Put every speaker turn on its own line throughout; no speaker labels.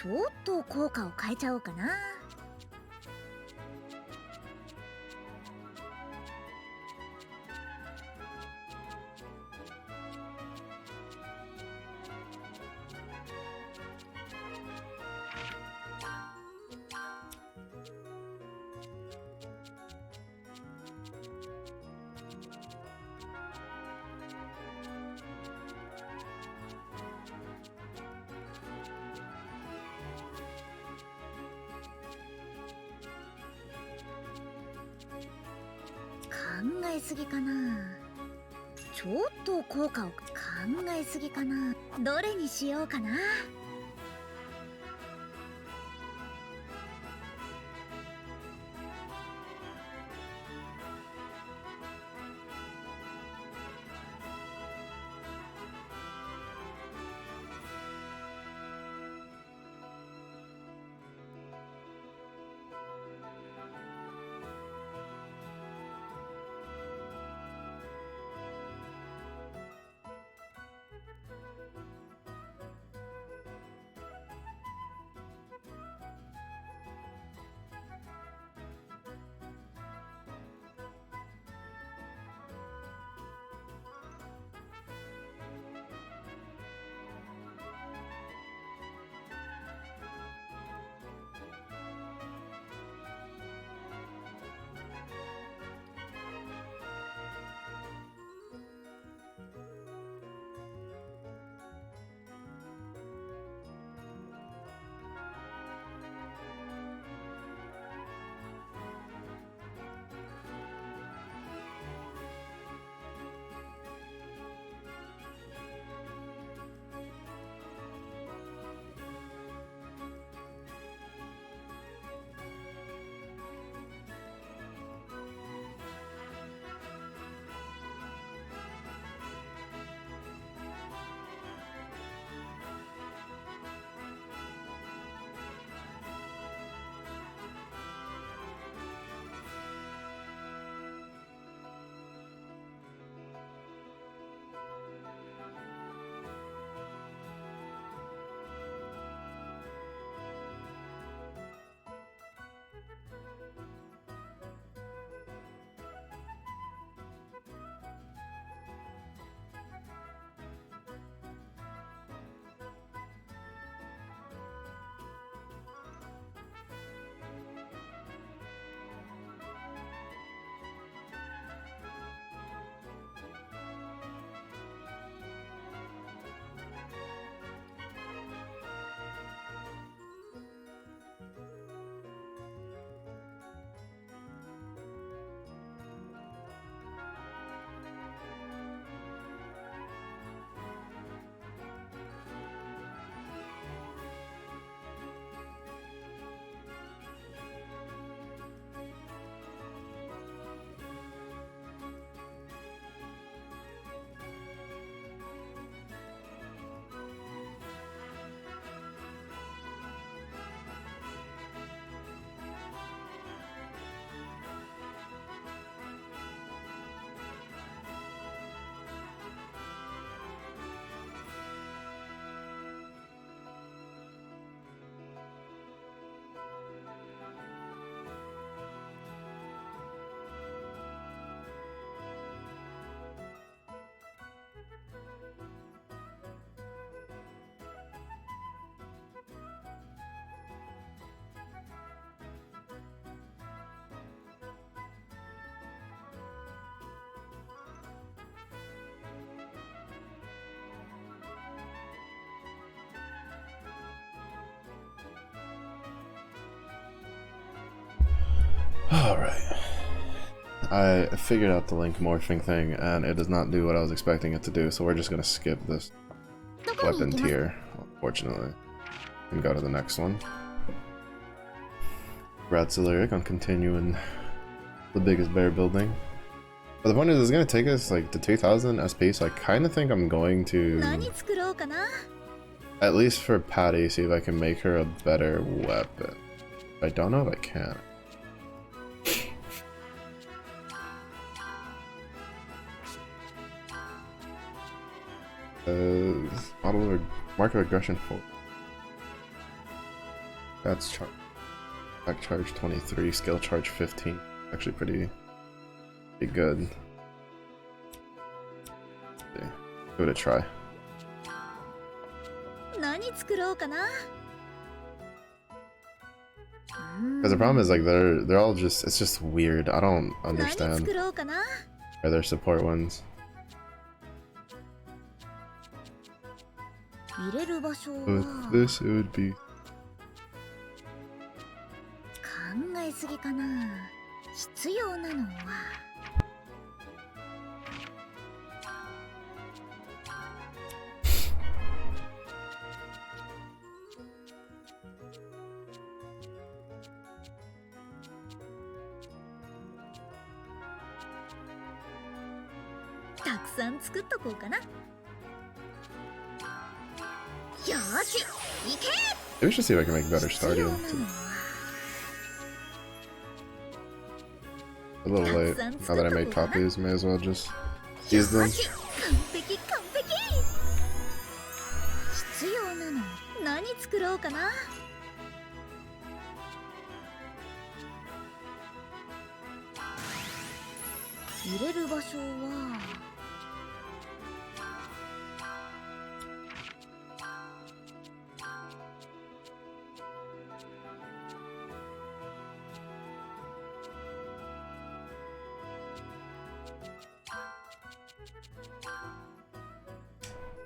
ちょっと効果を変えちゃおうかな。考えすぎかな。ちょっと効果を考えすぎかな。どれにしようかな。
Alright. I figured out the link morphing thing, and it does not do what I was expecting it to do, so we're just gonna skip this weapon tier, unfortunately, and go to the next one. Beartelier on continuing the biggest bear building. But the point is, it's gonna take us like to 2000 SP, so I kind of think I'm going to, at least for Patty, see if I can make her a better weapon. I don't know if I can. Model or mark of aggression 4. That's attack charge 23, skill charge 15. Actually pretty good. Okay. Give it a try.
何作ろうかな。
Because the problem is like they're all just, it's just weird. I don't
何
understand
作ろうかな。
why their support ones.
入れる場所
With
は
this it would be
考えすぎかな。必要なのはたくさん作っとこうかな。よーし、いけ。
Maybe we should see if I can make better
必要
starting.
なのは
A little late. Now that I made copies, may as well just use them.
完璧完璧。必要なの何作ろうかな。入れる場所は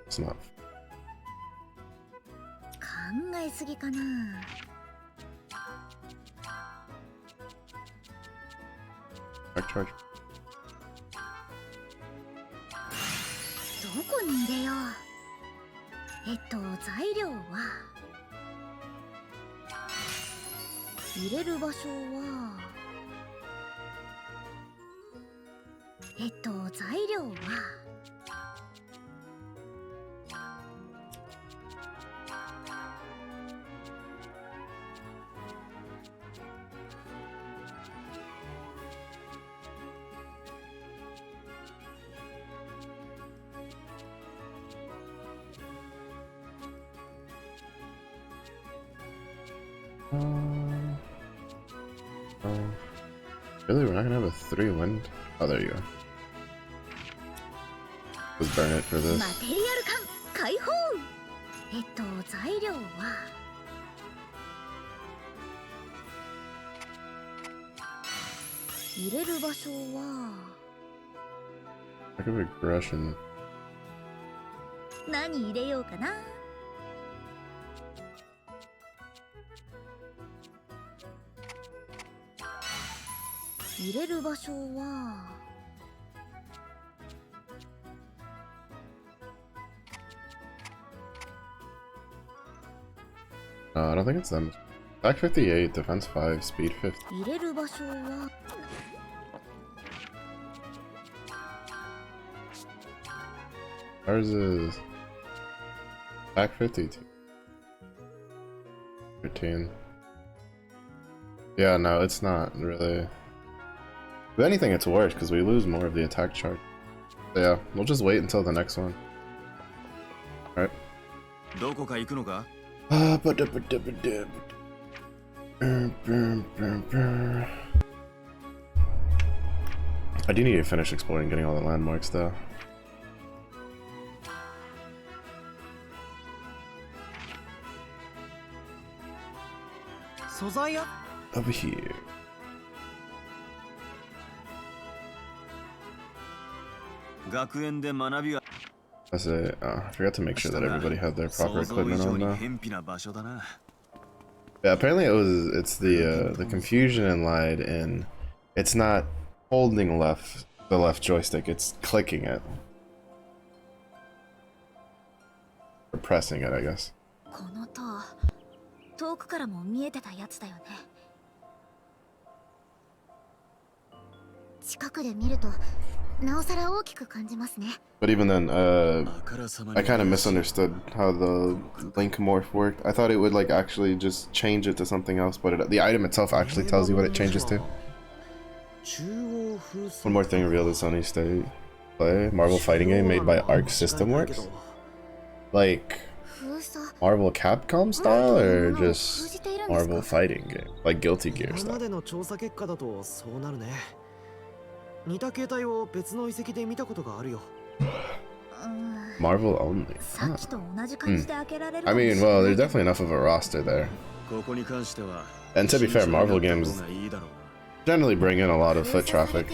It's not.
考えすぎかな。
Attack charge.
どこに入れよう。材料は入れる場所は材料は
Really, we're not gonna have a 3 wind? Oh, there you go. Let's burn it for
マ
this.
テリアル缶解放。材料は入れる場所は
Lack of aggression.
何入れようかな。入れる場所は
I don't think it's them. Attack 58, defense 5, speed 50.
入れる場所は
Ours is attack 52. 13. Yeah, no, it's not really. If anything, it's worse because we lose more of the attack charge. So yeah, we'll just wait until the next one. Alright. I do need to finish exploring, getting all the landmarks though. Over here. I say, I forgot to make sure that everybody had their proper equipment on now. Yeah, apparently it's the confusion and lied in it's not holding the left joystick, it's clicking it. Or pressing it, I guess.
この塔遠くからも見えてたやつだよね。近くで見るとなおさら大きく感じますね。
But even then, I kind of misunderstood how the link morph worked. I thought it would like actually just change it to something else, but the item itself actually tells you what it changes to. One more thing revealed at Sony State play Marvel fighting game made by Arc System Works. Like, Marvel Capcom style or just Marvel fighting game? Like Guilty Gear style? Marvel only. Huh. I mean, well, there's definitely enough of a roster there. And to be fair, Marvel games generally bring in a lot of foot traffic.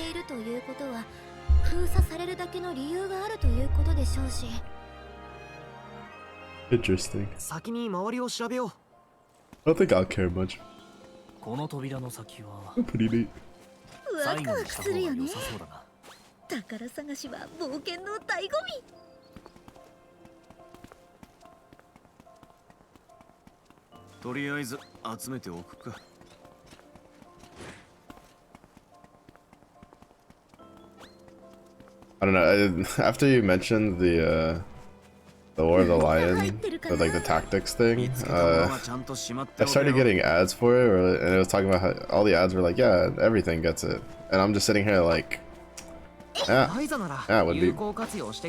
Interesting. I don't think I'll care much. Pretty neat.
ワクワクするよね。宝探しは冒険の醍醐味。
とりあえず集めておくか。
I don't know. After you mentioned the War of the Lion, or like the tactics thing, I started getting ads for it, and it was talking about how all the ads were like, yeah, everything gets it, and I'm just sitting here like, yeah, it would be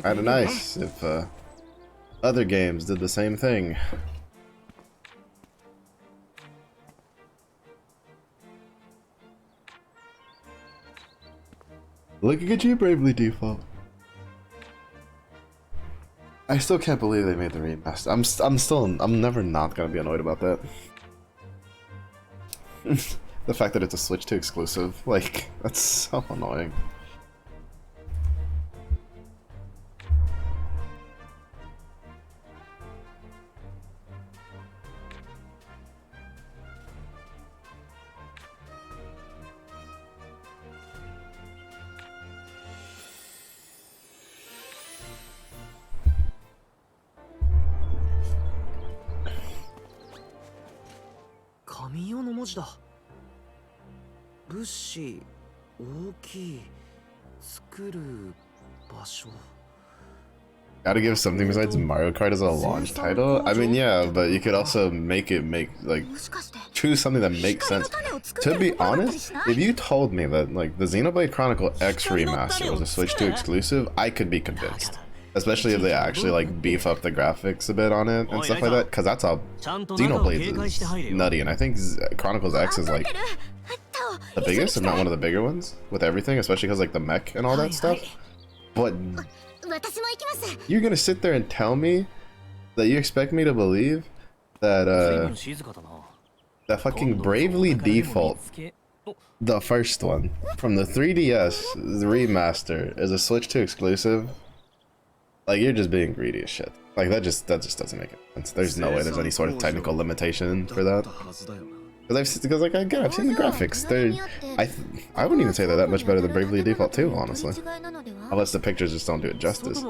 kind of nice if other games did the same thing. Looking at you, Bravely Default. I still can't believe they made the remaster. I'm never not gonna be annoyed about that. The fact that it's a Switch 2 exclusive, like, that's so annoying. Gotta give something besides Mario Kart as a launch title? I mean, yeah, but you could also choose something that makes sense. To be honest, if you told me that like the Xenoblade Chronicle X remaster was a Switch 2 exclusive, I could be convinced. Especially if they actually like beef up the graphics a bit on it and stuff like that, because that's how Xenoblade is nutty, and I think Chronicles X is like the biggest, if not one of the bigger ones, with everything, especially because like the mech and all that stuff. But you're gonna sit there and tell me that you expect me to believe that that fucking Bravely Default, the first one from the 3DS, the remaster, is a Switch 2 exclusive? Like, you're just being greedy as shit. Like, that just doesn't make sense. There's no way there's any sort of technical limitation for that. Because like, again, I've seen the graphics. I wouldn't even say they're that much better than Bravely Default 2, honestly. Unless the pictures just don't do it justice.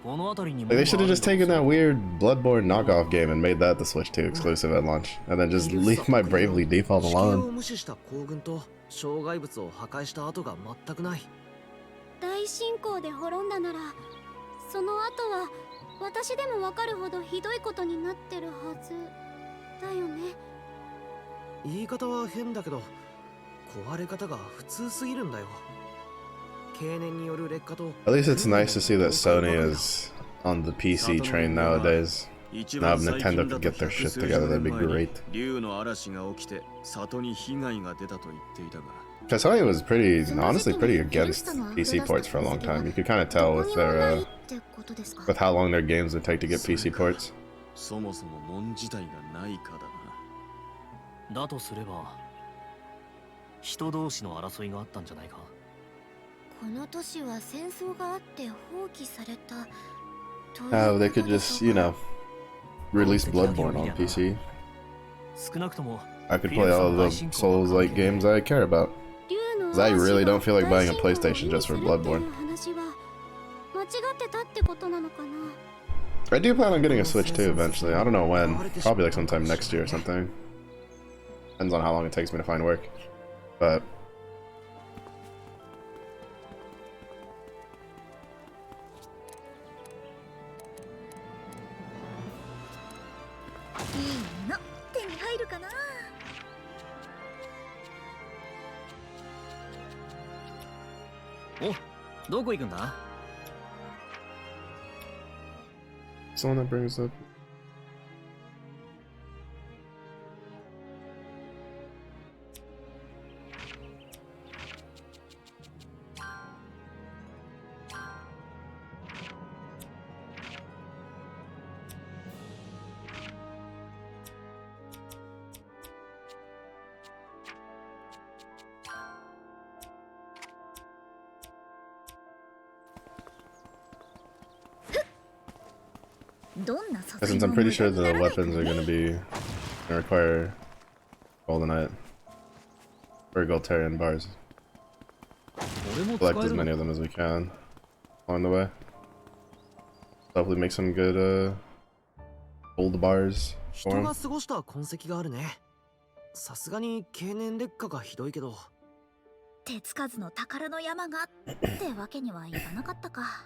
Like, they should have just taken that weird Bloodborne knockoff game and made that the Switch 2 exclusive at launch, and then just leave my Bravely Default alone. At least it's nice to see that Sony is on the PC train nowadays. Now if Nintendo could get their shit together, that'd be great. Because Sony was honestly pretty against PC ports for a long time. You could kind of tell with their, with how long their games would take to get PC ports.
この都市は戦争があって放棄された。
Oh, they could just, you know, release Bloodborne on PC. I could play all of the Souls-like games I care about. Because I really don't feel like buying a PlayStation just for Bloodborne. I do plan on getting a Switch too eventually. I don't know when. Probably like sometime next year or something. Depends on how long it takes me to find work. But...
お、どこ行くんだ?
Someone that brings up. Since I'm pretty sure the weapons are gonna require goldenite or Beartelier bars. Collect as many of them as we can along the way. Hopefully make some good gold bars for him.
さすがに経年劣化がひどいけど。
手つかずの宝の山がってわけにはいかなかったか。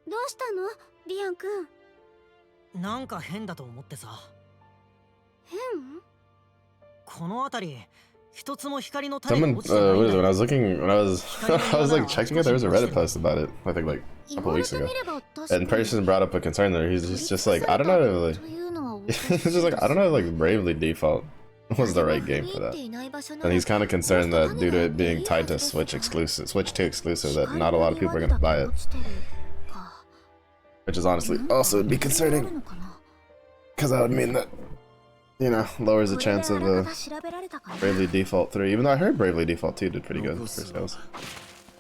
どうしたのリアン君。
なんか変だと思ってさ。
変？
この辺り一つも光の
Someone, what is it? When I was looking, when I was like checking it, there was a Reddit post about it. I think like a couple weeks ago, and person brought up a concern there. He's just like, I don't know, like, it's just like I don't know, if, like Bravely Default was the right game for that. And he's kind of concerned that due to it being tied to Switch 2 exclusive, that not a lot of people are gonna buy it. Which is honestly also would be concerning, because that would mean that, you know, lowers the chance of Bravely Default 3. Even though I heard Bravely Default 2 did pretty good for sales.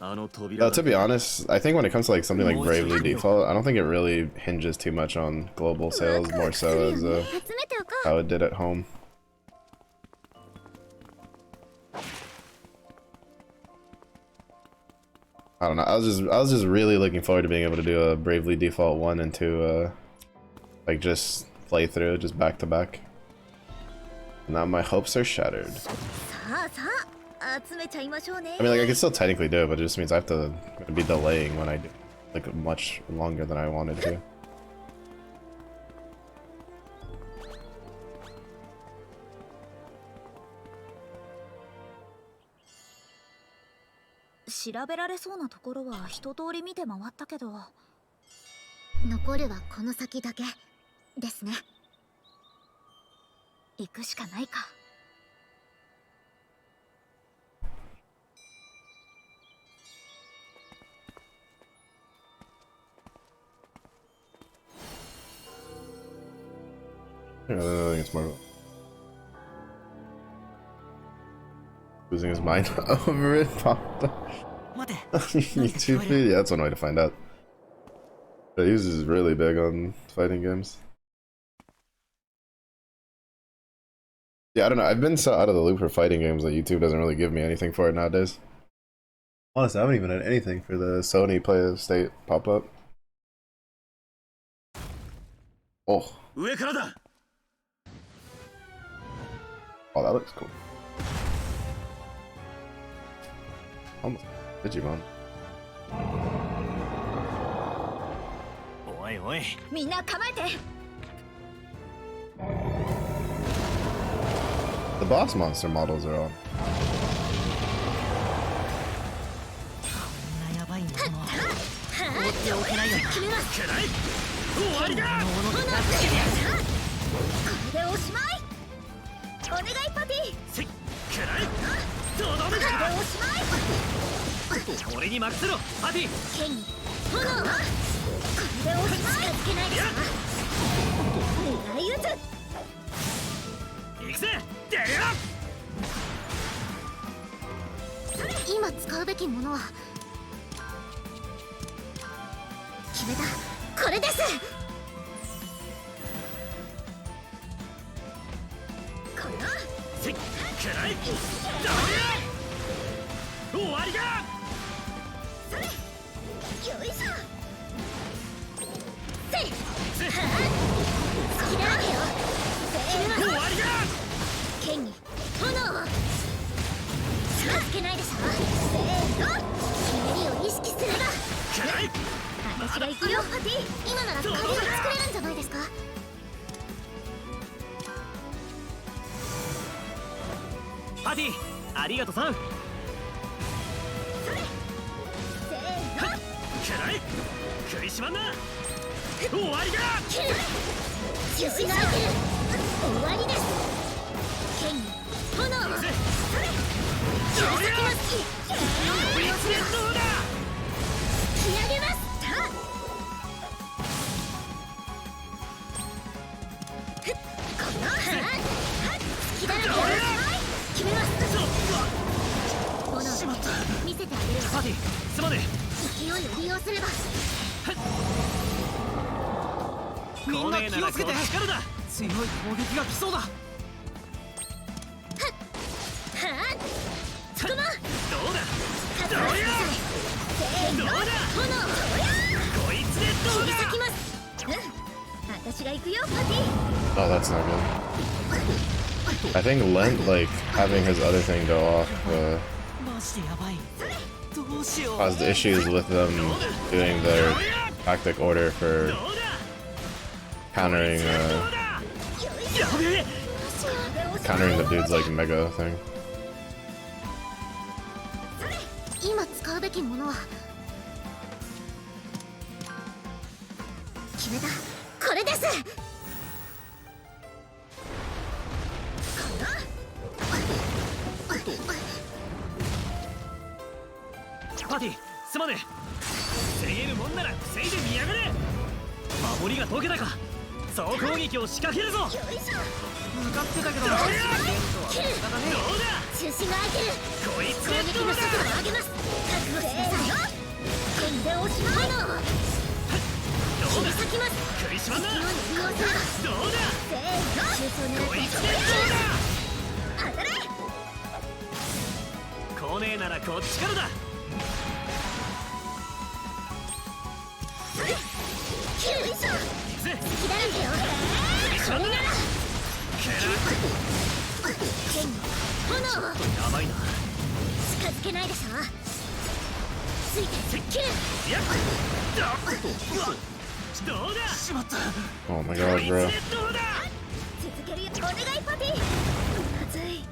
To be honest, I think when it comes to like something like Bravely Default, I don't think it really hinges too much on global sales, more so as how it did at home. I don't know. I was just really looking forward to being able to do a Bravely Default 1 and 2, like just play through, just back to back. Now my hopes are shattered. I mean, like I can still technically do it, but it just means I have to be delaying when I do, like much longer than I wanted to. Yeah, I think it's more losing his mind over it. YouTube feed? Yeah, that's one way to find out. Yeah, he's just really big on fighting games. Yeah, I don't know. I've been so out of the loop for fighting games that YouTube doesn't really give me anything for it nowadays. Honestly, I haven't even had anything for the Sony Play State pop-up. Oh. Oh, that looks cool. Almost Digimon. The boss monster models are on.
パティありがとさん。
それせーの
くらい食いしばんな。終わりだ。
キル中止が開ける終わりです。剣に炎をそれ切り裂きます。
こいつでどうだ。
切り上げます。この隙だらけを決めます。炎を見せてあげるわ。
パティすまね
勢いを利用すれば
え。みんな気をつけて。力だ。強い攻撃が来そうだ。
はっつくま
どうだ。
勝つなさい。せーの
どうだ。
炎
こいつでどうだ。
切り裂きます。私が行くよパティ。
Oh, that's not good. I think Lent, like, having his other thing go off,
マジでやばい。どうしよう。
caused issues with them doing their tactic order for
どうだ。
countering,
やべえ。
countering the dude's, like, mega thing.
今使うべきものは決めた。これです。
パティすまねえ。防げるもんなら防いでみやがれ。守りが解けたか。総攻撃を仕掛けるぞ。
よいしょ。
向かってたけど。
キル
どうだ。
中心が開ける。
こいつ
攻撃の速度を上げます。覚悟してくださいよ。剣で押しまうのを切り裂きます。
食いしばんな。
勢いを利用すれば
どうだ。
せーの中層狙って
こいつでどうだ。
当たれ。
来ねえならこっちからだ。
キルよいしょ。
行くぜ。
隙だらけよ。これなら剣に炎を
やばいな。
近づけないでしょ。ついてキル。
いやどうだ。しまった。
Oh my
こ
god,
いつで
bro.
どうだ。
続けるよ。お願いパティ。まずい。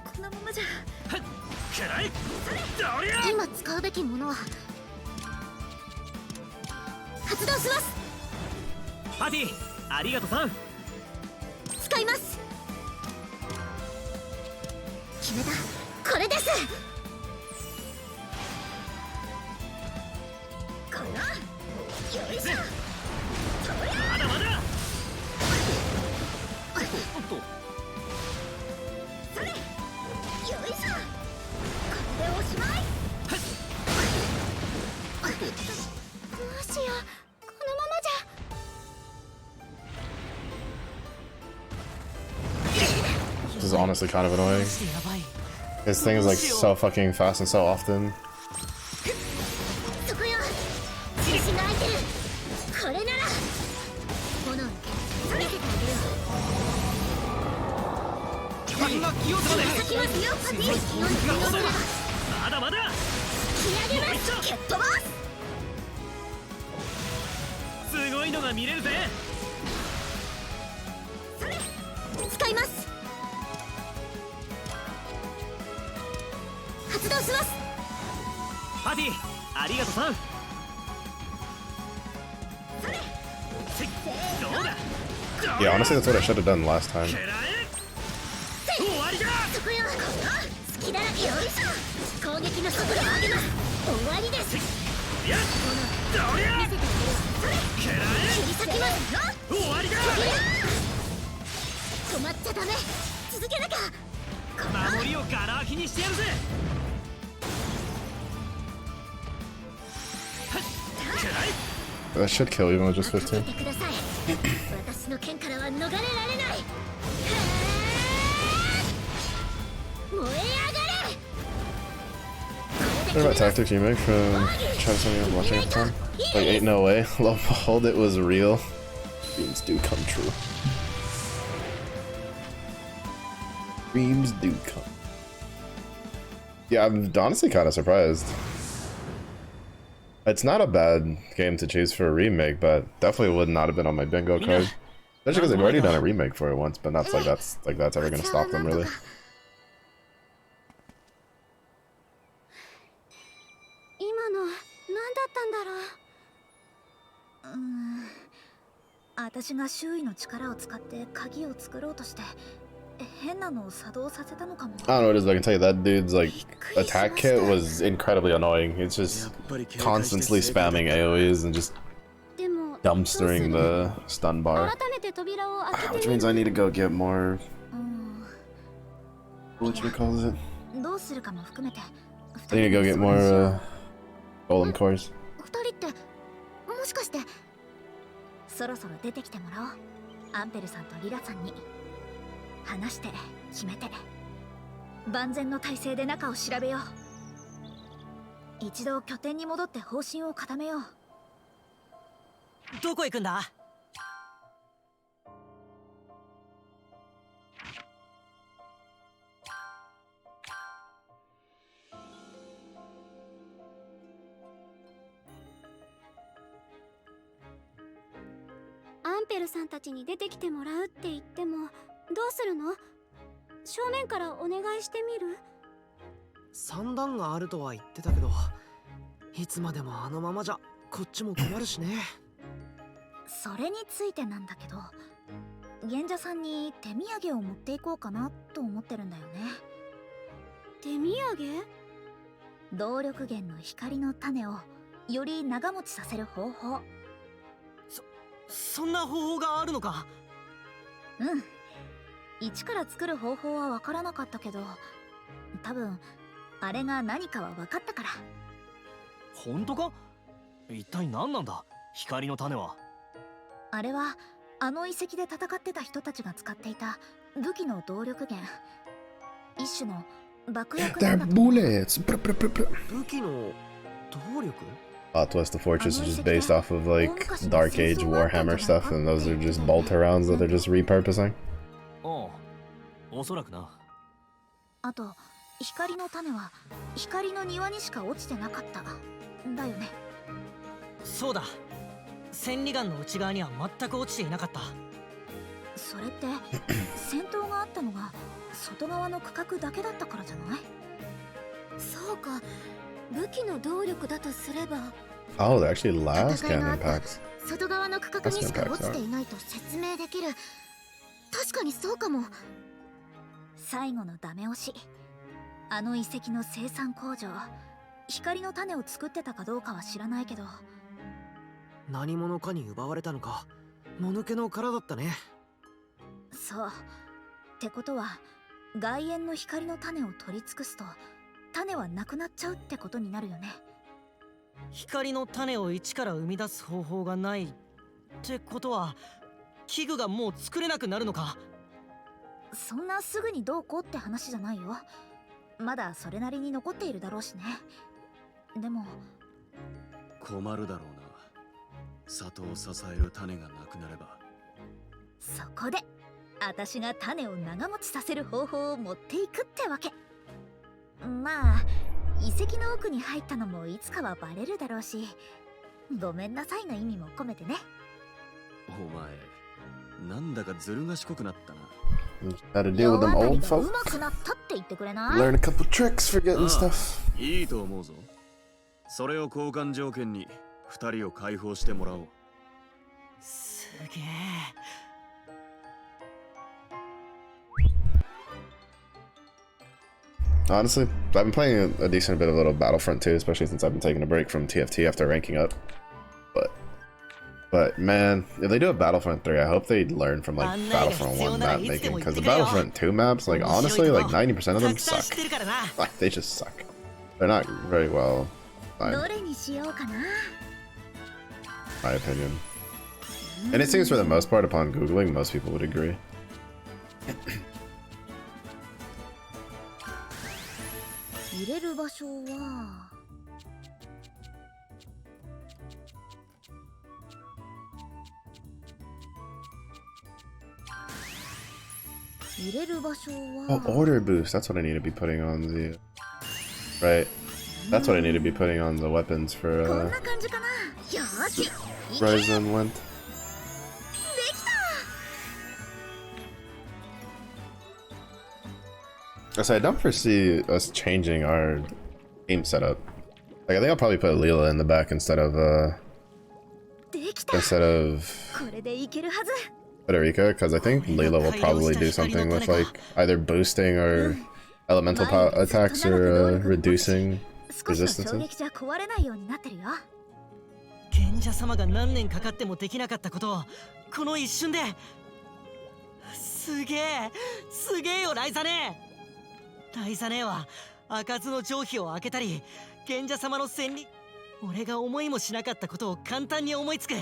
このままじゃ。
くらい。どりゃ。
今使うべきものは発動します。
パティありがとさん。
使います。決めた。これです。このよいしょ。そりゃ
まだまだ。
それよいしょ。これでおしまい。どうしよう。このままじゃ。
This is honestly kind of annoying.
マジでやばい。
His thing is like so fucking fast and so often.
そこよ。中心が開いてる。これなら炎の剣見せてあげるわ。
みんな気をつけて。
先ますよパティ。勢いを利用すれば
まだまだ。
切り上げます。蹴っ飛ばす。
すごいのが見れるぜ。
それ使います。発動します。
パティありがとさん。
それ
どうだ。
Yeah, honestly, that's what I should have done last time.
くらえ。終わりだ。
そこよ。この隙だらけよいしょ。攻撃の速度を上げます。終わりです。
いやどりゃ。
見せてあげる。それ
くらえ。
切り裂きますよ。
終わりだ。
止まっちゃダメ。続けなきゃ。この
守りをガラ空きにしてやるぜ。くらい。
That should kill even with just 15.
てください。私の剣からは逃れられない。燃え上がれ。
What about tactics you make from trying something I was watching at the time? Like, ain't no way. Lo and behold, it was real. Dreams do come true. Dreams do come. Yeah, I'm honestly kind of surprised. It's not a bad game to choose for a remake, but definitely would not have been on my bingo card. Especially because they've already done a remake for it once, but that's ever gonna stop them really.
私が周囲の力を使って鍵を作ろうとして変なのを作動させたのかも。
I don't know what it is, but I can tell you that dude's like attack kit was incredibly annoying. It's just constantly spamming AoEs and just dumpstering the stun bar. Which means I need to go get more. Whatchamacallit? I need to go get more golem cores.
もしかしてそろそろ出てきてもらおう。アンペルさんとリラさんに話して決めて万全の体制で中を調べよう。一度拠点に戻って方針を固めよう。
どこ行くんだ？
アンペルさんたちに出てきてもらうって言ってもどうするの？正面からお願いしてみる？
算段があるとは言ってたけど、いつまでもあのままじゃこっちも困るしね。
それについてなんだけど、賢者さんに手土産を持っていこうかなと思ってるんだよね。
手土産？
動力源の光の種をより長持ちさせる方法。
そんな方法があるのか？
うん。一から作る方法は分からなかったけど、多分あれが何かは分かったから。
本当か？一体何なんだ光の種は。
あれはあの遺跡で戦ってた人たちが使っていた武器の動力源、一種の爆薬なんだと思う。
武器の動力
Plus the fortress is just based off of like Dark Age Warhammer stuff, and those are just bolter rounds that they're just repurposing.
ああ、おそらくな。
あと光の種は光の庭にしか落ちてなかったんだよね。
そうだ、千里眼の内側には全く落ちていなかった。
それって戦闘があったのが外側の区画だけだったからじゃない？
そうか、武器の動力だとすれば。
Oh, they're actually last cannon packs.
外側の区画にしか落ちていないと説明できる。確かにそうかも。最後のダメ押し、あの遺跡の生産工場、光の種を作ってたかどうかは知らないけど、
何者かに奪われたのか。もぬけの殻だったね。
そうってことは外縁の光の種を取り尽くすと種はなくなっちゃうってことになるよね。
光の種を一から生み出す方法がないってことは、器具がもう作れなくなるのか？
そんなすぐにどうこうって話じゃないよ。まだそれなりに残っているだろうしね。でも
困るだろうな。里を支える種がなくなれば。
そこで私が種を長持ちさせる方法を持っていくってわけ。まあ遺跡の奥に入ったのもいつかはバレるだろうし、ごめんなさいの意味も込めてね。
お前なんだかずる賢くなったな。
Gotta deal with them old folk.
上手くなったって言ってくれない？
Learn a couple tricks for getting stuff.
いいと思うぞ。それを交換条件に二人を解放してもらおう。
すげえ。
Honestly, I've been playing a decent bit of little Battlefront 2, especially since I've been taking a break from TFT after ranking up. But man, if they do a Battlefront 3, I hope they learn from like Battlefront 1 map making, because the Battlefront 2 maps, like honestly, like 90% of them suck. Like they just suck. They're not very well designed, my opinion. And it seems for the most part, upon Googling, most people would agree.
入れる場所は入れる場所は
Oh, order boost. That's what I need to be putting on the... Right. That's what I need to be putting on the weapons for,
こんな感じかな。よーし、
Ryza and Went.
できた。
So I don't foresee us changing our game setup Like I think I'll probably put Leela in the back instead of
できた。 これでいけるはず。
Federica, because I think Leela will probably do something with like either boosting or elemental attacks or reducing
少しの衝
resistances.
撃じゃ壊れないようになってるよ。
賢者様が何年かかってもできなかったことをこの一瞬で。すげえよライザネ。ライザネは開かずの定規を開けたり、賢者様の戦利、俺が思いもしなかったことを簡単に思いつく。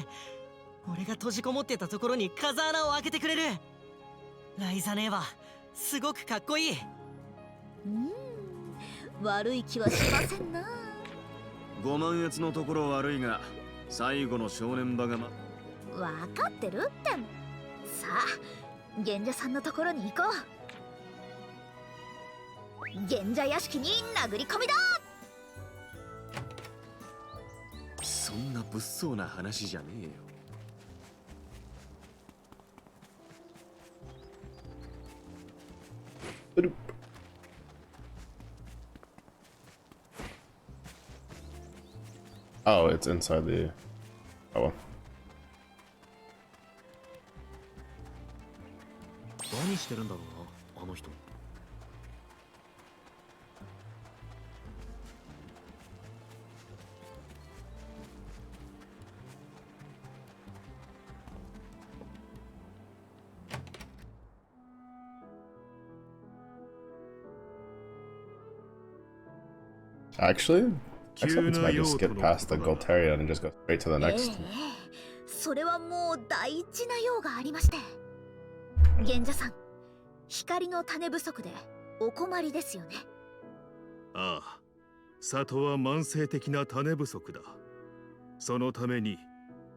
俺が閉じこもってたところに風穴を開けてくれる。ライザネはすごくかっこいい。
悪い気はしませんな。
ご満悦のところ悪いが、最後の正念場が
わかってるって。さあ、賢者さんのところに行こう。賢者屋敷に殴り込みだ。
そんな物騒な話じゃねえよ。
Oh, it's inside the. Oh well.
何してるんだろうな、あの人。
Actually, next episode might just skip past the Golterion and just go straight to the next.
それはもう大事な用がありまして。賢者さん、光の種不足でお困りですよね。
ああ、里は慢性的な種不足だ。そのために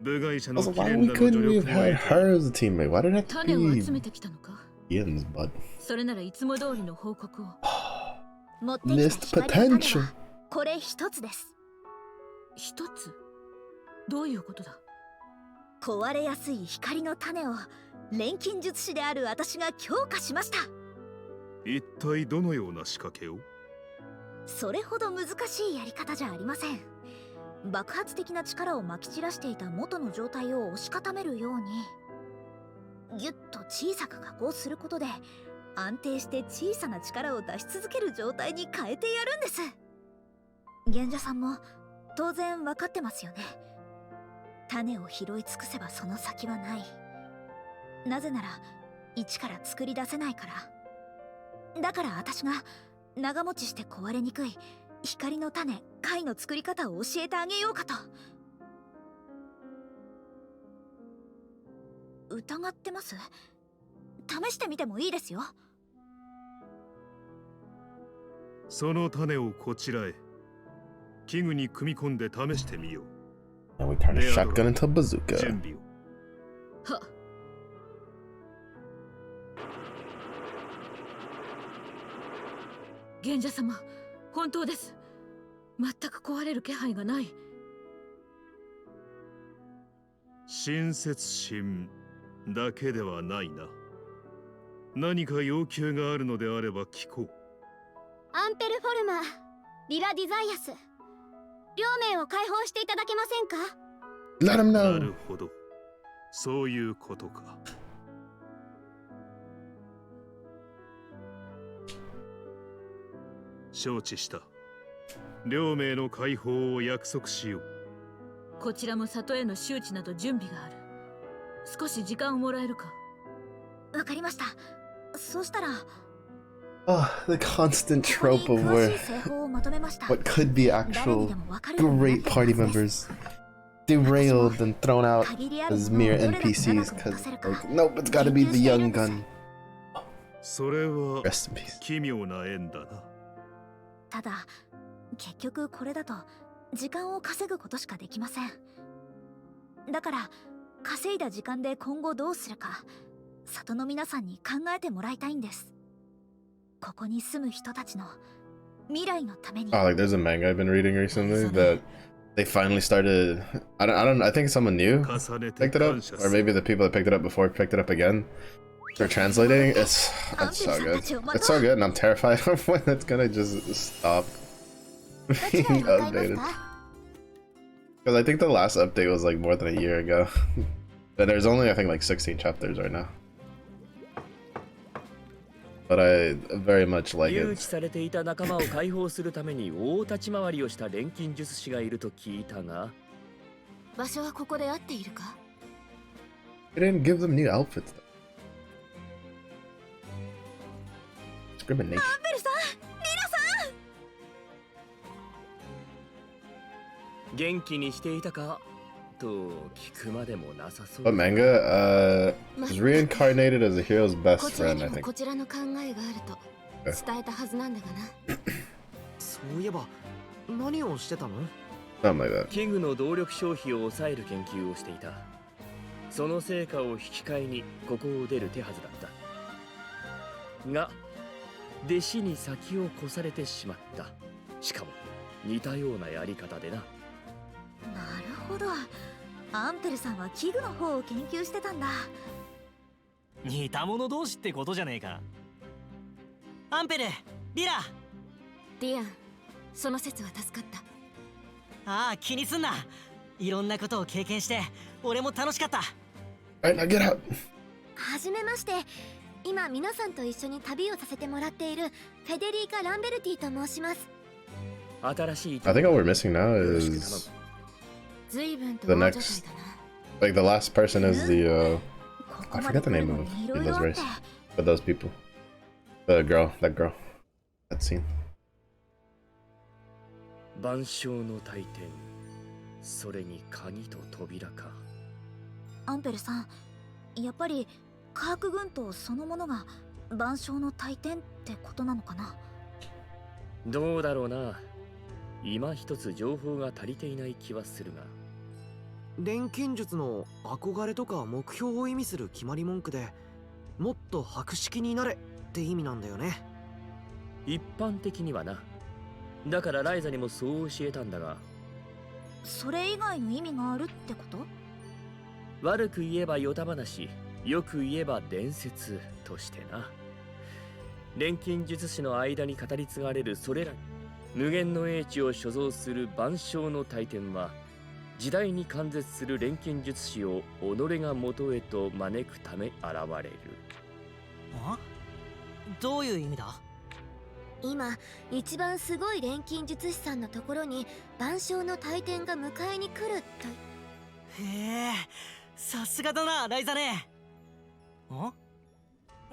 部外者の
Also,
記
why
念
we
なる
couldn't
助
we
力
have
を
had
得て
her as a teammate? Why did it have
種を
to
集め
be
てきたのか。
Ian's bud?
それならいつも通りの報告を。
持ってきた
Missed
光の種
potential.
はこれ一つです。
一つ。どういうことだ。
壊れやすい光の種を錬金術師である私が強化しました。
一体どのような仕掛けを？
それほど難しいやり方じゃありません。爆発的な力をまき散らしていた元の状態を押し固めるようにギュッと小さく加工することで安定して小さな力を出し続ける状態に変えてやるんです。賢者さんも当然分かってますよね。種を拾い尽くせばその先はない。なぜなら一から作り出せないから。だから私が長持ちして壊れにくい光の種貝の作り方を教えてあげようかと。疑ってます？試してみてもいいですよ。
その種をこちらへ。器具に組み込んで試してみよう。
And we turn a shotgun into a bazooka.
準備を。
は。賢者様、本当です。全く壊れる気配がない。
親切心だけではないな。何か要求があるのであれば聞こう。
アンペルフォルマー、リラ・ディザイアス、両名を解放していただけませんか？
Let him
な
know.
るほど。そういうことか。承知した。両名の解放を約束しよう。
こちらも里への周知など準備がある。少し時間をもらえるか。
わかりました。そうしたら
Oh, the constant
ここに
trope of
詳し
where
い製法をまとめました。
what could be
誰に
actual
でもわかるようになって
great party
るはずです。
members derailed and thrown out
限りある
as
ものを
mere
どれだけ
NPCs
長く持
because
たせるか
like nope, it's gotta be the young gun.
それは
Rest in peace.
奇妙な縁だな。
ただ結局これだと時間を稼ぐことしかできません。だから稼いだ時間で今後どうするか里の皆さんに考えてもらいたいんです。ここに住む人たちの未来のために。
Oh, like there's a manga I've been reading recently that they finally started. I think someone new
重ねて
picked it up,
感謝
or
する。
maybe the people that picked it up before picked it up again. They're translating. It's so good. It's so good, and I'm terrified of when it's gonna just stop. Being updated. Because I think the last update was like more than a year ago. But there's only, I think, like 16 chapters right now. But I very much like
留
it.
置されていた仲間を解放するために大立ち回りをした錬金術師がいると聞いたが、
場所はここで合っているか？
They didn't give them new outfits though. Discrimination.
ベルさん、リラさん。
元気にしていたかと聞くまでもなさそう。
What manga? Was reincarnated as a hero's
こ
best
ちら
friend,
に
I
も
think.
こちらの考えがあると伝えたはずなんだがな。
そういえば何をしてたの？
Something like that.
器具の動力消費を抑える研究をしていた。その成果を引き換えにここを出る手はずだったが、弟子に先を越されてしまった。しかも似たようなやり方でな。
なるほど。アンペルさんは器具の方を研究してたんだ。
似た者同士ってことじゃねえか。アンペル、リラ。
ディアン、その説は助かった。
ああ、気にすんな。いろんなことを経験して俺も楽しかった。
Alright, now get out.
はじめまして。今皆さんと一緒に旅をさせてもらっているフェデリーカ・ランベルティと申します。
新しい
I think all we're missing now is
随分と
the
大所帯
next.
だな。
Like the last person is the I
ここま
forget
で
the
来る
name
の
of
にいろい
those
ろあっ
race.
て。
But those people. The girl, that girl. That scene.
万象の大天、それに鍵と扉か。
アンペルさん、やっぱり科学軍刀そのものが万象の大天ってことなのかな。
どうだろうな。今一つ情報が足りていない気はするが。
錬金術の憧れとか目標を意味する決まり文句で、もっと博識になれって意味なんだよね。
一般的にはな。だからライザにもそう教えたんだが。
それ以外の意味があるってこと？
悪く言えばヨタ話、よく言えば伝説としてな。錬金術師の間に語り継がれるそれら無限の英知を所蔵する万象の大天は、時代に関絶する錬金術師を己が元へと招くため現れる。
あ？どういう意味だ？
今一番すごい錬金術師さんのところに万象の大天が迎えに来ると。
へえ、さすがだなライザネ。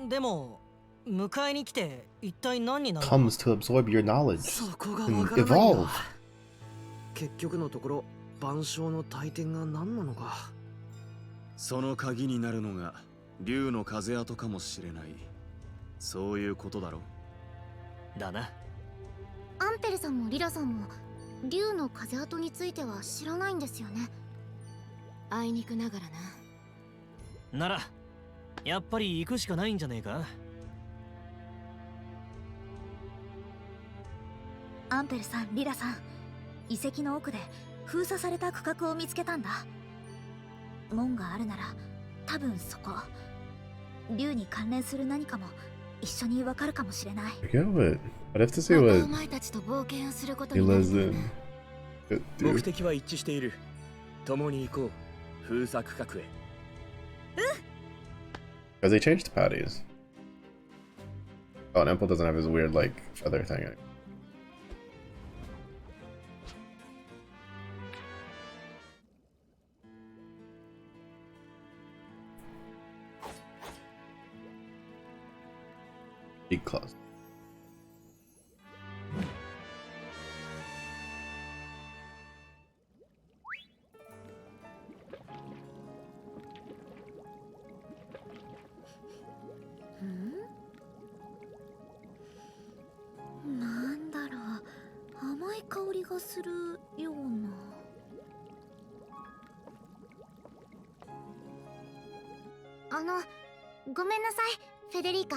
でも迎えに来て一体何になるの？
Comes to absorb your knowledge
そこが
and
わからないんだ。
evolve.
結局のところ万象の大天が何なのか。
その鍵になるのが竜の風跡かもしれない。そういうことだろ。
だな。
アンペルさんもリラさんも竜の風跡については知らないんですよね。
あいにくながらな。
ならやっぱり行くしかないんじゃねえか。
アンペルさん、リラさん、遺跡の奥で封鎖された区画を見つけたんだ。門があるなら多分そこ。竜に関連する何かも一緒にわかるかもしれない。
Yeah, but I'd have to see
また
what
お前たちと冒険をすることになる
Ila's
んだ
in.
ね。
目的は一致している。共に行こう。封鎖区画へ。
Because they changed patties. Oh, and Emple doesn't have his weird, like, feather thing. Big claws.
Ano, ごめんなさい、フェデリーカ。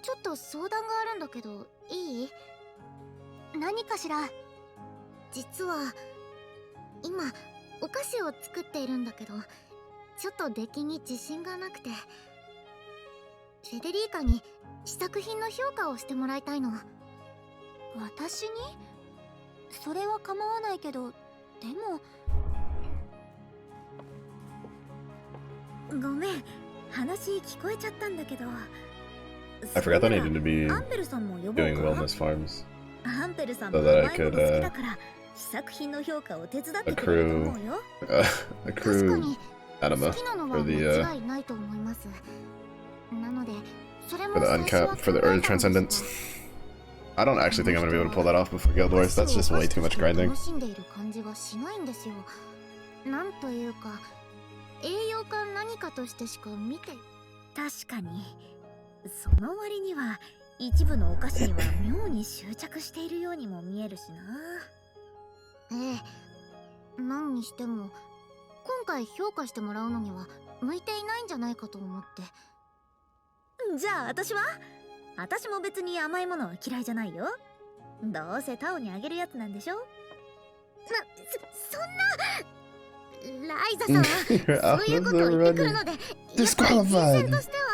ちょっと相談があるんだけど、いい？何かしら？実は今お菓子を作っているんだけど、ちょっと出来に自信がなくて、フェデリーカに試作品の評価をしてもらいたいの。私に？それは構わないけど、でも
ごめん、話聞こえちゃったんだけど。
I forgot that I needed to be
アンペルさんも呼ぼう
doing
か。
wellness farms
アンペルさんも
so
甘
that
い
I
も
could
の好きだから試作品の評価を手伝ってくれると思うよ。
確か
accrue
に
anima
好きなの
for
は
the
間違いないと思います。なのでそれも
for the
最初は
uncap for the early
考えたんです
transcendence. I don't actually think I'm gonna be able to pull that off before Guild Wars. That's just way too much grinding.
楽しんでいる感じがしないんですよ。なんというか栄養か何かとしてしか見て。
確かにその割には一部のお菓子には妙に執着しているようにも見えるしな。
ええ、何にしても今回評価してもらうのには向いていないんじゃないかと思って。
じゃあ私も別に甘いものは嫌いじゃないよ。どうせタオにあげるやつなんでしょ。
そんなライザさんはそういうことを言ってくるので、やっぱり人選としては。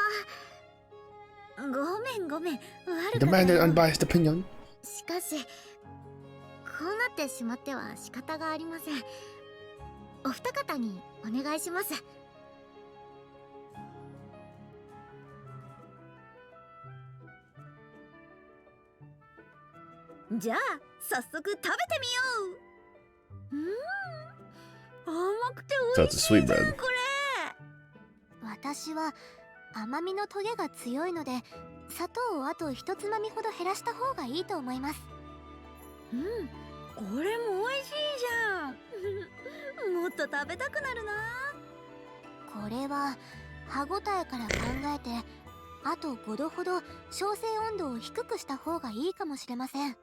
ごめん悪かった
Demand
よ。
an unbiased opinion.
しかしこうなってしまっては仕方がありません。お二方にお願いします。
じゃあ早速食べてみよう。甘くて美
So
味
it's
し
a
い
sweet
じゃん
bread.
これ。
私は甘みのトゲが強いので砂糖をあと一つまみほど減らした方がいいと思います。
これも美味しいじゃん。もっと食べたくなるな。
これは歯ごたえから考えてあと5度ほど焼成温度を低くした方がいいかもしれません。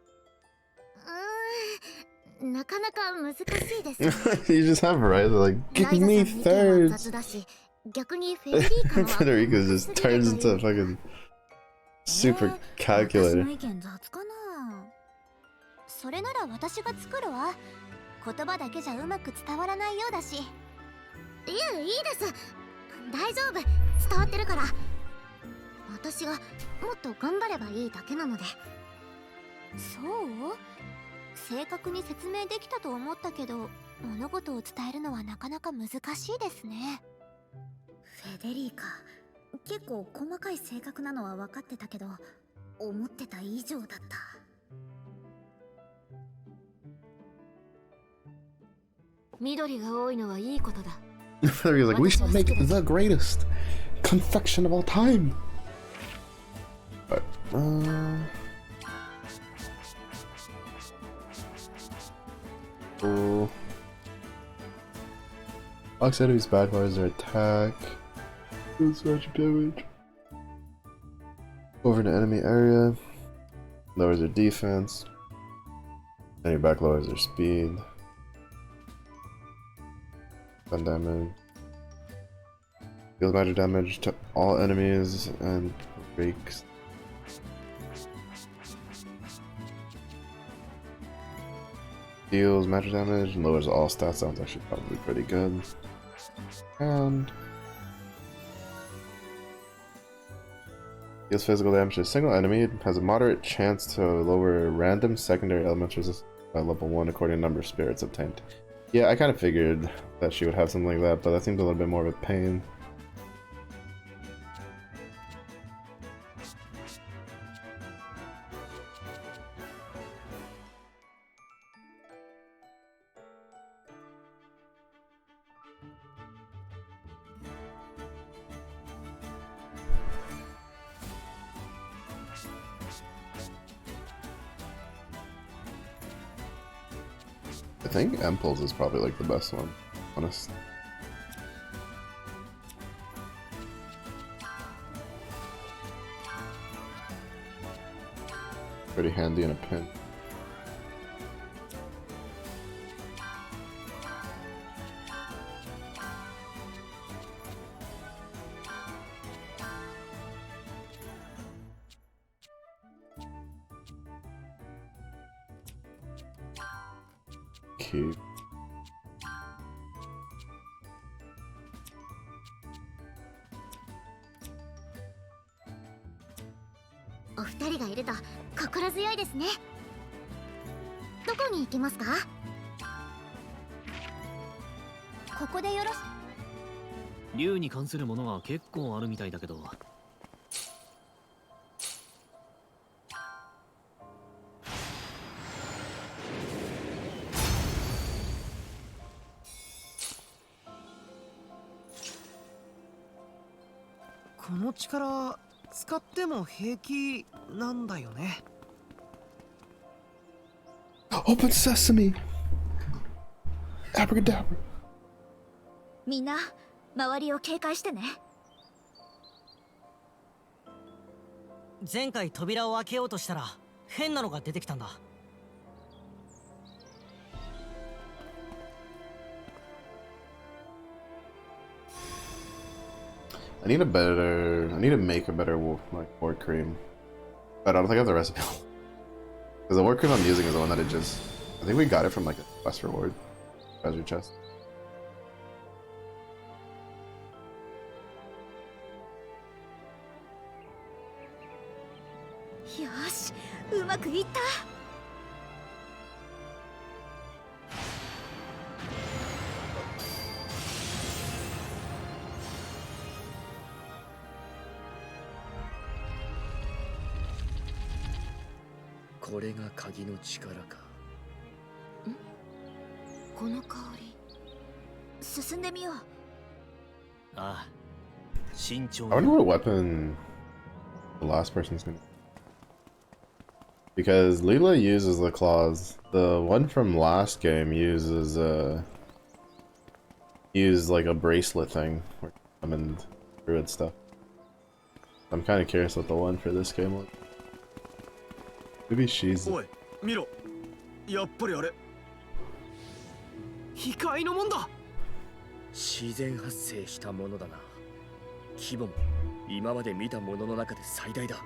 なかなか難しいですね。
You just have Ryza like,
ラ
give
イザさんの
me
意見は
thirds.
雑だし、逆にフェデリーカのは
Federico just
細かすぎる
turns
という
into fucking super
私
calculator.
の意見雑かな。
それなら私が作るわ。言葉だけじゃうまく伝わらないようだし。いえ、いいです。大丈夫、伝わってるから。私がもっと頑張ればいいだけなので。そう？正確に説明できたと思ったけど、物事を伝えるのはなかなか難しいですね。
フェデリーカ、結構細かい性格なのは分かってたけど、思ってた以上だった。
緑が多いのはいいことだ。
Federico's like, we should make the greatest confection of all time. Alright, cool. Locks enemies back, lowers their attack. Does much damage. Over to enemy area. Lowers their defense. Enemy back lowers their speed. Gun damage. Deals magic damage to all enemies and breaks. Deals magic damage and lowers all stats. Sounds actually probably pretty good. And deals physical damage to a single enemy. It has a moderate chance to lower random secondary elements resistance by level 1 according to number of spirits obtained. Yeah, I kind of figured that she would have something like that, but that seems a little bit more of a pain. I think Impulse is probably like the best one, honest. Pretty handy in a pin. Keep.
お二人がいると心強いですね。ところに行きますか？ここでよろし。
竜に関するものは結構あるみたいだけど。この力使っても平気なんだよね。
Open sesame. Abracadabra.
みんな周りを警戒してね。
前回扉を開けようとしたら変なのが出てきたんだ。
I need to make a better like ward cream. But I don't think I have the recipe. Because the ward cream I'm using is the one that it just, I think we got it from like a quest reward. Treasure chest.
よし、うまくいった。
これが鍵の力か。
この香り。
進んでみよう。
ああ、慎重
I
に。
wonder what weapon the last person's gonna. Because Leela uses the claws. The one from last game uses used like a bracelet thing where you summon druid stuff. I'm kind of curious what the one for this game was. Maybe she's.
おい見ろ、やっぱりあれ
控えのもんだ。
自然発生したものだな。規模も今まで見たものの中で最大だ。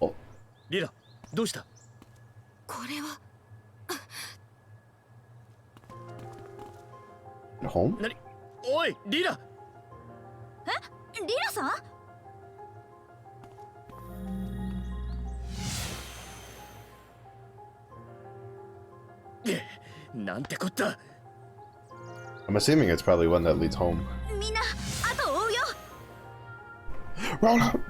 お、
リラ、どうした？
これは
home?
何？おい、リラ！
え、リラさん？
なんてこった。
I'm assuming it's probably one that leads home.
みんな後を追うよ。
Roll out!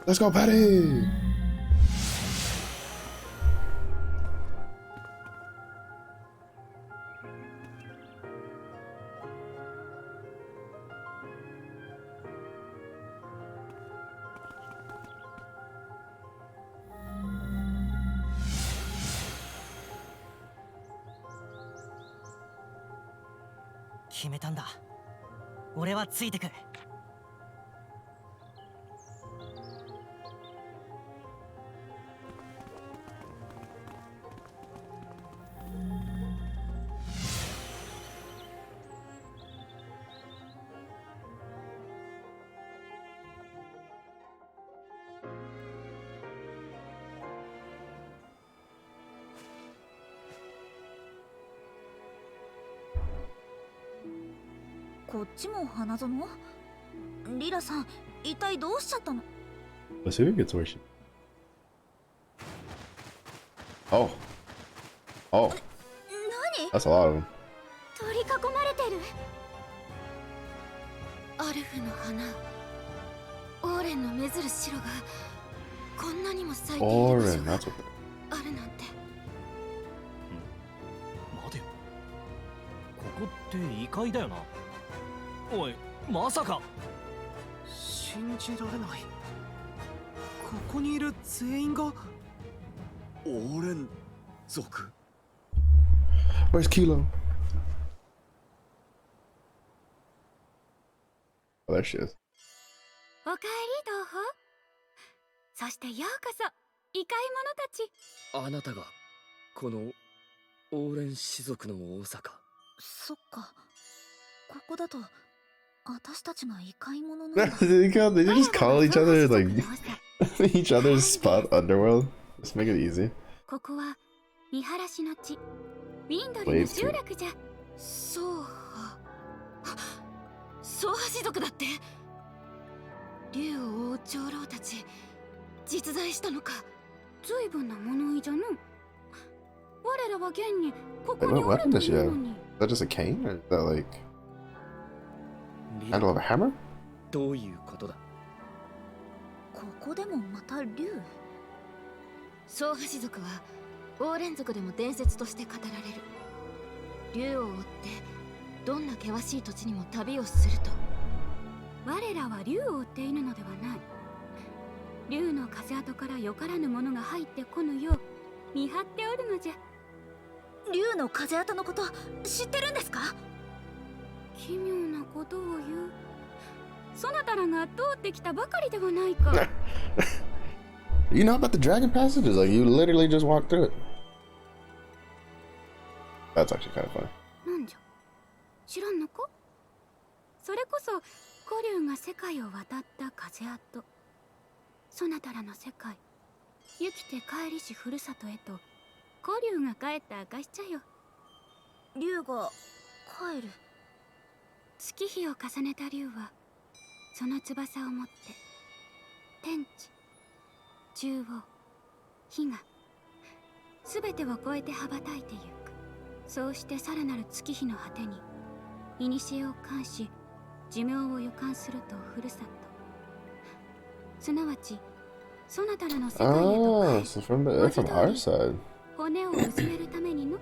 Let's go, Patty!
決めたんだ。俺はついてく。
こっちも花園？リラさん、一体どうしちゃったの？
Let's see who gets where she. Oh. Oh.
何？
That's a lot of them.
取り囲まれてる。
アルフの花。オーレンの目ずる白がこんなにも咲いている場
Oren,
所が
that's what.
あるなんて。
待てよ。ここって異界だよな。おい、まさか。信じられない。ここにいる全員が
オーレン族。
Where's Kilo? Oh, there she is.
おかえり同胞。そしてようこそ異界者たち。
あなたがこのオーレン氏族の王様か。
そっか。ここだと私たちが異界者なんだ。
They just call each other like each other's spot underworld. Just make it easy.
ここは見晴らしの地、ウィンドルの集落じゃ。そうは。ソーハ氏族だって。竜を追う長老たち、実在したのか。
随分な物言いじゃの。我らは現にこ
Wait,
こに
what
おる
weapon
と
does she
いう
have?
のに。
Is that just a cane? Or is that like
リラ
handle of a hammer?
どういうことだ。
ここでもまた竜。
総橋族はオーレン族でも伝説として語られる。竜を追ってどんな険しい土地にも旅をすると。
我らは竜を追っているのではない。竜の風跡からよからぬものが入ってこぬよう見張っておるのじゃ。
竜の風跡のこと知ってるんですか？
奇妙なことを言う。そなたらが通ってきたばかりではないか。
You know about the dragon passages? Like, you literally just walked through it. That's actually kind of funny.
なんじゃ、知らんのか？それこそ古竜が世界を渡った風跡。そなたらの世界、生きて帰りしふるさとへと古竜が帰った証じゃよ。
竜が帰る。
月日を重ねた竜はその翼を持って天地、中央、火が全てを越えて羽ばたいてゆく。そうしてさらなる月日の果てに古を冠し寿命を予感するとふるさと、すなわちそなたらの世界へと
Oh,
帰
so
り
from they're from our side.
骨をうずめるためにの。
も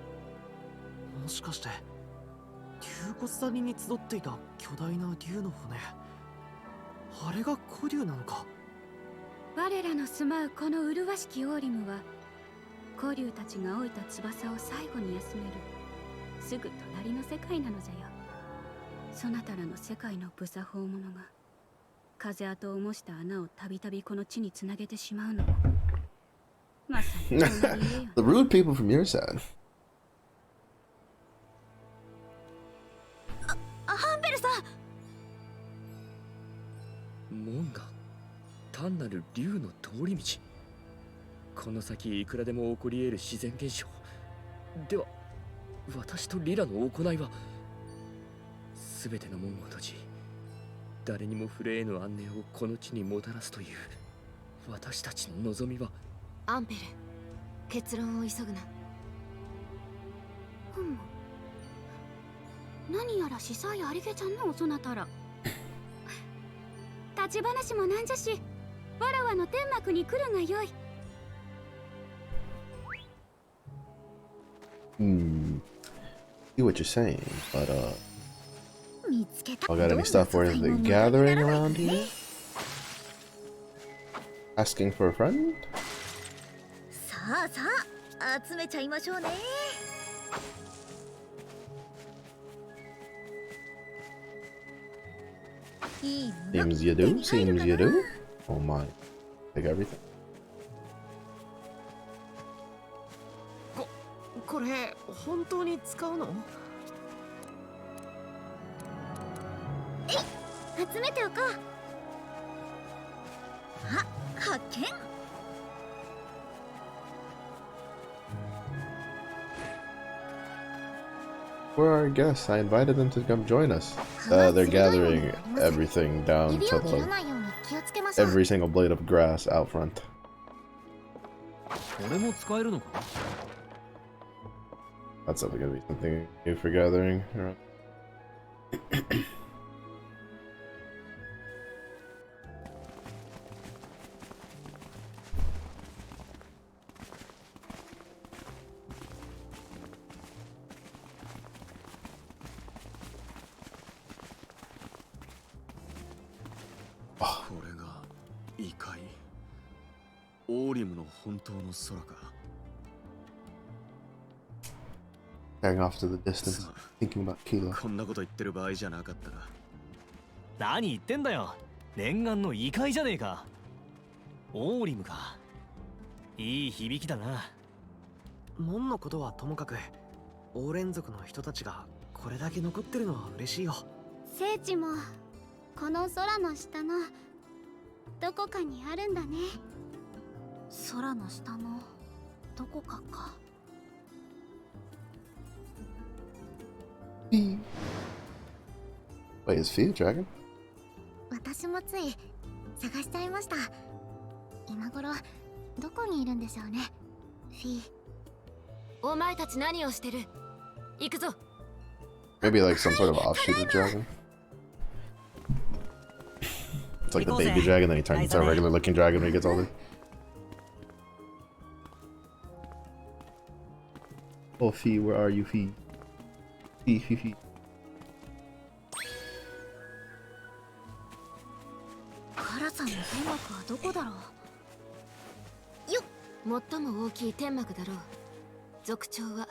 しかして竜骨谷に集っていた巨大な竜の骨、あれが古竜なのか。
我らの住まうこの麗しきオーリムは古竜たちが老いた翼を最後に休めるすぐ隣の世界なのじゃよ。そなたらの世界の無作法者が風跡を模した穴をたびたびこの地につなげてしまうのもまさにこの家よ。
The rude people from your side.
ハンベルさん。
門が単なる竜の通り道。この先いくらでも起こり得る自然現象では、私とリラの行いは全ての門を閉じ、誰にも触れ得ぬ安寧をこの地にもたらすという私たちの望みは。
アンペル、結論を急ぐな。
ふむ、何やら司祭ありげちゃんのおそなたら。立ち話もなんじゃし、わらわの天幕に来るがよい。
See what you're saying, but
見つけた。
I got any stuff worth gathering around here? Asking for a friend?
さあさあ集めちゃいましょうね。いいもの
Seems you
手
do.
に入る
Seems
か
you
な。
do. Oh my. Take everything.
これ本当に使うの？
集めておこう。あ、発見。
Where are our guests? I invited them to come join us. They're gathering everything down
指
to
を切ら
the,
ないように気をつけましょう。
every single blade of grass out front.
これも使えるのか？
That's definitely gonna be something new for gathering. Around.
これが異界、オーリムの本当の空か。
Staring off to the distance, thinking about Kilo.
こんなこと言ってる場合じゃなかったな。
何言ってんだよ。念願の異界じゃねえか。オーリムか。いい響きだな。門のことはともかく、オーレン族の人たちがこれだけ残ってるのは嬉しいよ。
聖地もこの空の下のどこかにあるんだね。
空の下のどこかか。
Wait, is Fee a dragon?
私もつい探しちゃいました。今今頃どこにいるんでしょうね、フィー。
お前たち何をしてる？行くぞ。
Maybe like some sort of offshoot of dragon. It's like the baby dragon, then he turns into a regular looking dragon when he gets older. Oh, Fee, where are you, Fee? Fee, Fee, Fee.
カラさんの天幕はどこだろう。よっ。
最も大きい天幕だろう。族長は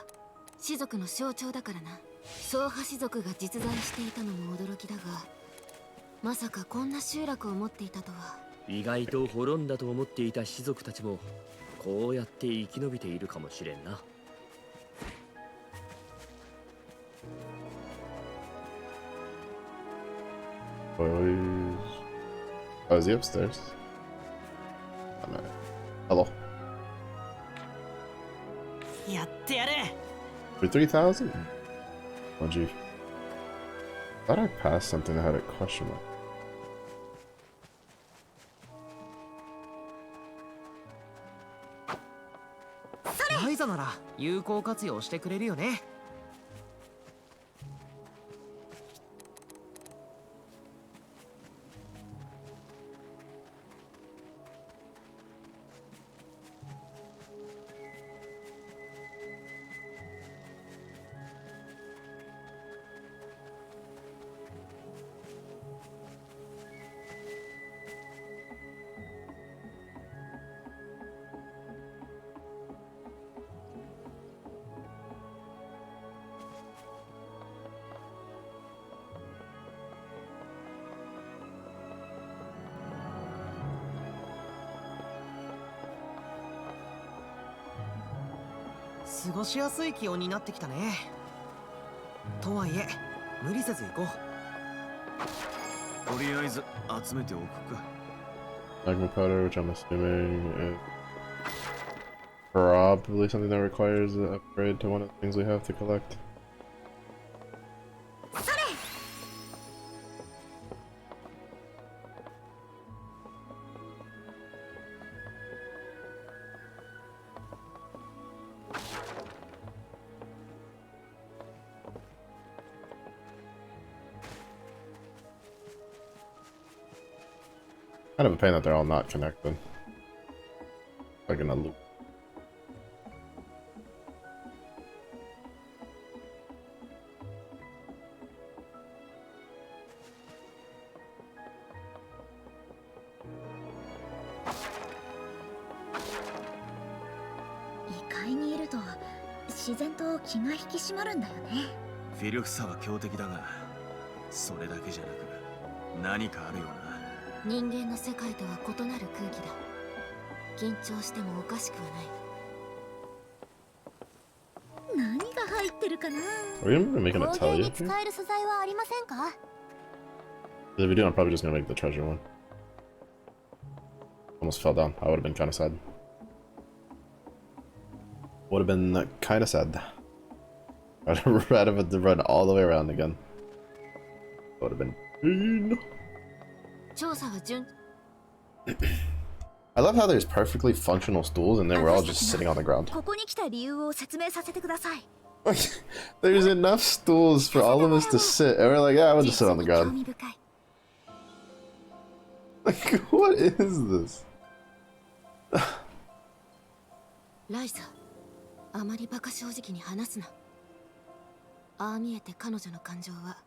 氏族の象徴だからな。総派氏族が実在していたのも驚きだが、まさかこんな集落を持っていたとは。
意外と滅んだと思っていた氏族たちもこうやって生き延びているかもしれんな。
Boys. Oh, is he upstairs? Oh, no. Hello.
やってやれ。
For 3,000? Oh, gee. Thought I passed something that had a question mark.
ライザなら有効活用してくれるよね。過ごしやすい気温になってきたね。とはいえ無理せず行こう。
とりあえず集めておくか。
Magma powder, which I'm assuming is probably something that requires an upgrade to one of the things we have to collect. Kind of a pain that they're all not connected. Like in a loop.
"フィルフサは強敵だが、それだけじゃなく何かあるよな。
人間の世界とは異なる空気だ。緊張してもおかしくはない。
何が入ってるかな。
Are we gonna be making a
工芸
tell
に
you?
使える素材はありませんか？
If we do, I'm probably just gonna make the treasure one. Almost fell down. I would have been kind of sad. Would have been kind of sad. I'd have to run all the way around again. Would have been pain.
調査は順。
I love how there's perfectly functional stools and then we're all just sitting on the ground.
ここに来た理由を説明させてください。
There's enough stools for all of us to sit, and we're like, yeah, I want to sit on the ground. Like, what is this?
ライザ、あまり馬鹿正直に話すな。ああ見えて彼女の感情は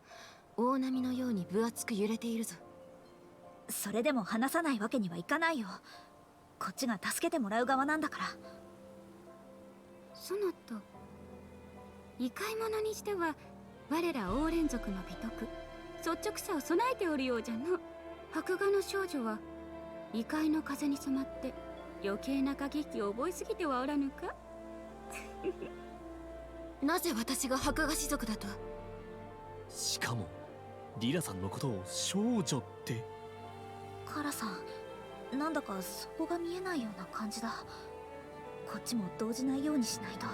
大波のように分厚く揺れているぞ。
それでも話さないわけにはいかないよ。こっちが助けてもらう側なんだから。
そのと異界者にしては我らオーレン族の美徳率直さを備えておるようじゃな。白画の少女は異界の風に染まって余計な駆け引きを覚えすぎてはおらぬか。
なぜ私が白画氏族だと。
しかもリラさんのことを少女って。
カラさん、なんだかそこが見えないような感じだ。こっちも動じないようにしないと。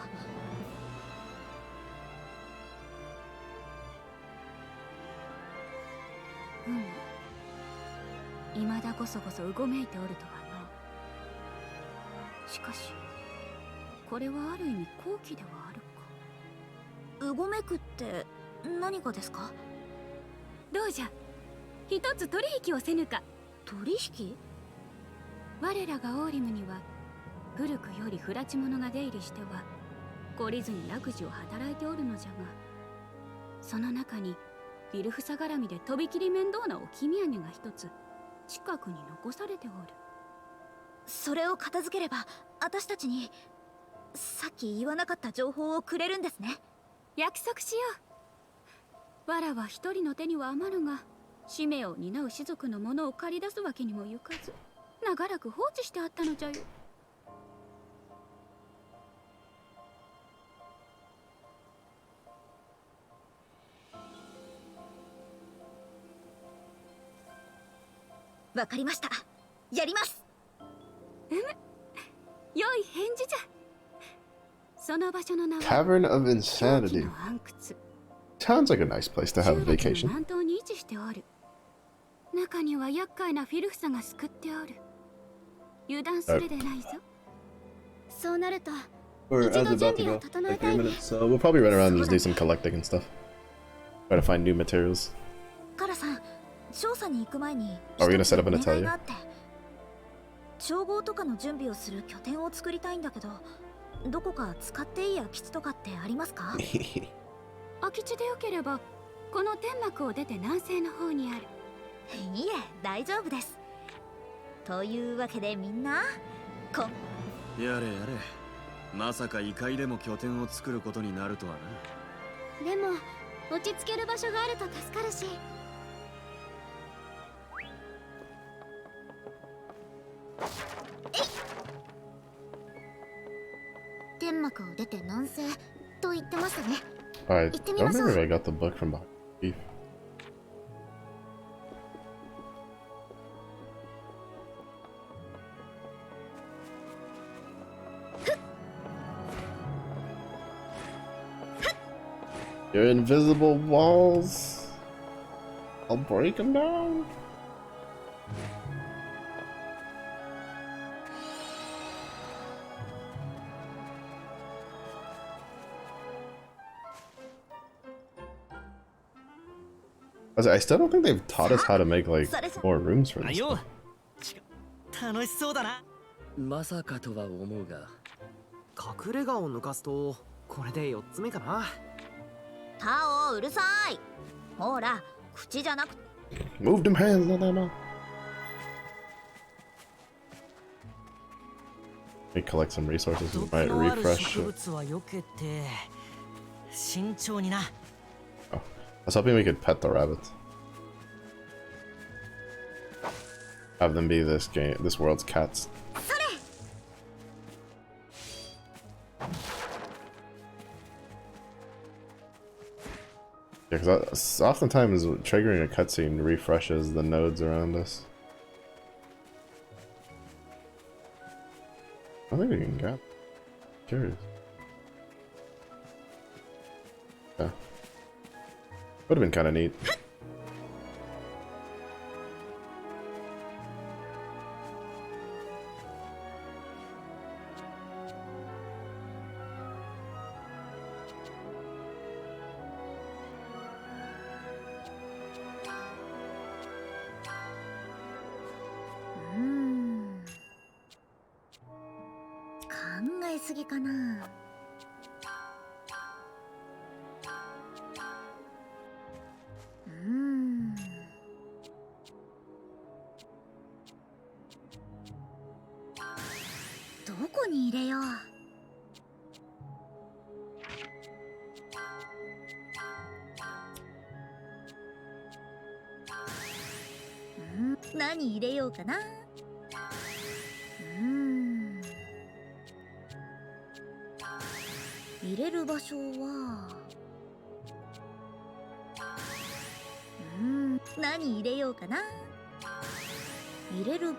未だこそこそうごめいておるとはしかしこれはある意味好機ではあるか。
うごめくって何がですか？
どうじゃ、一つ取引をせぬか。
取引？
我らがオーリムには古くより不埒者が出入りしては懲りずに楽事を働いておるのじゃが、その中にウィルフサ絡みでとびきり面倒な置き土産が一つ近くに残されておる。
それを片付ければ私たちにさっき言わなかった情報をくれるんですね。
約束しよう。わらは一人の手には余るが、使命を担う士族のものを借り出すわけにもゆかず、長らく放置してあったのじゃよ。
わかりました。やります。
良い返事じゃ。その場所の名は
Tavern of
狂気
Insanity.
の暗窟。
Sounds like a nice place to have a
集落の
vacation.
南東に位置しておる。中には厄介なフィルフサが救っておる。油断するでないぞ。そうなると
We're
一
as
度準
about to
備を
go
整
like
えた
3
いね。
minutes, so we'll probably run around and just do some collecting and stuff. Try to find new materials.
カラさん、調査に行く前に
Are we gonna set up an
一つお願い
atelier?
があって、調合とかの準備をする拠点を作りたいんだけど、どこか使っていい空き地とかってありますか？
空き地でよければこの天幕を出て南西の方にある。
いいえ、大丈夫です。というわけでみんな、
やれやれ。まさか異界でも拠点を作ることになるとはな。
でも落ち着ける場所があると助かるし。天幕を出て南西と言ってましたね。
I
行ってみ
don't
ましょ
remember
う。
if I got the book from behind Beef. Your invisible walls. I'll break them down. I still don't think they've taught us how to make like more rooms for
あ
this
よ
stuff.
楽しそうだな。
まさかとは思うが、
隠れ家を抜かすとこれで4つ目かな。
タオうるさい。ほら、口じゃなく
Move them hands, no, no, no. Let me collect some resources.
毒
Might
のある
refresh
植
it.
物は避けて慎重にな。
I was hoping we could pet the rabbits. Have them be this world's cats. Yeah, because oftentimes triggering a cutscene refreshes the nodes around us. I think we can get. Curious. Yeah. Would have been kind of neat.
Hmm. 考えすぎかな。どこに入れよう。何入れようかな。入れる場所は何入れようかな。入れる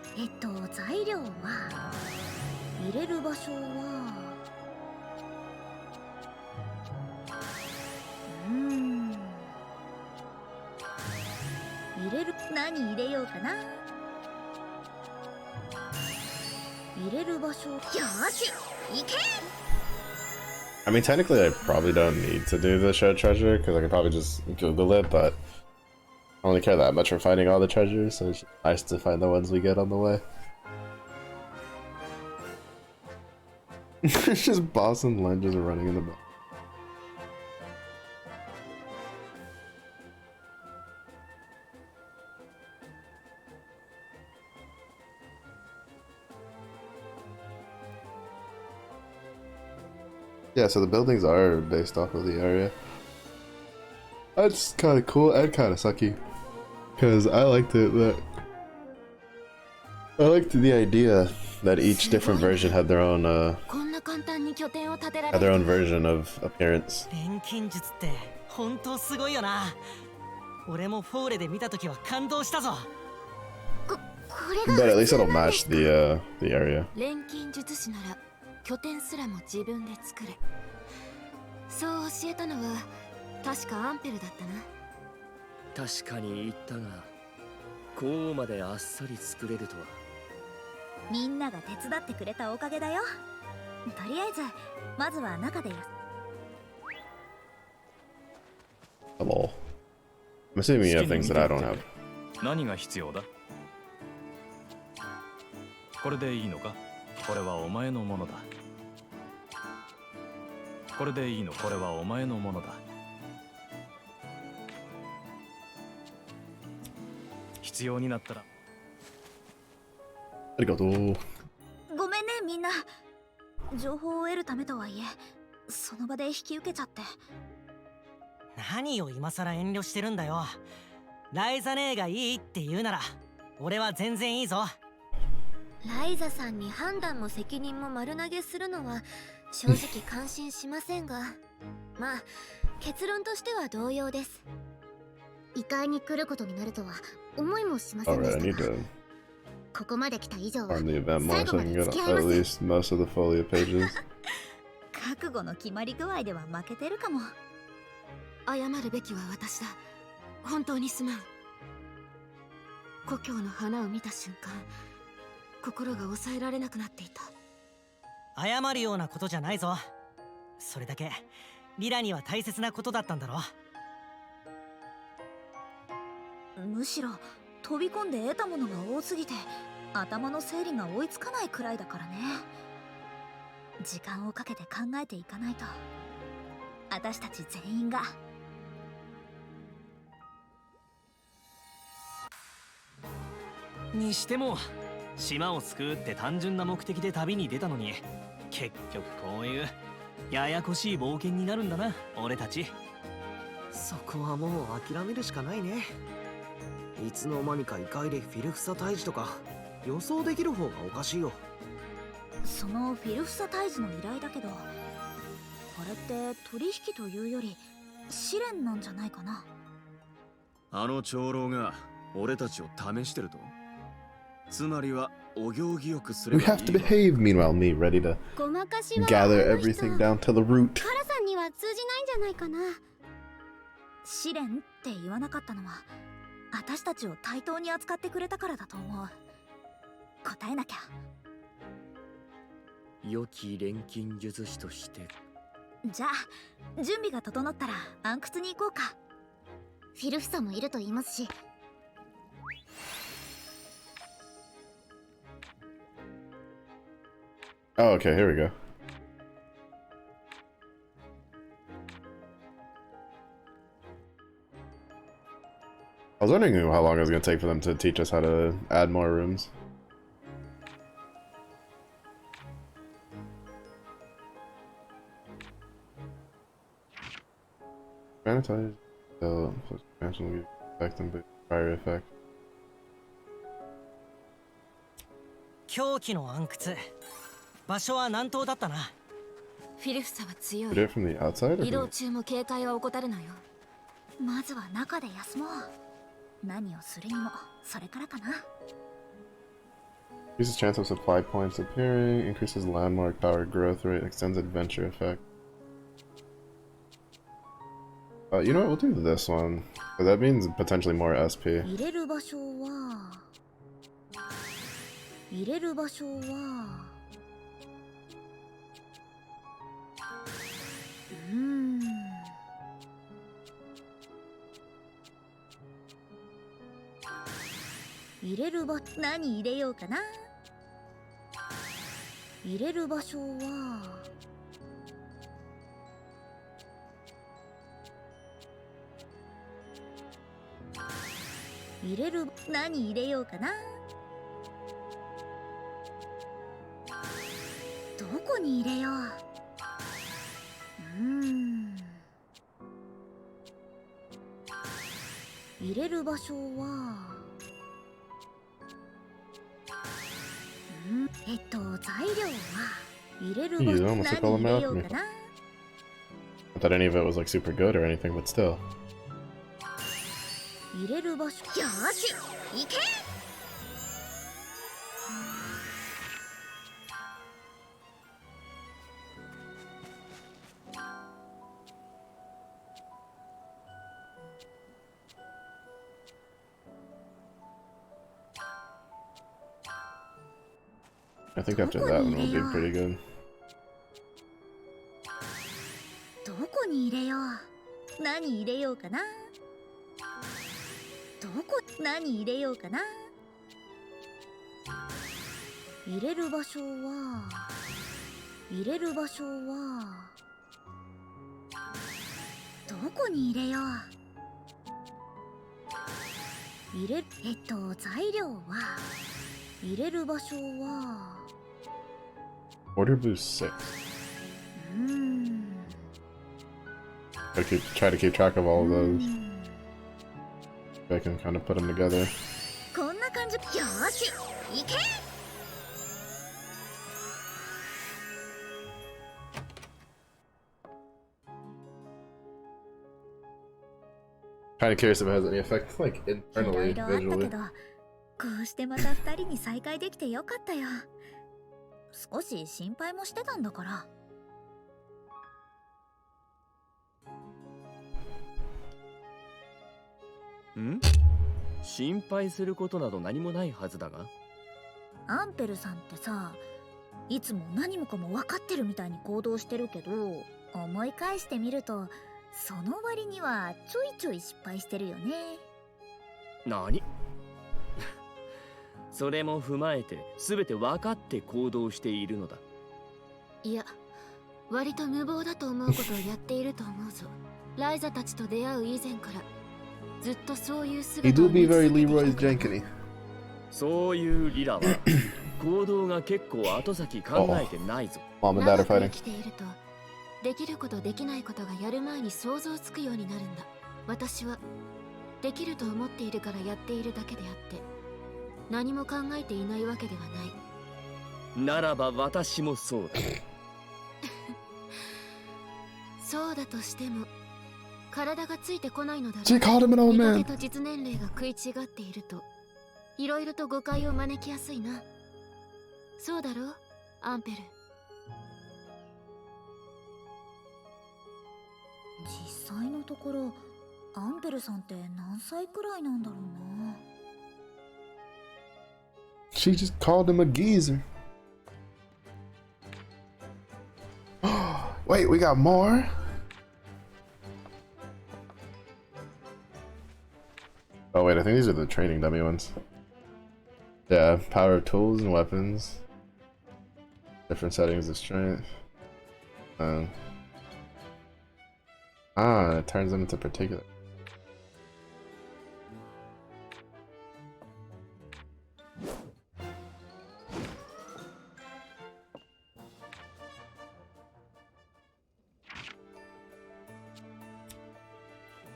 材料は入れる場所は入れる何入れようかな。入れる場所。よし、行け。
I mean, technically, I probably don't need to do the shared treasure because I could probably just Google it, but I don't really care that much for finding all the treasures, so it's nice to find the ones we get on the way. It's just Boss and Len just running in the back. Yeah, so the buildings are based off of the area. That's kind of cool and kind of sucky, because I liked it that I liked the idea that each different version had their own version of appearance.
錬金術って本当すごいよな。俺もフォーレで見たときは感動したぞ。
But at least it'll match the area.
錬金術師なら拠点すらも自分で作れ。そう教えたのは確かアンペルだったな。
確かに言ったが、こうまであっさり作れるとは。
みんなが手伝ってくれたおかげだよ。とりあえずまずは中でや。
Hello. I'm assuming you have things that I don't have.
何が必要だ？これでいいのか？これはお前のものだ。これでいいの？これはお前のものだ。必要になったら。
ありがとう。
ごめんねみんな。情報を得るためとはいえ、その場で引き受けちゃって。
何を今さら遠慮してるんだよ。ライザ姉がいいって言うなら俺は全然いいぞ。
ライザさんに判断も責任も丸投げするのは正直感心しませんがまあ結論としては同様です。
異界に来ることになるとは思いもしませんで
Alright, I
し
need
たが、
to
ここまで来た以上は
farm the event more
最
so
後
I
ま
can
で
get
付き合い
at
ます。
least most of the folio pages.
覚悟の決まり具合では負けてるかも。
謝るべきは私だ。本当にすまん。故郷の花を見た瞬間、心が抑えられなくなっていた。
謝るようなことじゃないぞ。それだけリラには大切なことだったんだろ。
むしろ飛び込んで得たものが多すぎて頭の整理が追いつかないくらいだからね。時間をかけて考えていかないと。私たち全員が。
にしても島を救うって単純な目的で旅に出たのに、結局こういうややこしい冒険になるんだな俺たち。
そこはもう諦めるしかないね。いつの間にか異界でフィルフサ退治とか予想できる方がおかしいよ。
そのフィルフサ退治の依頼だけど、これって取引というより試練なんじゃないかな。
あの長老が俺たちを試してると。つまりはお行儀よくすれ
We
ばいい
have to behave. Meanwhile, me ready to
ごまかしは
gather everything down to the root.
カラさんには通じないんじゃないかな。
試練って言わなかったのは私たちを対等に扱ってくれたからだと思う。答えなきゃ。
良き錬金術師として。
じゃあ準備が整ったら暗窟に行こうか。
フィルフサもいると言いますし。
Oh, okay, here we go. I was wondering how long it was going to take for them to teach us how to add more rooms. Sanitize, plus expansion will effect and fire effect.
狂気の暗窟。場所は南東だったな。
フィルフサは強
Did
い。
it from the outside? Or
移動中も警戒は怠るなよ。
まずは中で休もう。何をするにもそれからかな。
Increases chance of supply points appearing, increases landmark power growth rate, extends adventure effect. You know what, we'll do this one. But that means potentially more SP.
入れる場所は入れる場何入れようかな。入れる場所は入れる何入れようかな。どこに入れよう。入れる場所は材料は入れる場所
almost like all
何
the
入れ
math
よう
me.
かな。
Not that any of it was like super good or anything, but still.
入れる場所よーし行け。
I think after that one will be pretty good.
どこに入れよう。何入れようかな。どこ何入れようかな。入れる場所は入れる場所はどこに入れよう。入れ材料は入れる場所は
Order boost 6. Try to keep track of all of those. I can kind of put them together.
こんな感じ。よーし行け。
Kind of curious if it has any effect, like
いろ
internally,
いろあったけ
visually.
ど、こうしてまた二人に再会できてよかったよ。少し心配もしてたんだから。
ん？心配することなど何もないはずだが。
アンペルさんってさ、いつも何もかも分かってるみたいに行動してるけど、思い返してみるとその割にはちょいちょい失敗してるよね。
何？それも踏まえて全て分かって行動しているのだ。
いや、割と無謀だと思うことをやっていると思うぞ。ライザたちと出会う以前からずっとそういう姿
He
を
do
見
be
続
very
けてい
Leroy
たから。
Jenkins.
そういうリラは行動が結構後先考えてないぞ。
Mom and Dad are
長く生
fighting.
きているとできることできないことがやる前に想像つくようになるんだ。私はできると思っているからやっているだけであって何も考えていないわけではない。
ならば私もそうだ。
そうだとしても体がついてこないのだろう。
She called him an old
見かけ
man.
と実年齢が食い違っているといろいろと誤解を招きやすいな。そうだろう、アンペル。
実際のところアンペルさんって何歳くらいなんだろうな。
She just called him a geezer. Wait, we got more? Oh wait, I think these are the training dummy ones. Yeah, power of tools and weapons. Different settings of strength. It turns them into particular.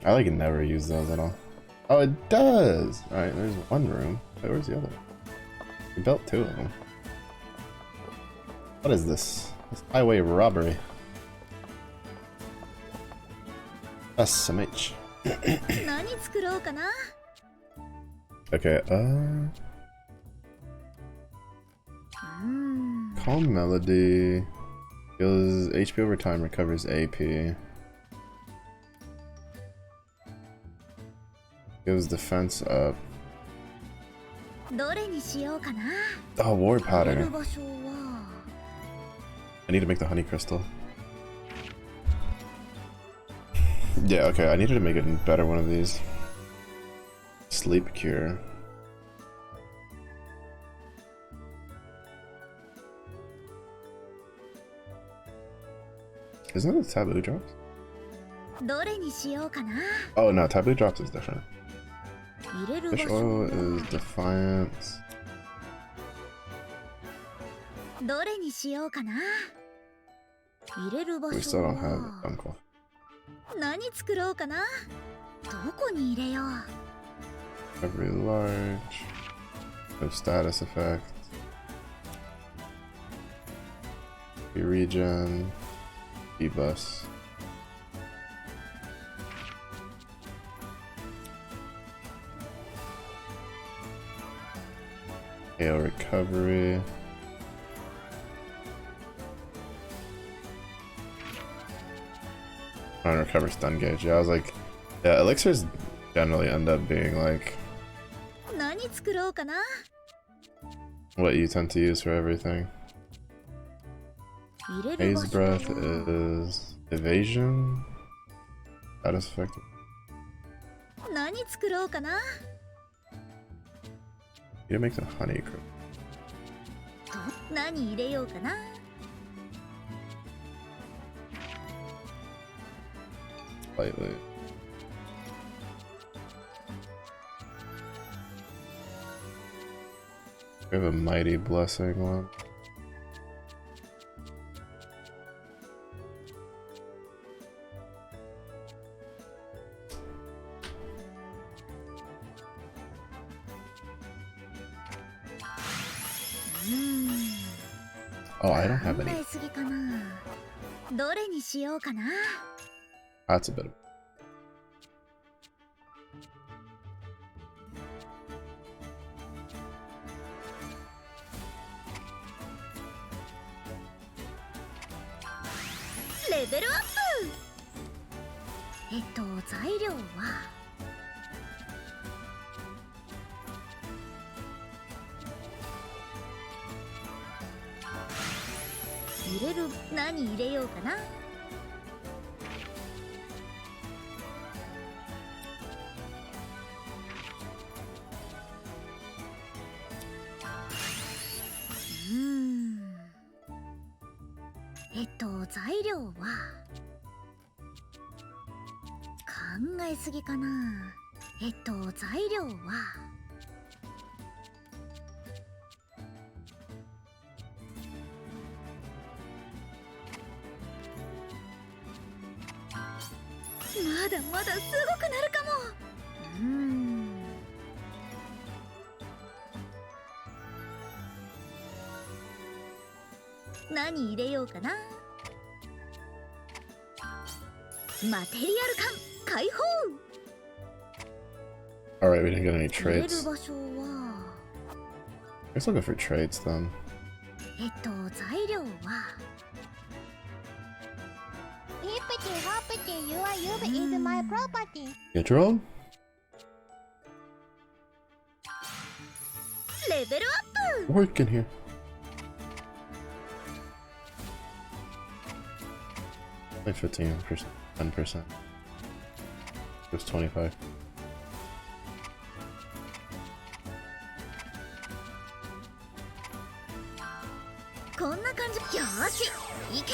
I like never use those at all. Oh, it does! Alright, there's one room. Wait, where's the other? We built two of them. What is this? This highway robbery. SMH.
何作ろうかな。
Okay, Calm Melody. Heals HP over time, recovers AP. Gives defense up.
どれにしようかな。
Oh, War
入れる
Pattern.
場所は
I need to make the honey crystal. Yeah, okay, I needed to make a better one of these. Sleep cure. Isn't it taboo drops?
どれにしようかな。
Oh no, taboo drops is different.
入れる
Fish
場所
oil
は
is defiance.
どれにしようかな。入れる場
We
所
still don't have
は
uncle.
何作ろうかな。どこに入れよう。
Every large. No status effect. Regen. E-bus. AO recovery. Recover stun gauge. Yeah, I was like, yeah, elixirs generally end up being like
何作ろうかな。
what you tend to use for everything.
入れる場
Haze
所は
breath is evasion. Status effect.
何作ろうかな。
You make the honey crew.
何入れようかな。
Lightly. We have a mighty blessing one. Oh, I don't have
考
any.
えすぎかな。どれにしようかな。
That's a bit of.
レベルアップ。材料は入れる。何入れようかな。材料は考えすぎかな。材料はまだまだすごくなるかも。何入れようかな。マテリアル感解放。
Alright, we didn't get any
入れる
traits.
場所は
Let's look for traits then.
材料は
Hippity hoppity, your yub is my property.
Get your own?
レベルアップ。
Work in here. Like 15%, 10%. It was 25.
こんな感じ。よーし行け。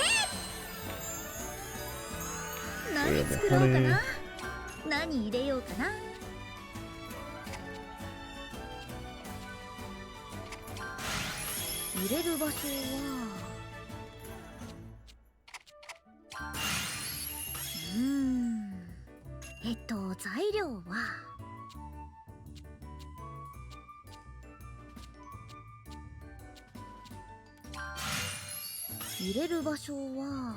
何作ろうかな。何入れようかな。入れる場所は材料は入れる場所は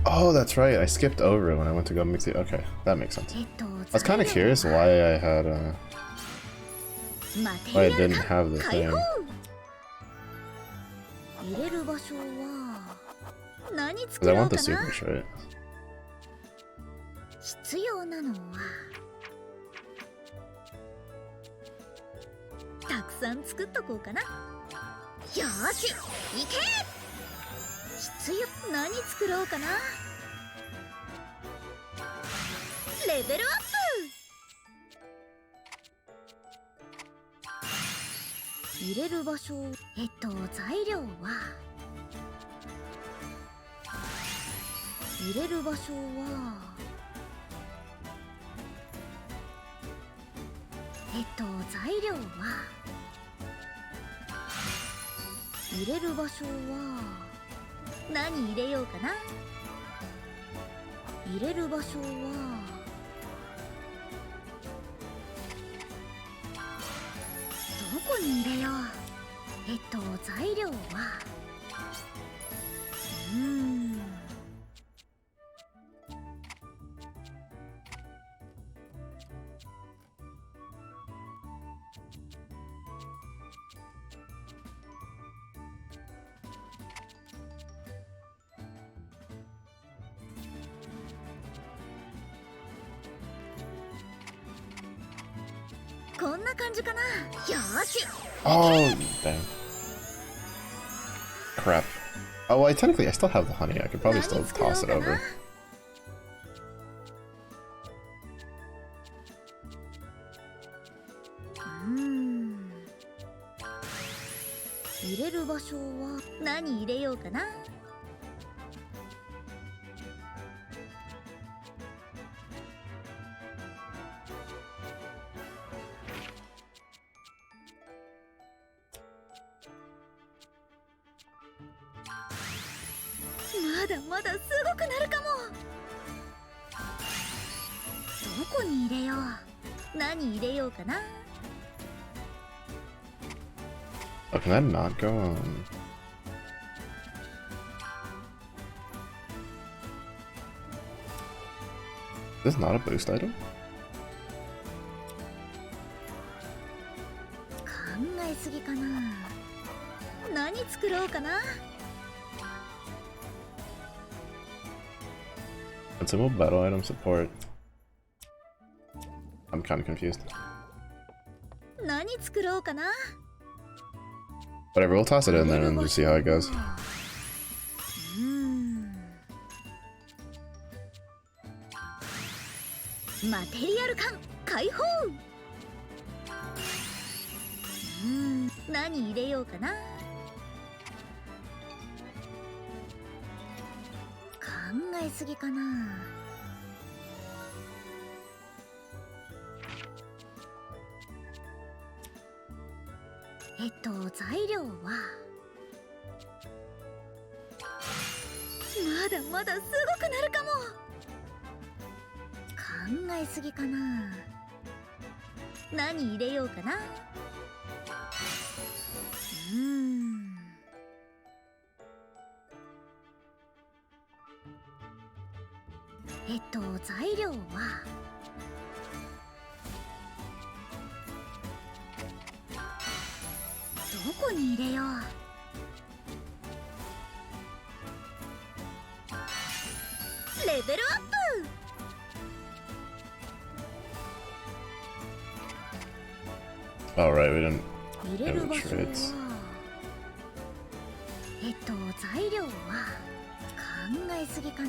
Oh, that's right. I skipped over it when I went to go mix it. Okay, that makes sense. I was kind of curious why I had why I didn't have the thing.
入れる場所は何
Because
作
I
ろう
want
か
the
な。
super trait.
必要なのはたくさん作っとこうかな。よーし行け。必要。何作ろうかな。レベルアップ。入れる場所材料は入れる場所は材料は入れる場所は何入れようかな。入れる場所はどこに入れよう。材料はこんな感じかな。よーし。
Oh, damn. Crap. Oh, well, technically, I still have the honey. I could probably still toss it over.
入れる場所は何入れようかな。まだまだすごくなるかも。どこに入れよう。何入れようかな。
Oh, can that not go on? Is this not a boost item?
考えすぎかな。何作ろうかな。
Consumable battle item support. I'm kind of confused.
何作ろうかな。
Whatever, we'll toss it in there and just see how it goes.
マテリアル缶解放。何入れようかな。考えすぎかな。材料はまだまだすごくなるかも。考えすぎかな。何入れようかな。材料はどこに入れよう。レベルアップ。
Alright, we didn't
入れ
have
る
the
場所は
trades.
材料は考えすぎかな。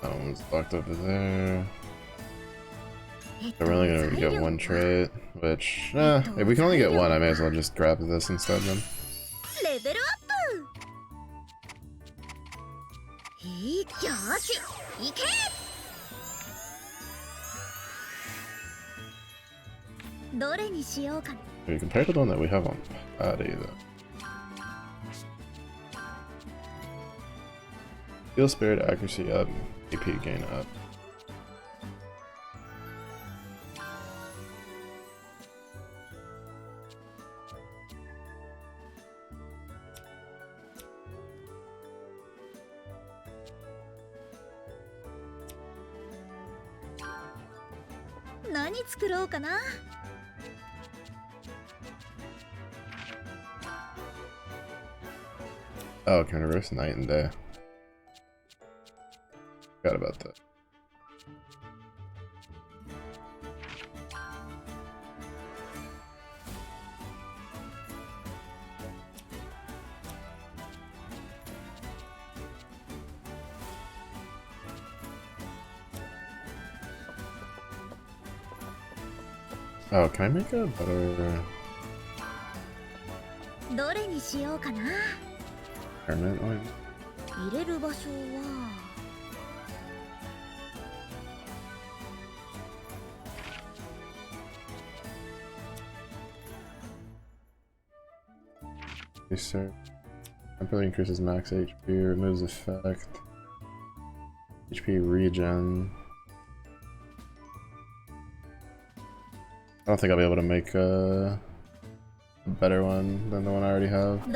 That one's locked over there. We're only gonna get one trait, which, if we can only get one, I may as well just grab this instead then.
レベルアップ。よーし、いけ。どれにしようか。
Maybe compared to the one that we have on Patty, though. Heal spirit accuracy up, AP gain up.
What 作ろうかな。
Oh, can reverse night and day. Forgot about that. Oh, can I make a better
どれにしようかな。
permanent one?
入れる場所は
Research. Temporarily increases max HP, removes effect. HP regen. I don't think I'll be able to make a better one than the one I already have.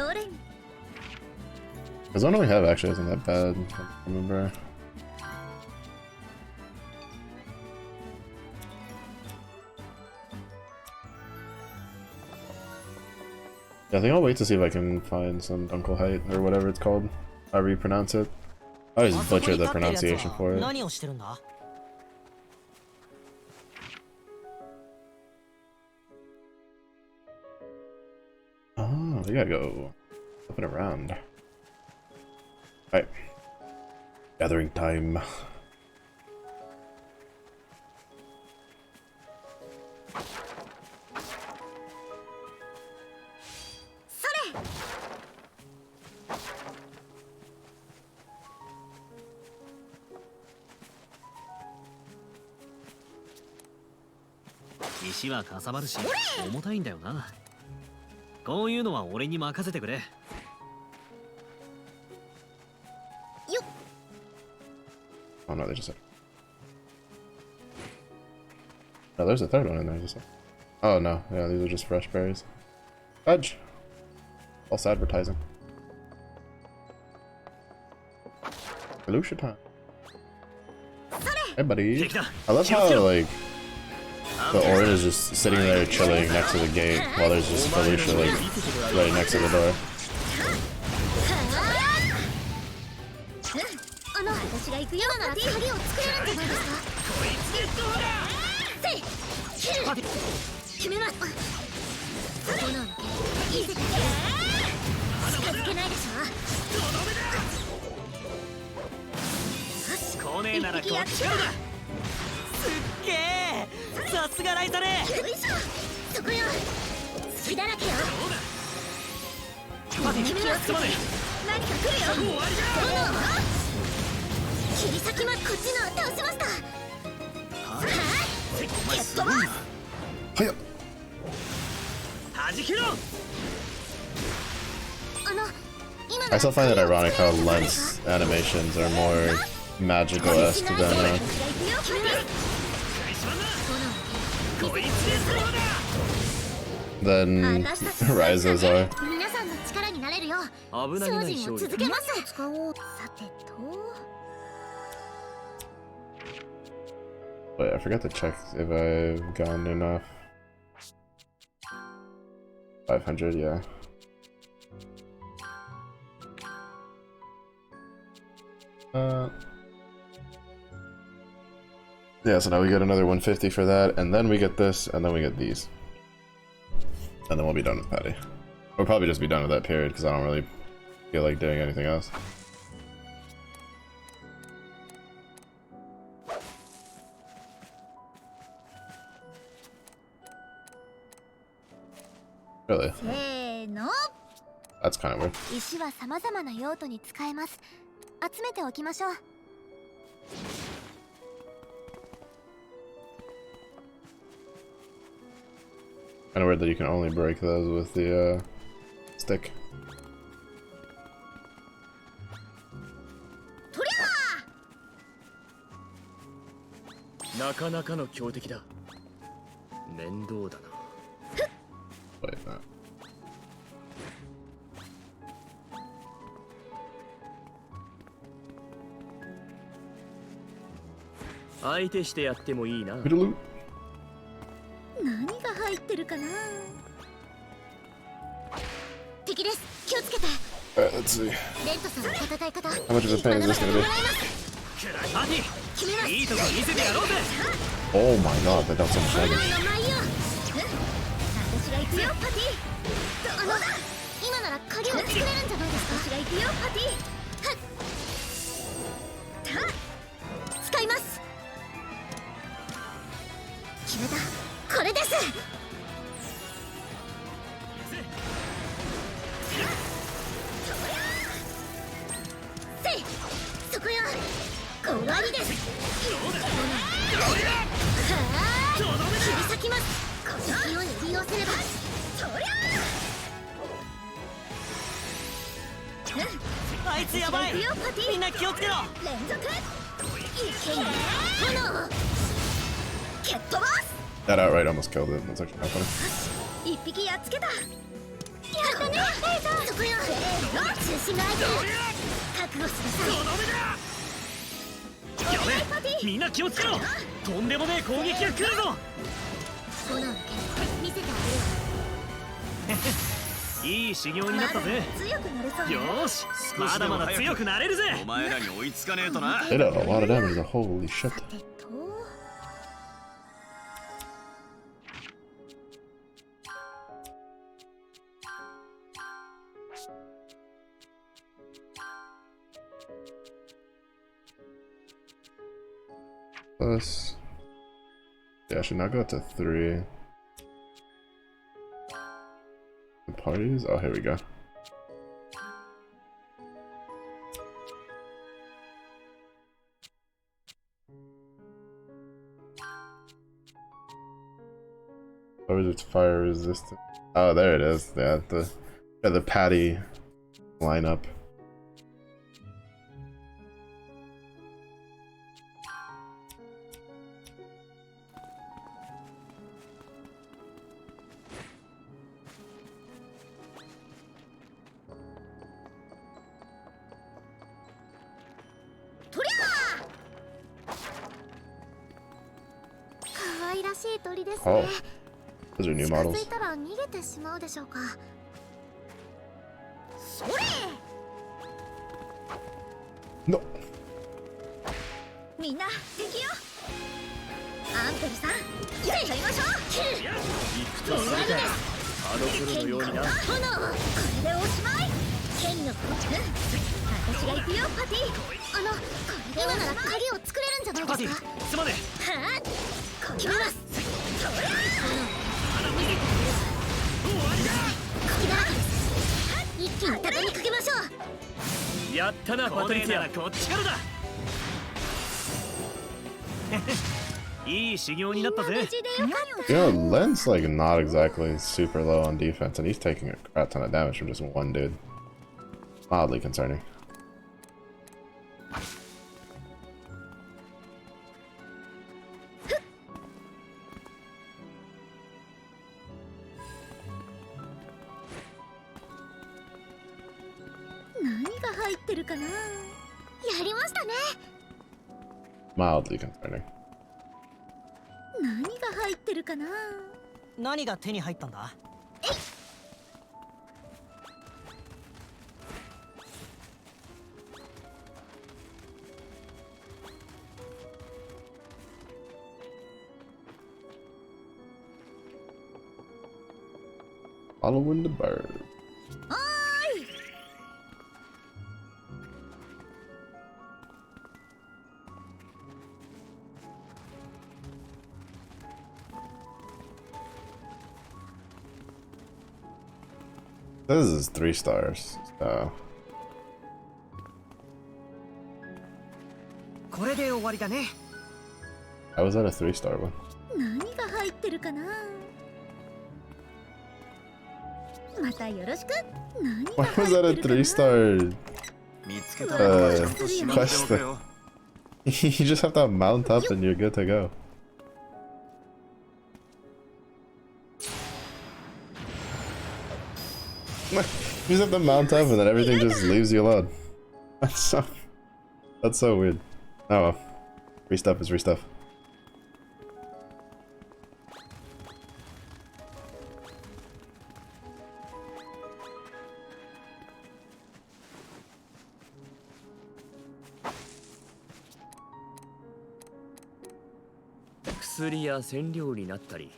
Because the one we have actually isn't that bad, if I remember. Yeah, I think I'll wait to see if I can find some Dunkelheit or whatever it's called. However you pronounce it. I always butcher the pronunciation for it. Oh, we gotta go up and around. Alright. Gathering time.
石はかさばるし重たいんだよな。こういうのは俺に任せてくれ。
Oh no, they just said. No, there's a third one in there. Just oh no, yeah, these are just fresh berries. Fudge! False advertising. Lucia time. Hey buddy. I love how like the Orin is just sitting there chilling next to the gate while there's just Felicia like right next to the door. I still find it ironic how Lent's animations are more magical-esque than Ryza's are. Wait, I forgot to check if I've gotten enough. 500, yeah. Yeah, so now we get another 150 for that, and then we get this, and then we get these. And then we'll be done with Patty. We'll probably just be done with that period, because I don't really feel like doing anything else. Really? That's kind of weird. Kind of weird that you can only break those with the stick. Wait, no. Toodaloo.
何が入ってるかな。敵です。気をつけて。
Alright, let's see.
レントさんの戦い方。
How much of a pain is this gonna be? Oh my god, that dealt so much damage.
私が行くよ、パティ。今なら鍵を作れるんじゃないですか。私が行くよ、パティ。使います。決めた。これです。せい、そこよ。終わりです。切り裂きます。この勢いを利用すれば。そりゃ。
あいつやばい。みんな気をつけろ。
連続炎蹴っ飛ばす。
That outright almost killed it. That's actually not funny.
一匹やっつけた。やったね。そこよ。中心が空いてる。覚悟してさ。
やべえ、みんな気をつけろ。とんでもねえ攻撃が来るぞ。
炎の剣見せてあげるわ。
いい修行になったぜ。
強くなれそう。
よーし、まだまだ強くなれるぜ。
お前らに追いつかねえとな。
They did a lot of damage. Holy shit.
さてと。
Plus, yeah, I should now go up to 3. The parties? Oh, here we go. Or is it fire resistant? Oh, there it is. Yeah, the patty lineup. Oh, those are new models.
近づいたら逃げてしまうでしょうか。
それ。
No.
みんな敵よ。アンペルさん、やっちゃいましょう。
行くとするか。あの頃のようにな。
炎、これでおしまい。剣の私が行くよ、パティ。今なら鍵を作れるんじゃない
パテ
ですか。
ィ、すまねえ。
はあ、決めます。そりゃ一気に畳みかけましょう。
やったな、パトリツィア。
こっちからだ。いい修行になったぜ。
You know, Len's like not exactly super low on defense, and he's taking a crap ton of damage from just one dude. Mildly concerning.
何が入ってるかな。やりましたね。
Mildly concerning.
何が入ってるかな。
何が手に入ったんだ。
Following the bird.
おーい。
This is 3 stars. So
これで終わりだね。
how was that a 3-star one?
何が入ってるかな。またよろしく。何が
Why
入
was that
っ
a
てるかな。
3-star
見つけたらちゃんとしまっておけ
quest?
よ。
You just have to mount up and you're good to go. You just have to mount up and then everything just leaves you alone. That's so weird. Oh well. Free stuff is free stuff. .
薬や染料になったり、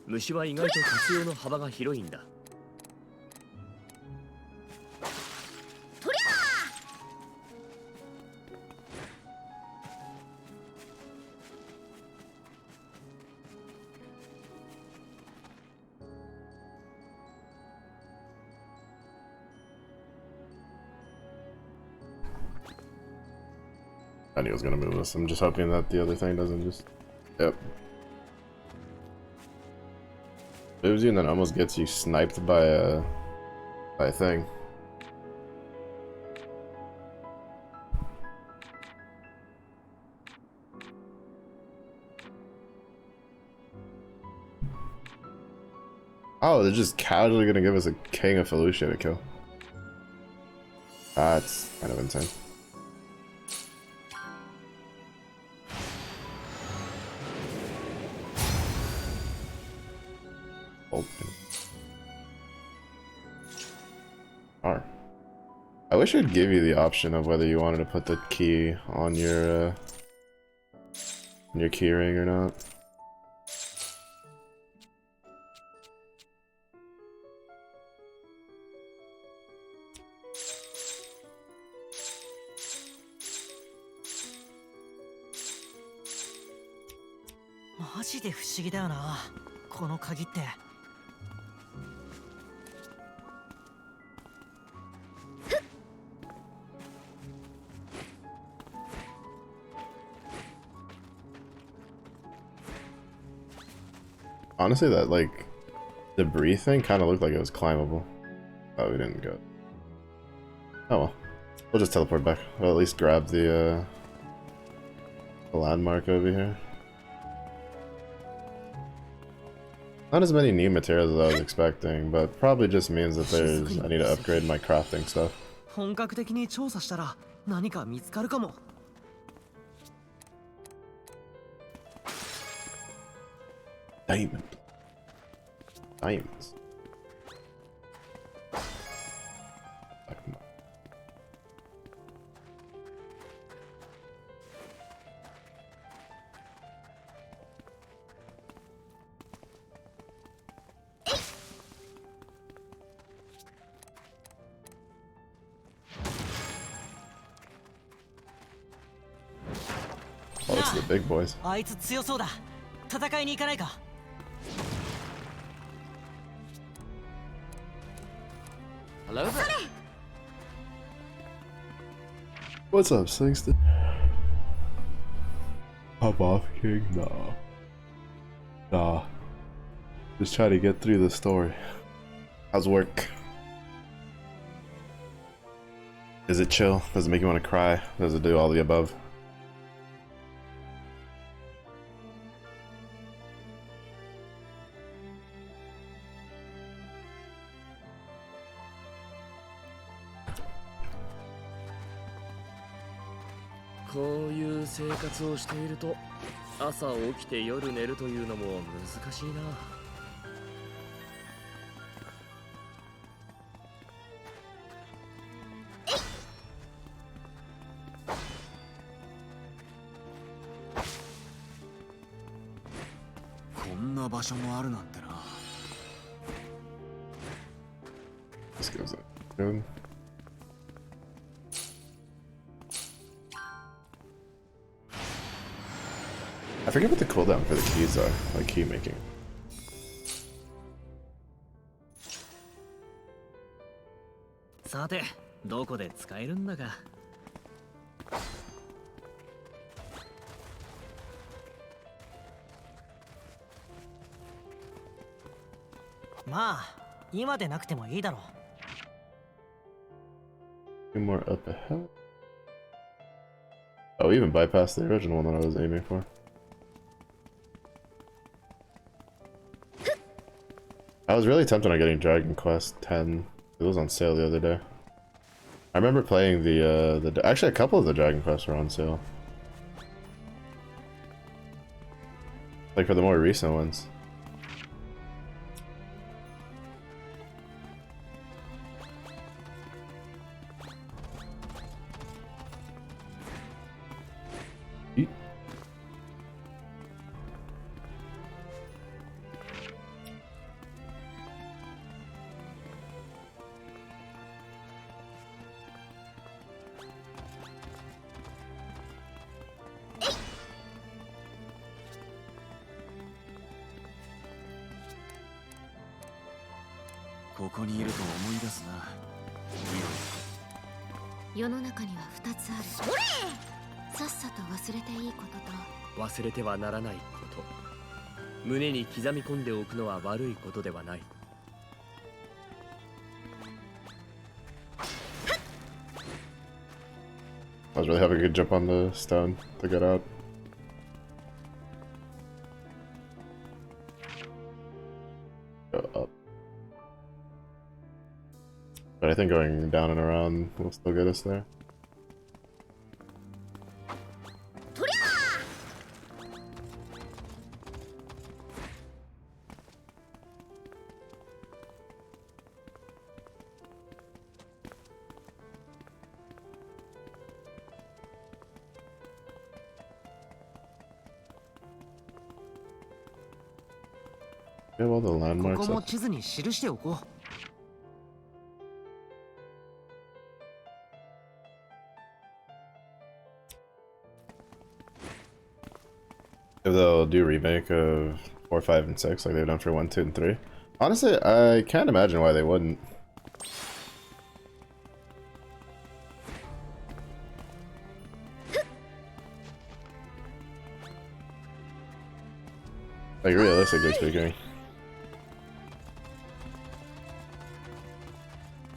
虫は意外と活用の幅が広いんだ。
I knew I was gonna move this. I'm just hoping that the other thing doesn't just... Yep. Moves you and then almost gets you sniped by a thing. Oh, they're just casually gonna give us a King of Felucia to kill. That's kind of insane. Open. R. I wish it'd give you the option of whether you wanted to put the key on your key ring or not.
マジで不思議だよな、この鍵って。
Honestly, that like debris thing kind of looked like it was climbable. Oh, we didn't go. Oh well, we'll just teleport back. We'll at least grab the landmark over here. Not as many new materials as I was expecting, but probably just means that I need to upgrade my crafting stuff.
本格的に調査したら何か見つかるかも。
Diamond. Diamonds. Oh, it's the big boys.
あいつ強そうだ。戦いに行かないか。
Hello there.
What's up, Singston? Hop off, King? Nah. Just try to get through the story. How's work? Is it chill? Does it make you want to cry? Does it do all the above?
こういう生活をしていると朝起きて夜寝るというのも難しいな。
こんな場所もあるなんてな。
This goes up. Good. I forget what the cooldown for the keys are, like key making.
さて、どこで使えるんだか。まあ、今でなくてもいいだろう。
Two more up ahead. Oh, we even bypassed the original one that I was aiming for. I was really tempted on getting Dragon Quest X. It was on sale the other day. I remember playing actually a couple of the Dragon Quests were on sale. Like for the more recent ones. Eat.
「世の中には2つある。さっさと忘れていいことと
忘れてはならないこと。胸に刻み込んでおくのは悪いことではない。
I was really having a good jump on the stone to get out. Go up. But I think going down and around will still get us there. We have all the
こ
landmarks
こも
up.
地図に記しておこう。
If they'll do a remake of 4, 5, and 6 like they've done for 1, 2, and 3. Honestly, I can't imagine why they wouldn't. Like, realistically speaking.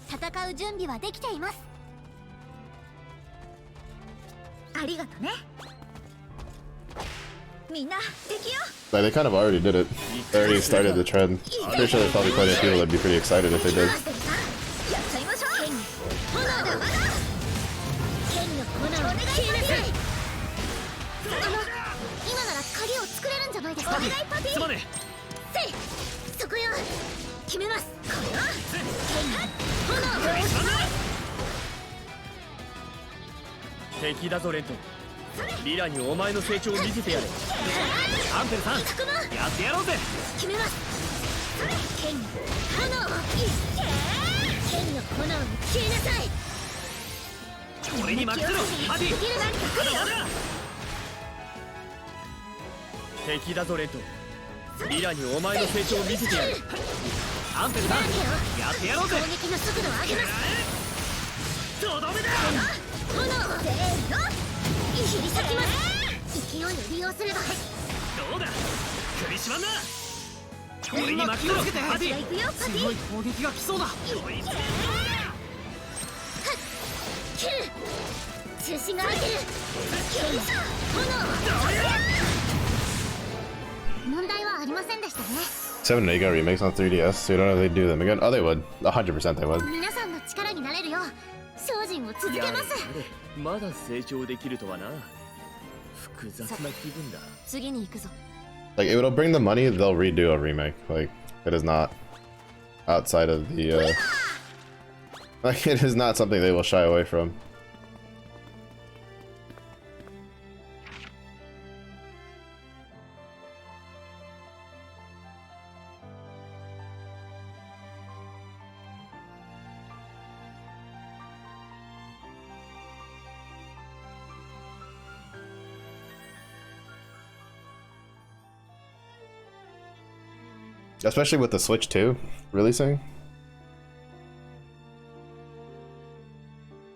戦う準備はできています。
ありがとね。みんな敵よ。
Like, they kind of already did it. They already started the trend. Pretty sure there's probably plenty of people that'd be pretty excited if they did.
やっちゃいましょう。まだまだ。剣の粉を消えなさい。
今なら鍵を作れるんじゃないですか。
お願いパティ。
すまね
せい。そこよ。決めます。これは。炎。
敵だぞレント。リラにお前の成長を見せてやれ。
アンペルさん、やってやろうぜ。
決めます。剣の炎を剣の炎に消えなさい。
俺に任せろパティ。
できる何か来るよ。
敵だぞレント。リラにお前の成長を見せてやれ。
アンペルさん、やってやろうぜ。
攻撃の速度を上げます。
とどめだ。
炎をせーの。切り裂きます。勢いを利用すれば。
どうだ、首絞まんな。俺に任せろパティ。
行くよパティ。
すごい攻撃が来そうだ。
切る。中心が空いてる。炎。
問題はありませんでしたね。
7 and 8 got remakes on 3DS, so you don't know if they'd do them again. Oh, they would. 100% they would.
皆さんの力になれるよう精進を続け
やれや
ます。
れ、まだ成長できるとはな。複雑な気分だ。
次に行くぞ。
Like, it will bring the money, they'll redo a remake. Like, it is not outside of the, like, it is not something they will shy away from. Especially with the Switch 2 releasing.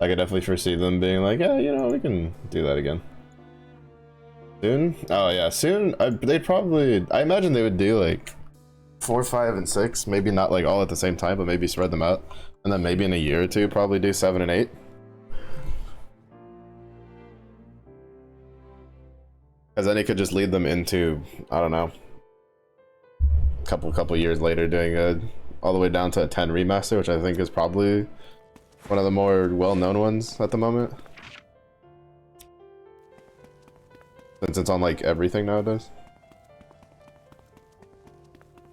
I could definitely foresee them being like, yeah, you know, we can do that again. Soon? Oh yeah, soon. They'd probably, I imagine they would do like 4, 5, and 6. Maybe not like all at the same time, but maybe spread them out. And then maybe in a year or two, probably do 7 and 8. Because then it could just lead them into, I don't know, couple years later doing a all the way down to a 10 remaster, which I think is probably one of the more well-known ones at the moment, since it's on like everything nowadays.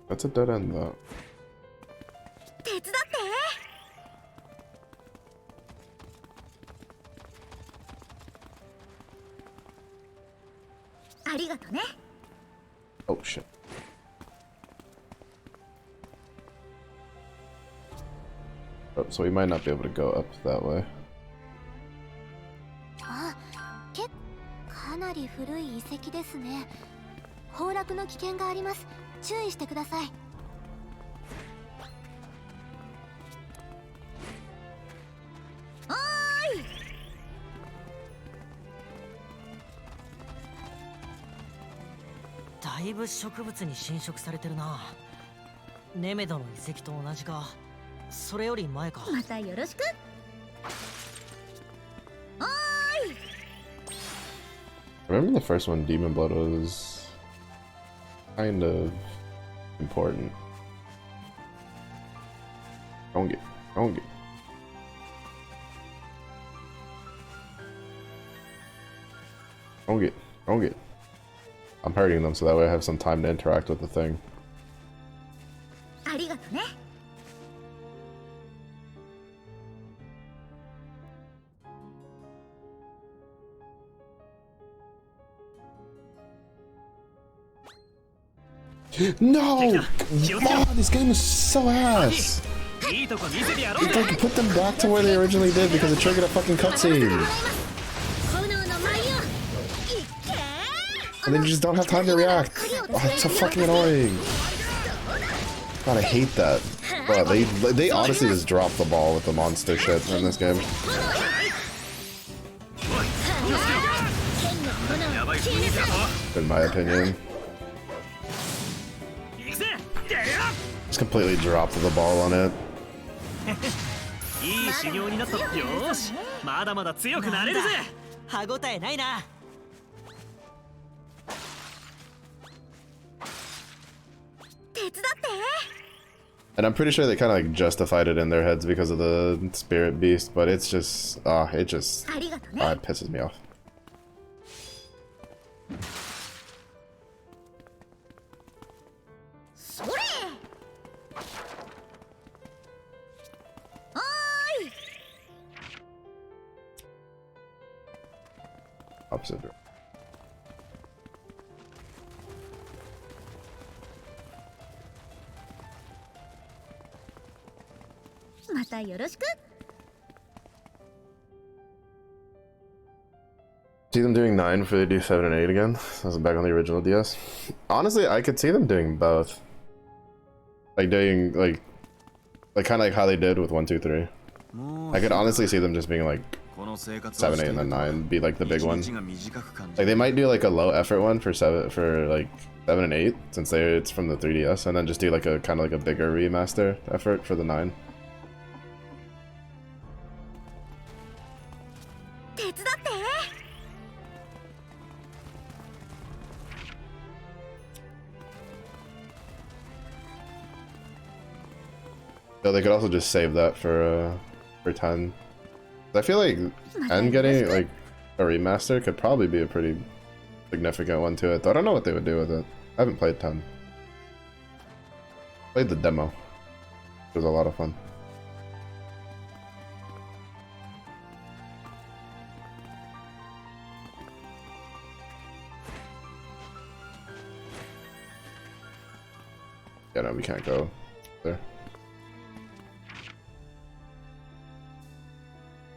That's a dead end though.
手伝って。ありがとね。
Oh shit. Oh, so we might not be able to go up that way.
あ、かなり古い遺跡ですね。崩落の危険があります。注意してください。
おーい。
だいぶ植物に侵食されてるな。ネメドの遺跡と同じか。それより前か。
またよろしく。おーい。
I remember the first one, Demon Blood, was kind of important. Don't get. Don't get. I'm hurting them so that way I have some time to interact with the thing.
ありがとね。
No! Oh, this game is so ass! It's like put them back to where they originally did because it triggered a fucking cutscene. And then you just don't have time to react. Oh, it's so fucking annoying. God, I hate that. Bro, they honestly just dropped the ball with the monster shit in this game. In my opinion. Just completely dropped the ball on it.
いい修行になった。よし、まだまだ強くなれるぜ。歯ごたえないな。
手伝って。
And I'm pretty sure they kind of like justified it in their heads because of the spirit beast, but it's just, it pisses me off. Opposite.
またよろしく。
See them doing 9 before they do 7 and 8 again. I was back on the original DS. Honestly, I could see them doing both. Like doing like kind of like how they did with 1, 2, 3. I could honestly see them just being like 7, 8, and then 9 be like the big one. Like they might do like a low effort one for 7 and 8 since it's from the 3DS, and then just do like a kind of like a bigger remaster effort for the 9. So they could also just save that for 10. I feel like 10 getting like a remaster could probably be a pretty significant one to it, though I don't know what they would do with it. I haven't played 10. Played the demo. It was a lot of fun. Yeah, no, we can't go there.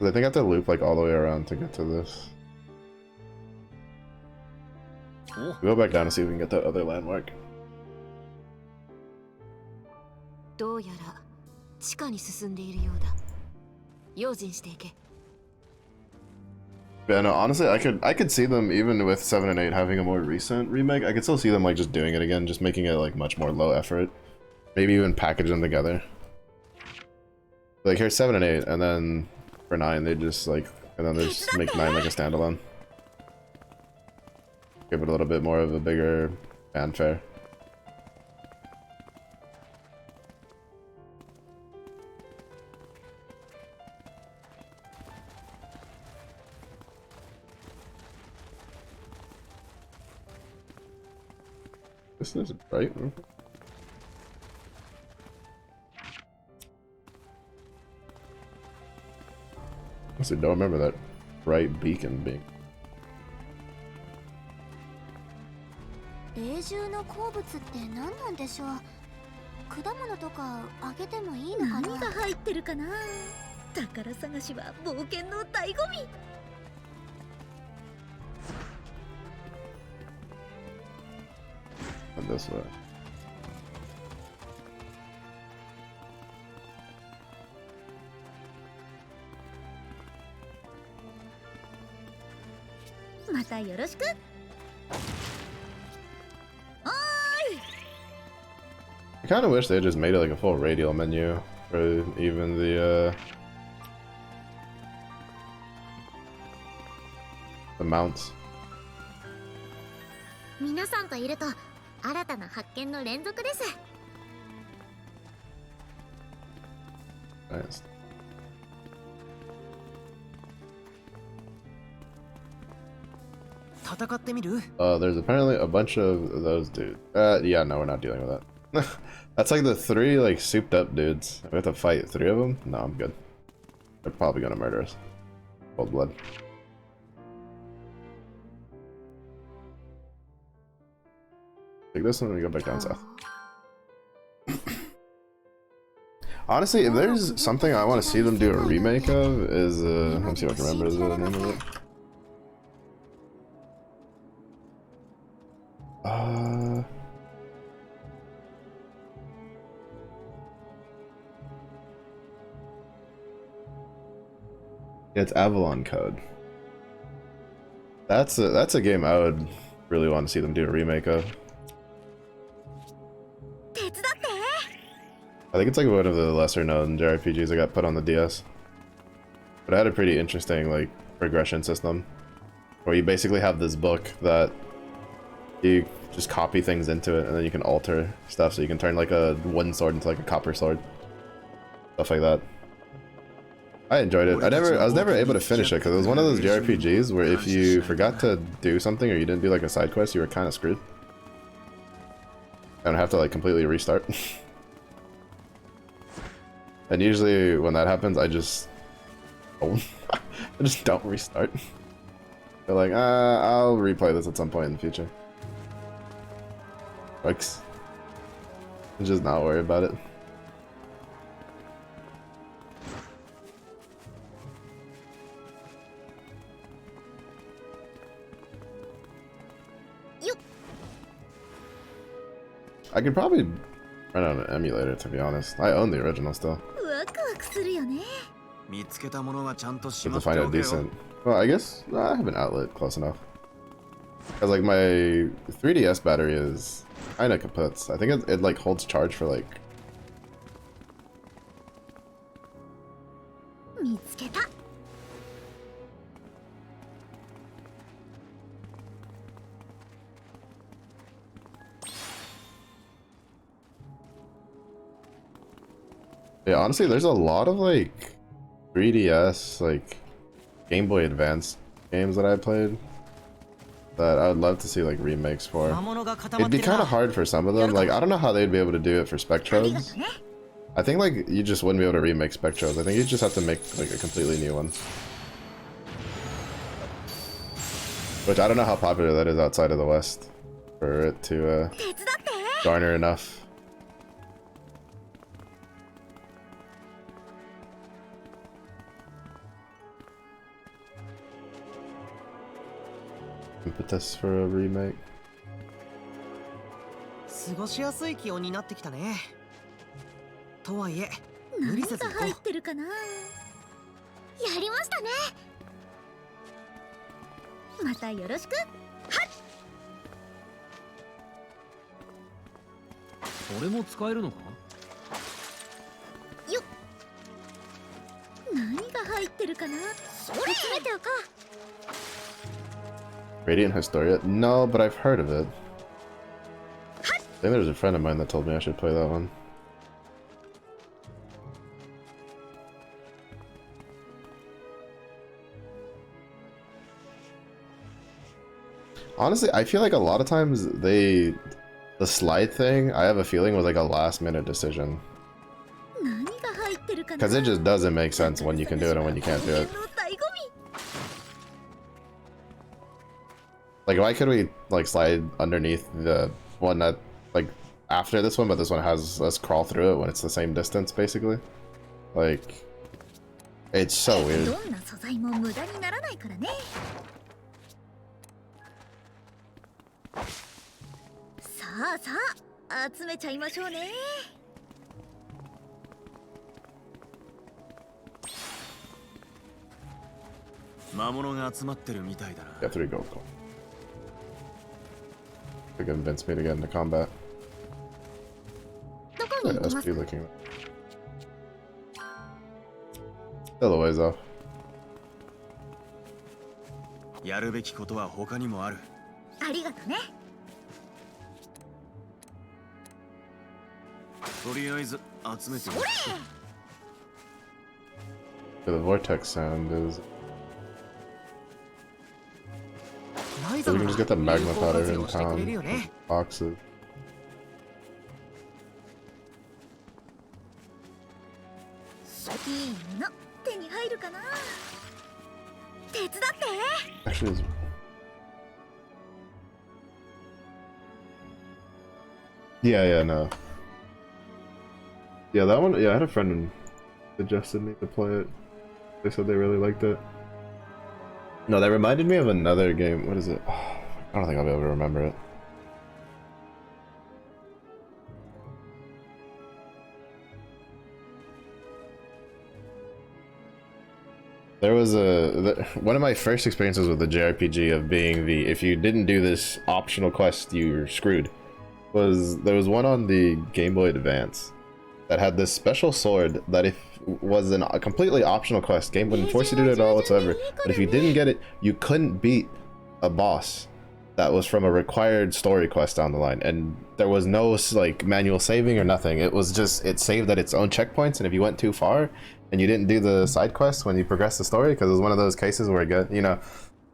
I think I have to loop like all the way around to get to this. We'll go back down and see if we can get that other landmark.
どうやら地下に進んでいるようだ。用心していけ。
Yeah, no, honestly, I could see them even with 7 and 8 having a more recent remake. I could still see them like just doing it again, just making it like much more low effort. Maybe even package them together. Like here's 7 and 8, and then for 9 they just like, and then they just make 9 like a standalone. Give it a little bit more of a bigger fanfare. This is right. I don't remember that bright beacon being.
霊獣の好物って何なんでしょう。果物とかあげてもいいのかな。
何が入ってるかな。宝探しは冒険の醍醐味。
This way. I kind of wish they just made it like a full radial menu for even the mounts.
皆さんといると新たな発見の連続です。
Nice. There's apparently a bunch of those dudes. Yeah, no, we're not dealing with that. That's like the 3 like souped up dudes. We have to fight 3 of them? No, I'm good. They're probably gonna murder us. Cold blood. Take this one and we go back down south. Honestly, if there's something I want to see them do a remake of, is let me see if I can remember the name of it. Yeah, it's Avalon Code. That's a game I would really want to see them do a remake of. I think it's like one of the lesser known JRPGs that got put on the DS. But it had a pretty interesting like progression system where you basically have this book that you just copy things into it and then you can alter stuff, so you can turn like a wooden sword into like a copper sword. Stuff like that. I enjoyed it. I was never able to finish it because it was one of those JRPGs where if you forgot to do something or you didn't do like a side quest, you were kind of screwed. And have to like completely restart. And usually when that happens, I just don't restart. They're like, I'll replay this at some point in the future. Works. Just not worry about it. I could probably run on an emulator, to be honest. I own the original still. Have to find a decent. Well, I guess I have an outlet close enough. Cause like my 3DS battery is kinda kaput. I think it like holds charge for like. Yeah, honestly, there's a lot of like 3DS, like Game Boy Advance games that I played that I would love to see like remakes for. It'd be kind of hard for some of them. Like, I don't know how they'd be able to do it for Spectros. I think like you just wouldn't be able to remake Spectros. I think you just have to make like a completely new one. Which I don't know how popular that is outside of the West for it to garner enough. Impetus for a remake.
過ごしやすい気温になってきたね。とはいえ、無理せず行こう。
入ってるかな。やりましたね。またよろしく。はっ。
俺も使えるのか？
よっ。何が入ってるかな。それ詰めておこう。
Radiant Historia? No, but I've heard of it. I think there's a friend of mine that told me I should play that one. Honestly, I feel like a lot of times the slide thing, I have a feeling was like a last minute decision. Because it just doesn't make sense when you can do it and when you can't do it. Like, why could we like slide underneath the one that like after this one, but this one has us crawl through it when it's the same distance, basically? Like, it's so weird. Got 3 gold. Cool. To convince me to get into combat. Yeah, SP looking. Still a ways off.
やるべきことは他にもある。
ありがとね。
とりあえず集めてみる。
The vortex sound is.
ライ
we can just get the magma powder in town. Boxes.
いいもの手に入るかな。手伝って。
Actually, yeah, no. Yeah, that one. Yeah, I had a friend who suggested me to play it. They said they really liked it. No, that reminded me of another game. What is it? Oh, I don't think I'll be able to remember it. There was one of my first experiences with the JRPG of being the if you didn't do this optional quest you're screwed. There was one on the Game Boy Advance that had this special sword that if was a completely optional quest, game wouldn't force you to do it at all whatsoever, but if you didn't get it you couldn't beat a boss that was from a required story quest down the line, and there was no like manual saving or nothing. It was just it saved at its own checkpoints, and if you went too far and you didn't do the side quest when you progress the story, because it was one of those cases where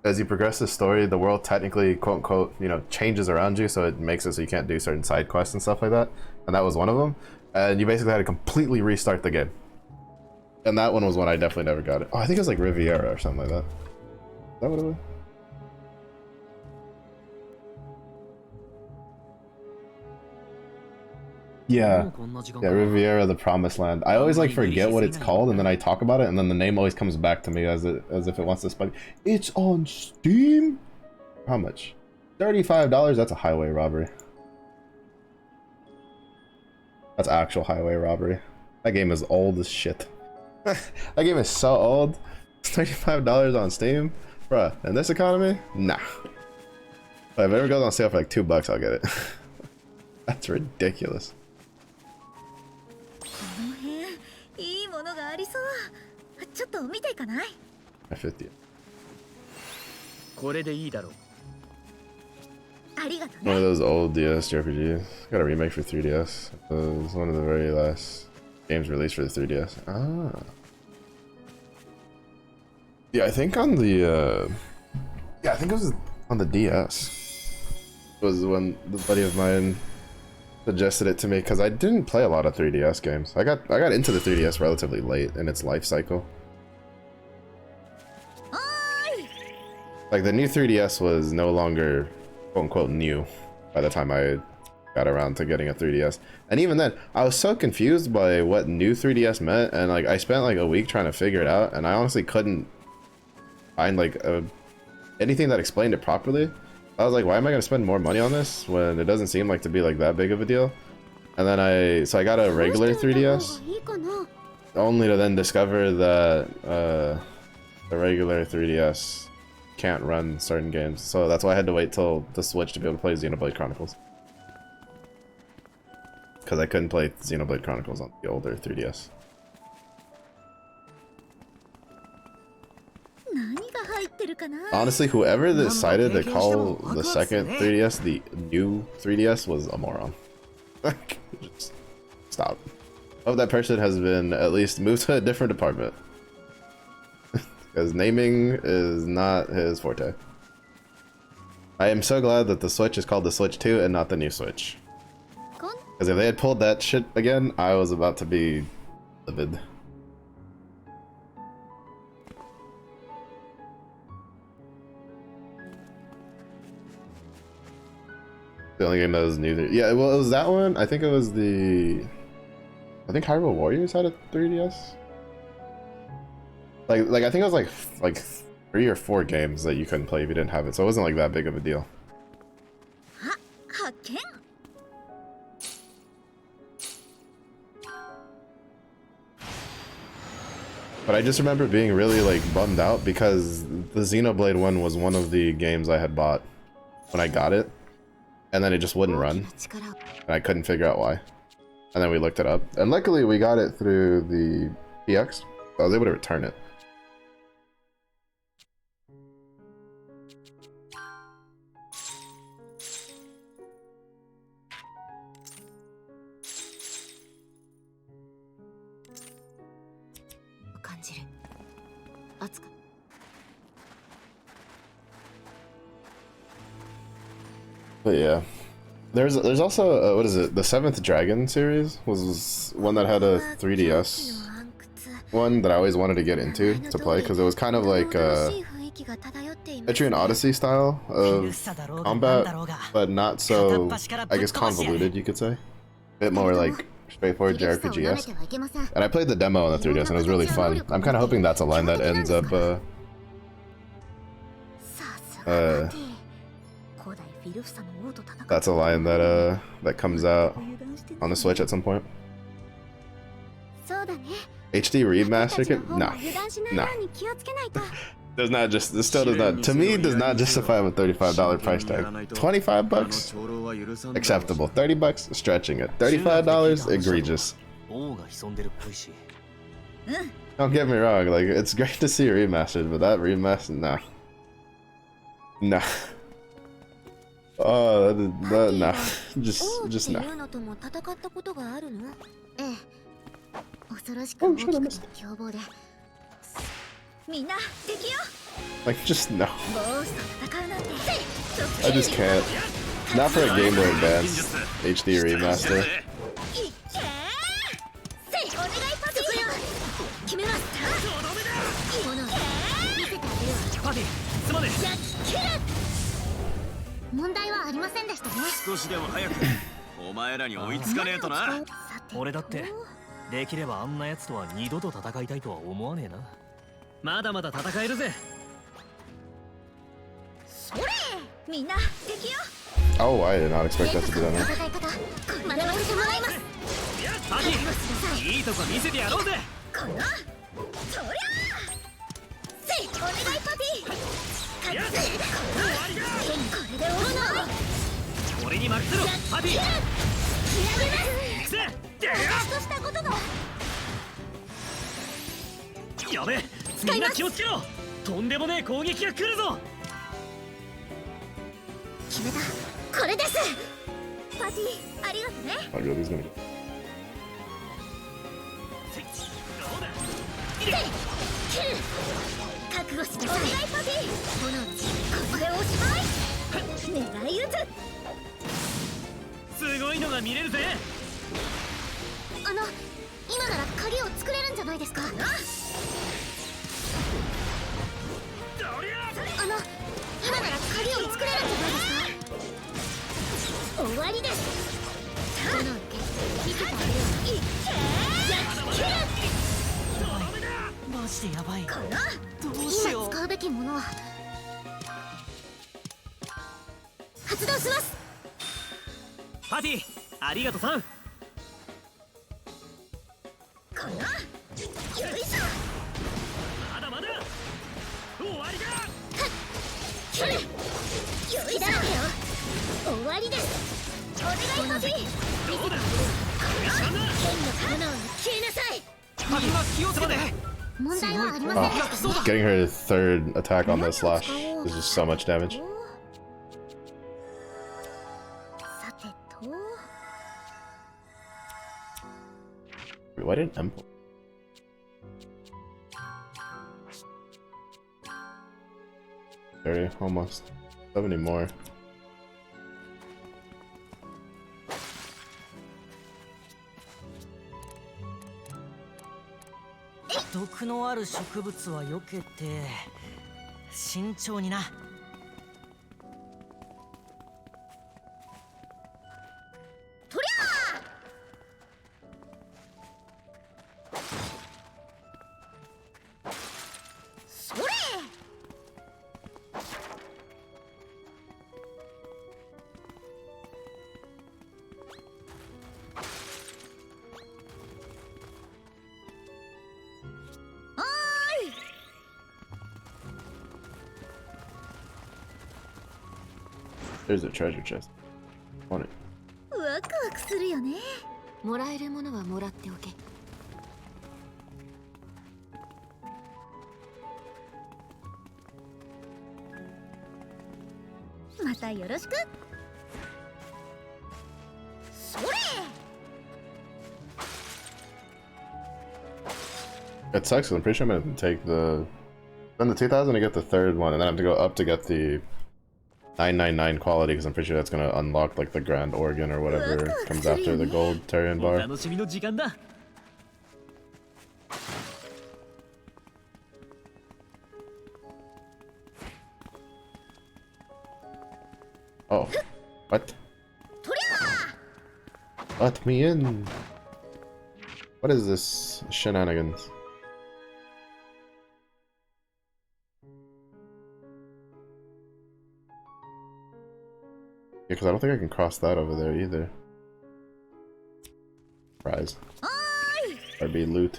as you progress the story, the world technically quote unquote changes around you, so it makes it so you can't do certain side quests and stuff like that, and that was one of them, and you basically had to completely restart the game. And that one was one I definitely never got it. Oh, I think it was like Riviera or something like that. Is that what it was? Yeah, Riviera, the Promised Land. I always like forget what it's called, and then I talk about it, and then the name always comes back to me as if it wants to spike. It's on Steam? How much? $35? That's a highway robbery. That's actual highway robbery. That game is old as shit. That game is so old. It's $35 on Steam? Bruh, in this economy? Nah. If it ever goes on sale for like $2, I'll get it. That's ridiculous.
いいものがありそう。ちょっと見ていかない？
50.
これでいいだろう。
ありがとうね。
One of those old DS JRPGs. Got a remake for 3DS. It was one of the very last games released for the 3DS. Ah. Yeah, I think on the yeah, I think it was on the DS. Was when the buddy of mine suggested it to me, because I didn't play a lot of 3DS games. I got into the 3DS relatively late in its life cycle. Like the new 3DS was no longer quote unquote new by the time I got around to getting a 3DS. And even then, I was so confused by what new 3DS meant, and like I spent like a week trying to figure it out, and I honestly couldn't find like anything that explained it properly. I was like, why am I gonna spend more money on this when it doesn't seem like to be like that big of a deal? And then I got a regular 3DS, only to then discover that the regular 3DS can't run certain games. So that's why I had to wait till the Switch to be able to play Xenoblade Chronicles. Because I couldn't play Xenoblade Chronicles on the older 3DS. Honestly, whoever decided to call the second 3DS the new 3DS was a moron. Just stop. I hope that person has been at least moved to a different department. Because naming is not his forte. I am so glad that the Switch is called the Switch 2 and not the new Switch. Because if they had pulled that shit again, I was about to be livid. The only game that was new. Yeah, well, it was that one. I think it was the. I think Hyrule Warriors had a 3DS. Like I think it was like 3 or 4 games that you couldn't play if you didn't have it, so it wasn't like that big of a deal. But I just remember being really like bummed out because the Xenoblade one was one of the games I had bought when I got it. And then it just wouldn't run, and I couldn't figure out why. And then we looked it up, and luckily we got it through the PX, so I was able to return it. But yeah, there's also what is it? The Seventh Dragon series was one that had a 3DS one that I always wanted to get into to play because it was kind of like Etrian Odyssey style of combat, but not so, I guess, convoluted, you could say. A bit more like straightforward JRPG-esque. And I played the demo on the 3DS and it was really fun. I'm kind of hoping that's a line that ends up that's a line that that comes out on the Switch at some point. HD remaster kit? No. No. Does not just, this still does not, to me, does not justify a $35 price tag. 25 bucks? Acceptable. 30 bucks? Stretching it. $35? Egregious. Don't get me wrong, like, it's great to see remastered, but that remaster, nah. Nah. Oh, that nah. Just nah. Like, just no. I just can't. Not for a Game Boy Advance HD remaster.
俺だってできればあんなやつとは二度と戦いたいとは思わねえな。まだまだ戦えるぜ。
それみんな敵よ。
Oh, I did not expect that to be done.
パティ、いいとこ見せてやろうぜ。
このそりゃせいお願いパティ。これで終わるの。
俺に任せろパティ。
私としたことが
やべえ、みんな気をつけろ。とんでもねえ攻撃が来るぞ。
決めた。これです。パティ、ありがとね。
I really is gonna get.
覚悟しなさい。お願いパティ。ここでおしまい。狙い撃つ。
すごいのが見れるぜ。
今なら鍵を作れるんじゃないですか。今なら鍵を作れるんじゃないですか。終わりです。見せてあげよう。
マジでやばい。
ど
うしよう。
今使うべきものは発動します。
パティ、ありがとさん。
よいしょ。
まだまだ終わりだ。
よいしょ。終わりです。お願いパティ。剣の刀を消えなさい。
パティは気をつけて。
問題はありません。
Getting her third attack on the slash is just so much damage.
さてと。
Why didn't Emple? Almost 70 more.
毒のある植物は避けて慎重にな。
とりゃそれ。
There's a treasure chest. On it.
ワクワクするよね。
もらえるものはもらっておけ。
またよろしく。それ。
It sucks. I'm pretty sure I'm gonna take the. Then the 2000 to get the third one, and then I have to go up to get the 999 quality, because I'm pretty sure that's gonna unlock like the Grand Organ or whatever comes after the gold Tarian bar.
楽しみの時間だ。
Oh, what? Let me in. What is this shenanigans? Yeah, because I don't think I can cross that over there either. Prize. Or be loot.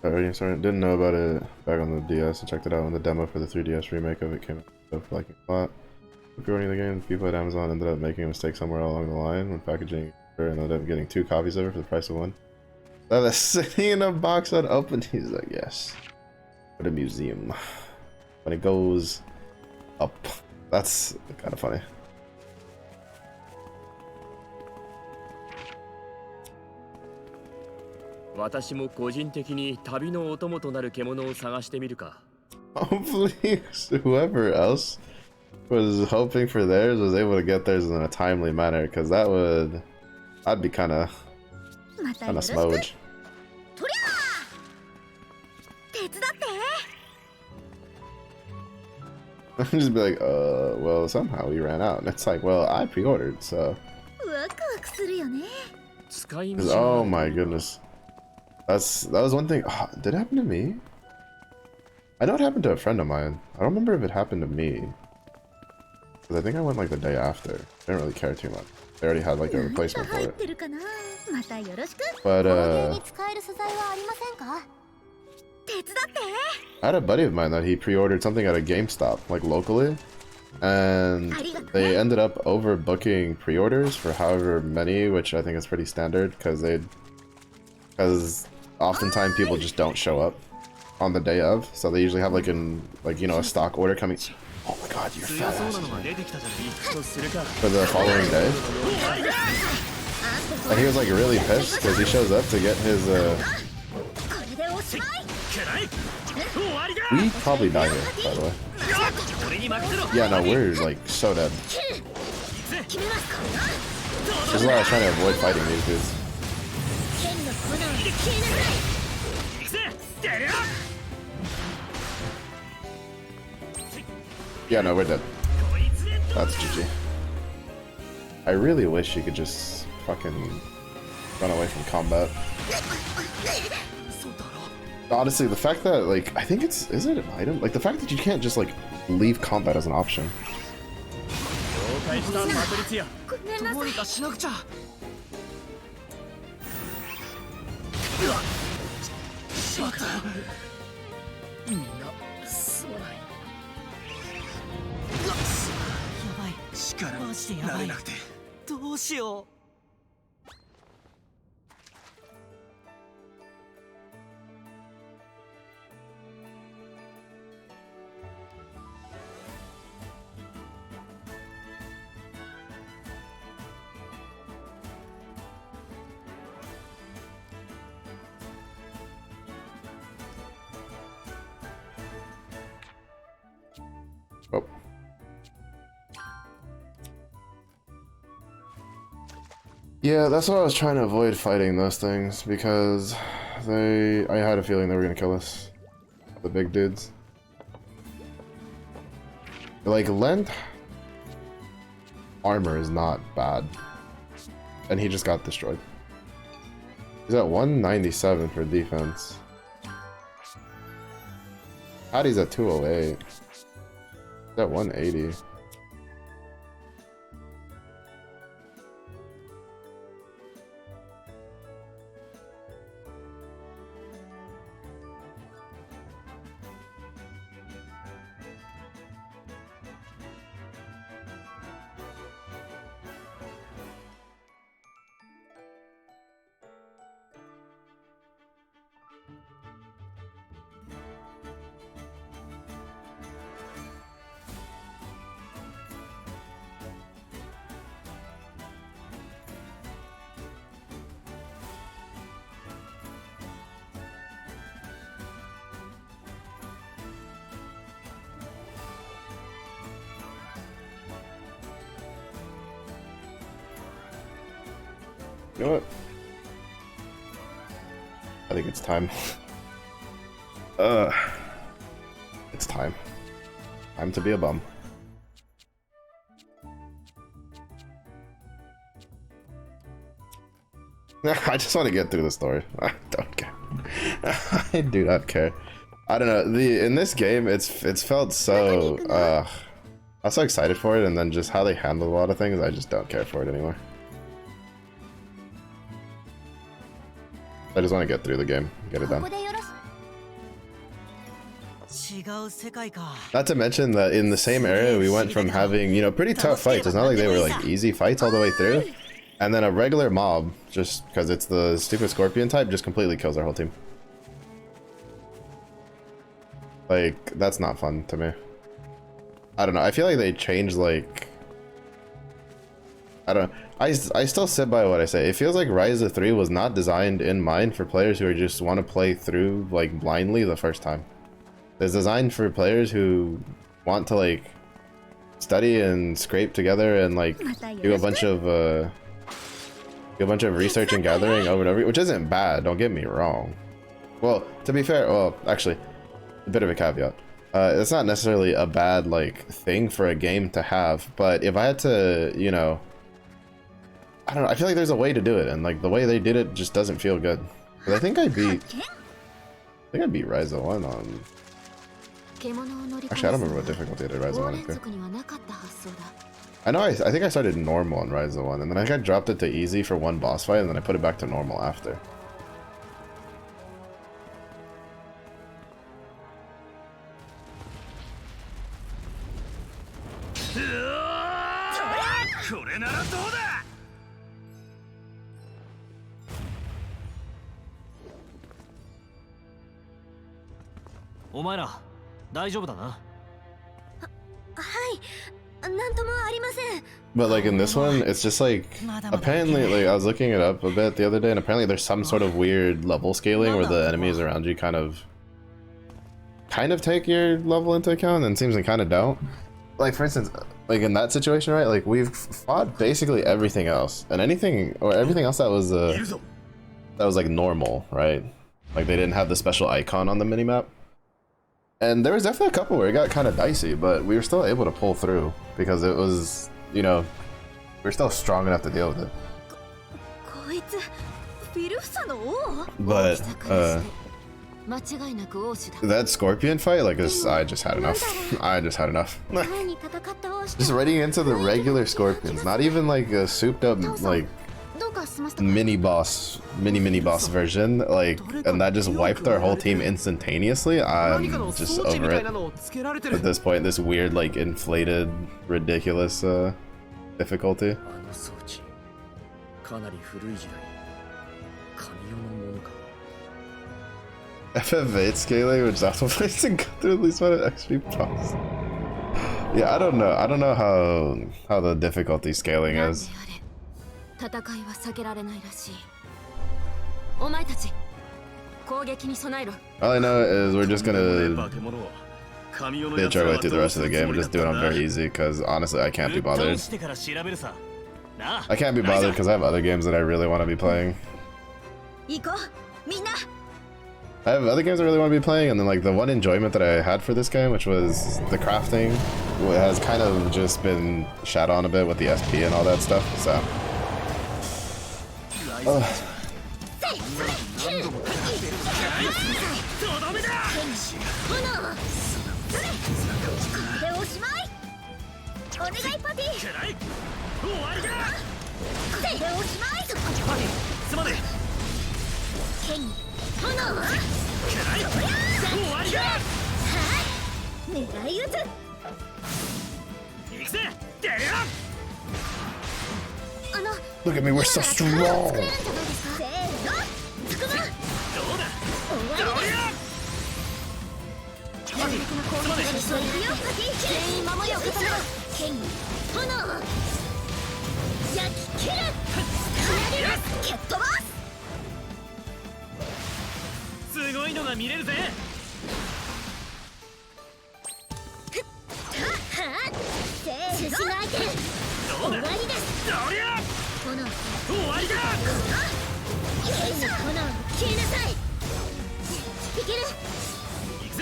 Sorry, didn't know about it back on the DS. I checked it out when the demo for the 3DS remake of it came out. Like a lot. Pre-ordering the game, people at Amazon ended up making a mistake somewhere along the line when packaging and ended up getting 2 copies of it for the price of 1. So that's sitting in a box unopened. He's like, yes. At a museum. When it goes up. That's kind of funny. Hopefully, whoever else was hoping for theirs was able to get theirs in a timely manner, because I'd be kind of smudge. I'd just be like, well, somehow we ran out, and it's like, well, I pre-ordered, so. Oh my goodness, that was one thing. Oh, did it happen to me? I know it happened to a friend of mine. I don't remember if it happened to me. Because I think I went like the day after. I didn't really care too much. They already had like a replacement for it. But I had a buddy of mine that he pre-ordered something at a GameStop, like locally. And they ended up overbooking pre-orders for however many, which I think is pretty standard, because oftentimes people just don't show up on the day of, so they usually have like a stock order coming. Oh my god, you're fat ass. For the following day. And he was like really pissed because he shows up to get his we probably die here, by the way. Yeah, no, we're like so dead. This is why I was trying to avoid fighting these dudes. Yeah, no, we're dead. That's GG. I really wish you could just fucking run away from combat. Honestly, the fact that, like, I think is it an item? Like, the fact that you can't just, like, leave combat as an option. Oh. Yeah, that's why I was trying to avoid fighting those things, because I had a feeling they were gonna kill us. The big dudes. Like, length armor is not bad. And he just got destroyed. He's at 197 for defense. Patty's at 208. He's at 180. You know what? I think it's time. It's time. Time to be a bum. I just want to get through the story. I don't care. I do not care. I don't know. In this game, it's felt so. I'm so excited for it, and then just how they handle a lot of things, I just don't care for it anymore. I just want to get through the game, get it done. Not to mention that in the same area, we went from having, you know, pretty tough fights. It's not like they were like easy fights all the way through. And then a regular mob, just because it's the stupid scorpion type, just completely kills our whole team. Like, that's not fun to me. I don't know. I feel like they changed, like... I don't know. I still sit by what I say. It feels like Ryza 3 was not designed in mind for players who just want to play through, like, blindly the first time. It's designed for players who want to, like, study and scrape together and, like, do a bunch of research and gathering over and over, which isn't bad, don't get me wrong. Well, to be fair, well, actually, a bit of a caveat. It's not necessarily a bad, like, thing for a game to have, but if I had to, you know, I don't know, I feel like there's a way to do it, and, like, the way they did it just doesn't feel good. But I think I beat Ryza 1 on... Actually, I don't remember what difficulty I did Ryza 1 into. I know, I think I started normal on Ryza 1, and then I think I dropped it to easy for one boss fight, and then I put it back to normal after. But like in this one, it's just like, apparently, like I was looking it up a bit the other day, and apparently there's some sort of weird level scaling where the enemies around you kind of take your level into account, and it seems they kind of don't. Like for instance, like in that situation, right? Like we've fought basically everything else, and everything else that was like normal, right? Like they didn't have the special icon on the minimap. And there was definitely a couple where it got kind of dicey, but we were still able to pull through because it was, you know, we're still strong enough to deal with it. But that scorpion fight, like I just had enough. I just had enough. Just running into the regular scorpions, not even like a souped up like mini boss version, like, and that just wiped our whole team instantaneously. I'm just over it at this point. This weird, like, inflated, ridiculous difficulty. FF8 scaling, which is also place to go through at least one XP plus. Yeah, I don't know how the difficulty scaling is. All I know is we're just gonna bitch our way through the rest of the game and just do it on very easy, because honestly I can't be bothered. I can't be bothered because I have other games that I really want to be playing. I have other games I really want to be playing, and then like the one enjoyment that I had for this game, which was the crafting, has kind of just been shat on a bit with the SP and all that stuff, so... Look at me, we're so strong!
炎
終わりだ。
剣の炎を消えなさい。いける。
行くぜ。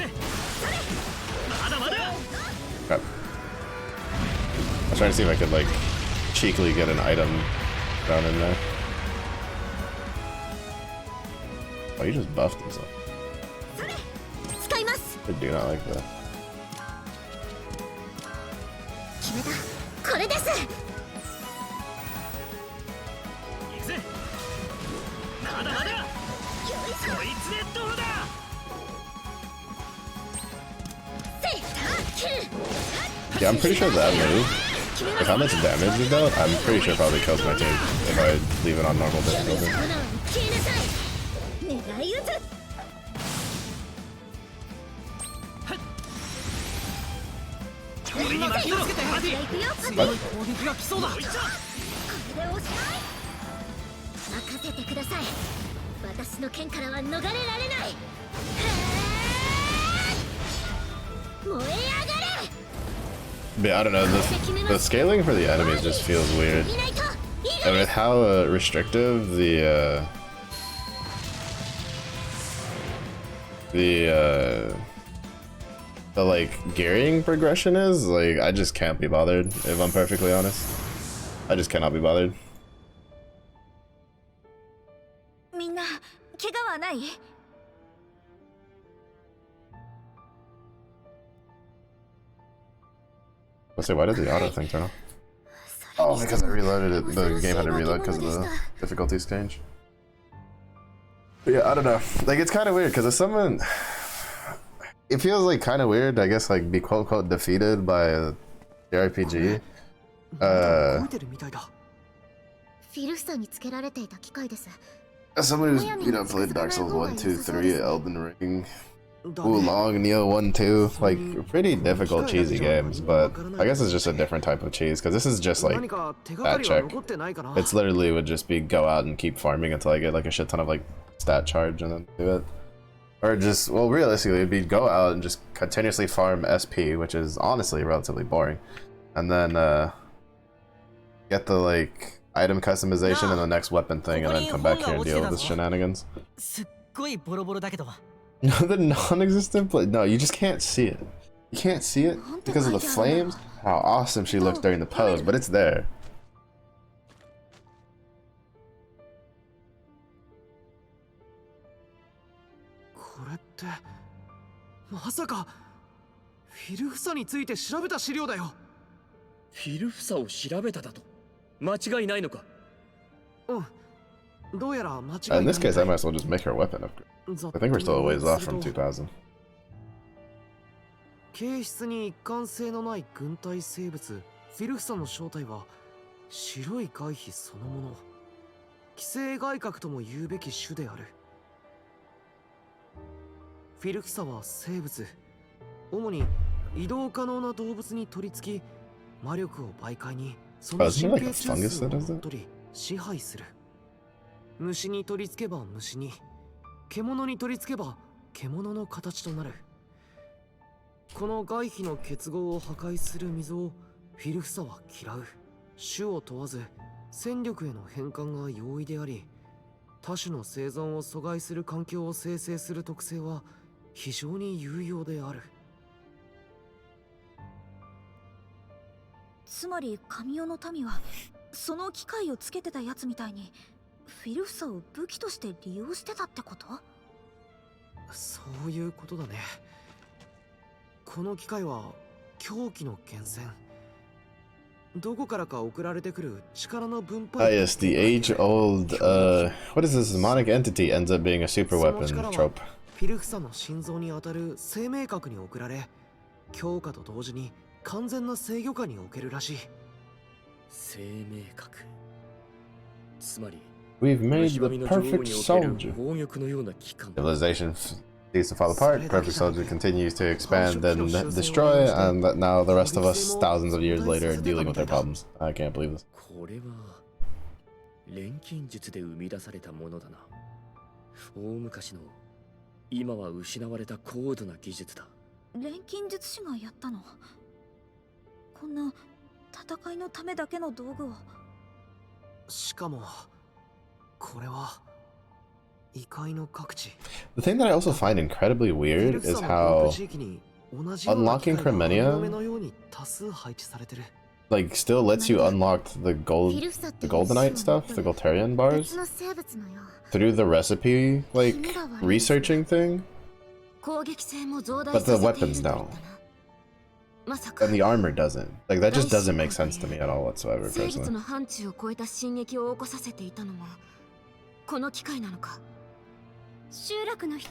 まだまだ。
Okay. I was trying to see if I could like cheekily get an item down in there. Oh, you just buffed himself.
使います。
I do not like that.
決めた。これです。
行くぜ。まだまだ。こいつでどうだ。
Yeah, I'm pretty sure that move, like how much damage it does, I'm pretty sure it probably kills my team if I leave it on normal difficulty.
狙い撃つ。
俺に巻きつけて。
行くよ。
強い攻撃が来そうだ。
これでおしまい。任せてください。私の剣からは逃れられない。燃え上がれ。
But yeah, I don't know, the scaling for the enemies just feels weird. And with how restrictive the like gearing progression is, like I just can't be bothered, if I'm perfectly honest. I just cannot be bothered.
みんな怪我はない？
Let's say, why did the auto thing turn off? Oh, because I reloaded it. The game had to reload because of the difficulties change. But yeah, I don't know. Like, it's kind of weird because if someone, it feels like kind of weird, I guess, like be quote unquote defeated by a JRPG.
フィルフサにつけられていた機械です。
As someone who's, you know, played Dark Souls 1, 2, 3, Elden Ring, Oolong, Neo 1, 2, like pretty difficult cheesy games, but I guess it's just a different type of cheese because this is just like stat check. It's literally would just be go out and keep farming until I get like a shit ton of like stat charge and then do it. Or just, well, realistically it'd be go out and just continuously farm SP, which is honestly relatively boring, and then get the like item customization and the next weapon thing and then come back here and deal with this shenanigans.
すっごいボロボロだけど。
No, the non-existent play. No, you just can't see it. You can't see it because of the flames. How awesome she looks during the pose, but it's there.
これってまさかフィルフサについて調べた資料だよ。
フィルフサを調べただと間違いないのか。
うん。どうやら間違い
In
ない。
this case, I might as well just make her weapon upgrade. I think we're still a ways off from 2000.
形質に一貫性のない軍隊生物フィルフサの正体は白い外皮そのもの。寄生外核とも言うべき種である。フィルフサは生物、主に移動可能な動物に取り付き、魔力を媒介にその神経中枢を乗っ取り支配する。虫に取り付けば虫に、獣に取り付けば獣の形となる。この外皮の結合を破壊する溝をフィルフサは嫌う。種を問わず戦力への変換が容易であり、他種の生存を阻害する環境を生成する特性は非常に有用である。
つまり神代の民はその機械をつけてたやつみたいにフィルフサを武器として利用してたってこと？
そういうことだね。この機械は狂気の源泉。どこからか送られてくる力の分配。
Ah, yes, the age-old, what is this demonic entity ends up being a super weapon trope.
フィルフサの心臓に当たる生命核に送られ、強化と同時に完全な制御下に置けるらしい。
生命核。つまり
We've made the perfect soldier.
宝玉のような機関。
Civilization ceases to fall apart, perfect soldier continues to expand and destroy, and now the rest of us, thousands of years later, are dealing with their problems. I can't believe this.
これは錬金術で生み出されたものだな。大昔の今は失われた高度な技術だ。
錬金術師がやったの？こんな戦いのためだけの道具を。
しかもこれは異界の各地。
The thing that I also find incredibly weird is how unlocking Cremenia like still lets you unlock the goldenite stuff, the Golterian bars, through the recipe like researching thing, but the weapons don't. And the armor doesn't. Like that just doesn't make sense to me at all whatsoever, personally.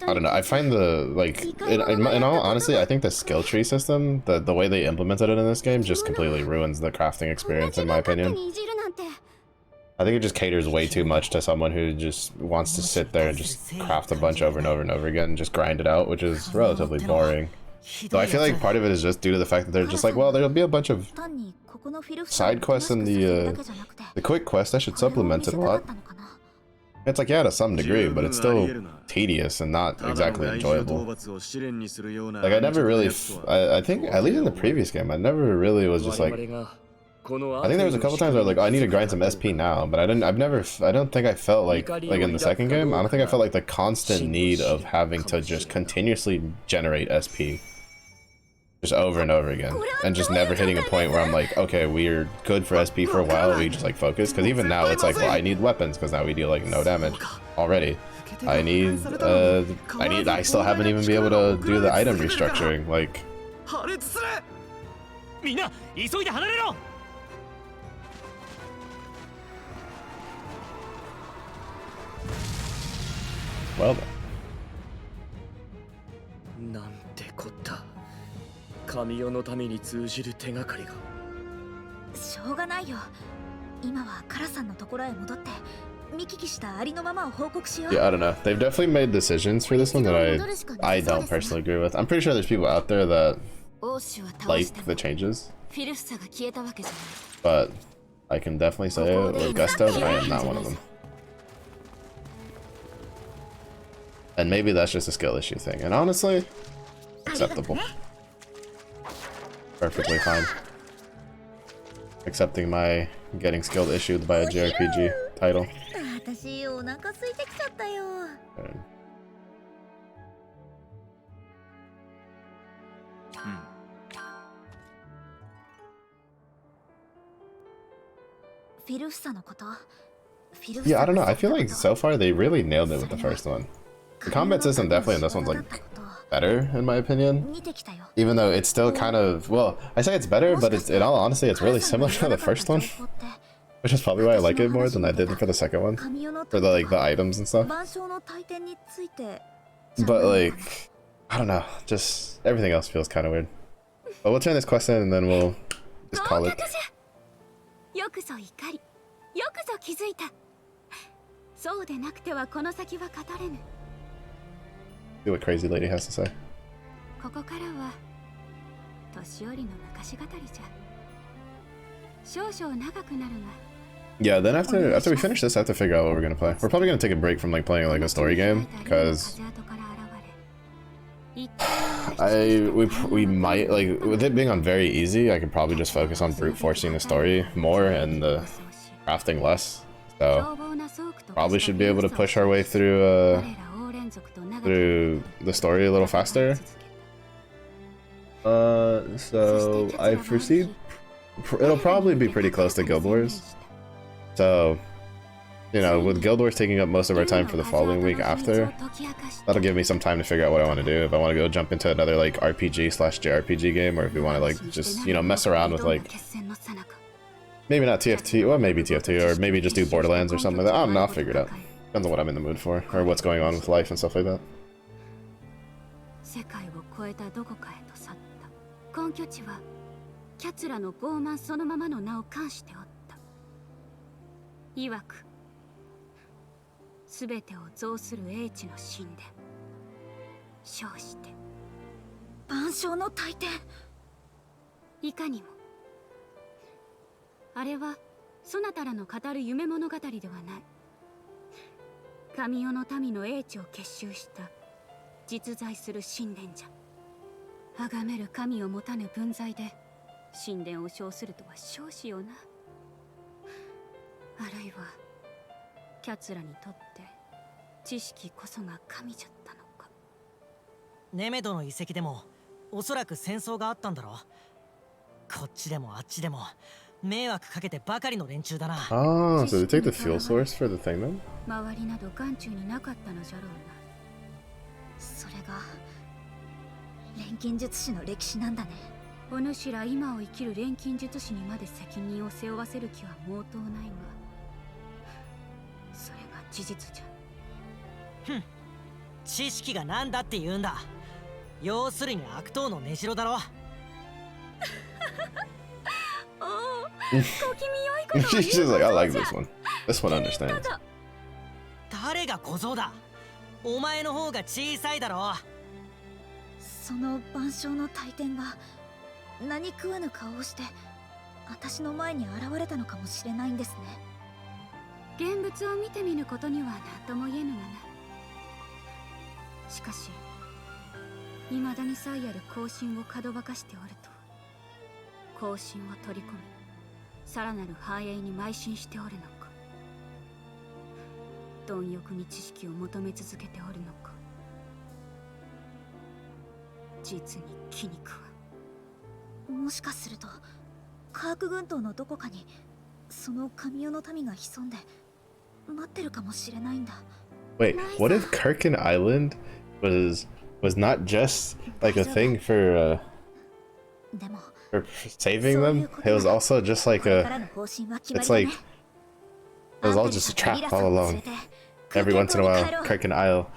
I don't know, I find the, like, in all honesty, I think the skill tree system, the way they implemented it in this game just completely ruins the crafting experience, in my opinion. I think it just caters way too much to someone who just wants to sit there and just craft a bunch over and over and over again and just grind it out, which is relatively boring. So I feel like part of it is just due to the fact that they're just like, well, there'll be a bunch of side quests in the quick quest. I should supplement it a lot. It's like, yeah, to some degree, but it's still tedious and not exactly enjoyable. Like, I never really, I think, at least in the previous game, I never really was just like, I think there was a couple times where like, oh, I need to grind some SP now, but I don't think I felt like in the second game, I don't think I felt like the constant need of having to just continuously generate SP. Just over and over again, and just never hitting a point where I'm like, okay, we're good for SP for a while, we just like focus, because even now it's like, well, I need weapons, because now we deal like no damage already. I still haven't even been able to do the item restructuring, like... Well then.
神代のために通じる手がかりが。
しょうがないよ。今はカラさんのところへ戻って見聞きしたありのままを報告しよう。
Yeah, I don't know. They've definitely made decisions for this one that I don't personally agree with. I'm pretty sure there's people out there that like the changes, but I can definitely say with gusto, I am not one of them. And maybe that's just a skill issue thing, and honestly, acceptable. Perfectly fine. Accepting my getting skilled issued by a JRPG title. Yeah, I don't know. I feel like so far they really nailed it with the first one. The combat system definitely in this one's like better, in my opinion. Even though it's still kind of, well, I say it's better, but it's, in all honesty, it's really similar to the first one. Which is probably why I like it more than I did for the second one. For the, like, the items and stuff. But, like, I don't know. Just, everything else feels kind of weird. But we'll turn this quest in and then we'll just call it. See what Crazy Lady has to say. Yeah, then after we finish this, I have to figure out what we're gonna play. We're probably gonna take a break from like playing like a story game, because we might, like, with it being on very easy, I could probably just focus on brute forcing the story more and the crafting less. So probably should be able to push our way through the story a little faster. So I foresee it'll probably be pretty close to Guild Wars. So, you know, with Guild Wars taking up most of our time for the following week after, that'll give me some time to figure out what I want to do. If I want to go jump into another like RPG/JRPG game, or if we want to like just, you know, mess around with like maybe not TFT, or maybe TFT, or maybe just do Borderlands or something like that. I don't know, I'll figure it out. Depends on what I'm in the mood for, or what's going on with life and stuff like that.
あるいはキャツラにとって知識こそが神じゃったのか。
ネメドの遺跡でもおそらく戦争があったんだろ。こっちでもあっちでも迷惑かけてばかりの連中だな。
Oh, so they take the fuel source for the thing then?
周りなど眼中になかったのじゃろうな。
それが錬金術師の歴史なんだね。
お主ら今を生きる錬金術師にまで責任を背負わせる気は毛頭ないが、それが事実じゃ。
ふん、知識がなんだって言うんだ。要するに悪党の根城だろ。
おお、小気味良いことを言う。
She's like, I like this one. This one understands.
誰が小僧だ。お前の方が小さいだろ。
その万象の大天が何食わぬ顔をして私の前に現れたのかもしれないんですね。
現物を見てみぬことには何とも言えぬがな。しかし未だに才ある後進をかどばかしておると、後進を取り込みさらなる繁栄に邁進しておるのか、貪欲に知識を求め続けておるのか、実に気に食わ。
もしかするとカーク群島のどこかにその神代の民が潜んで待ってるかもしれないんだ。
Wait, what if Kirkin Island was not just like a thing for saving them? It was also just like it's like it was all just a trap all along. Every once in a while, Kirkin Isle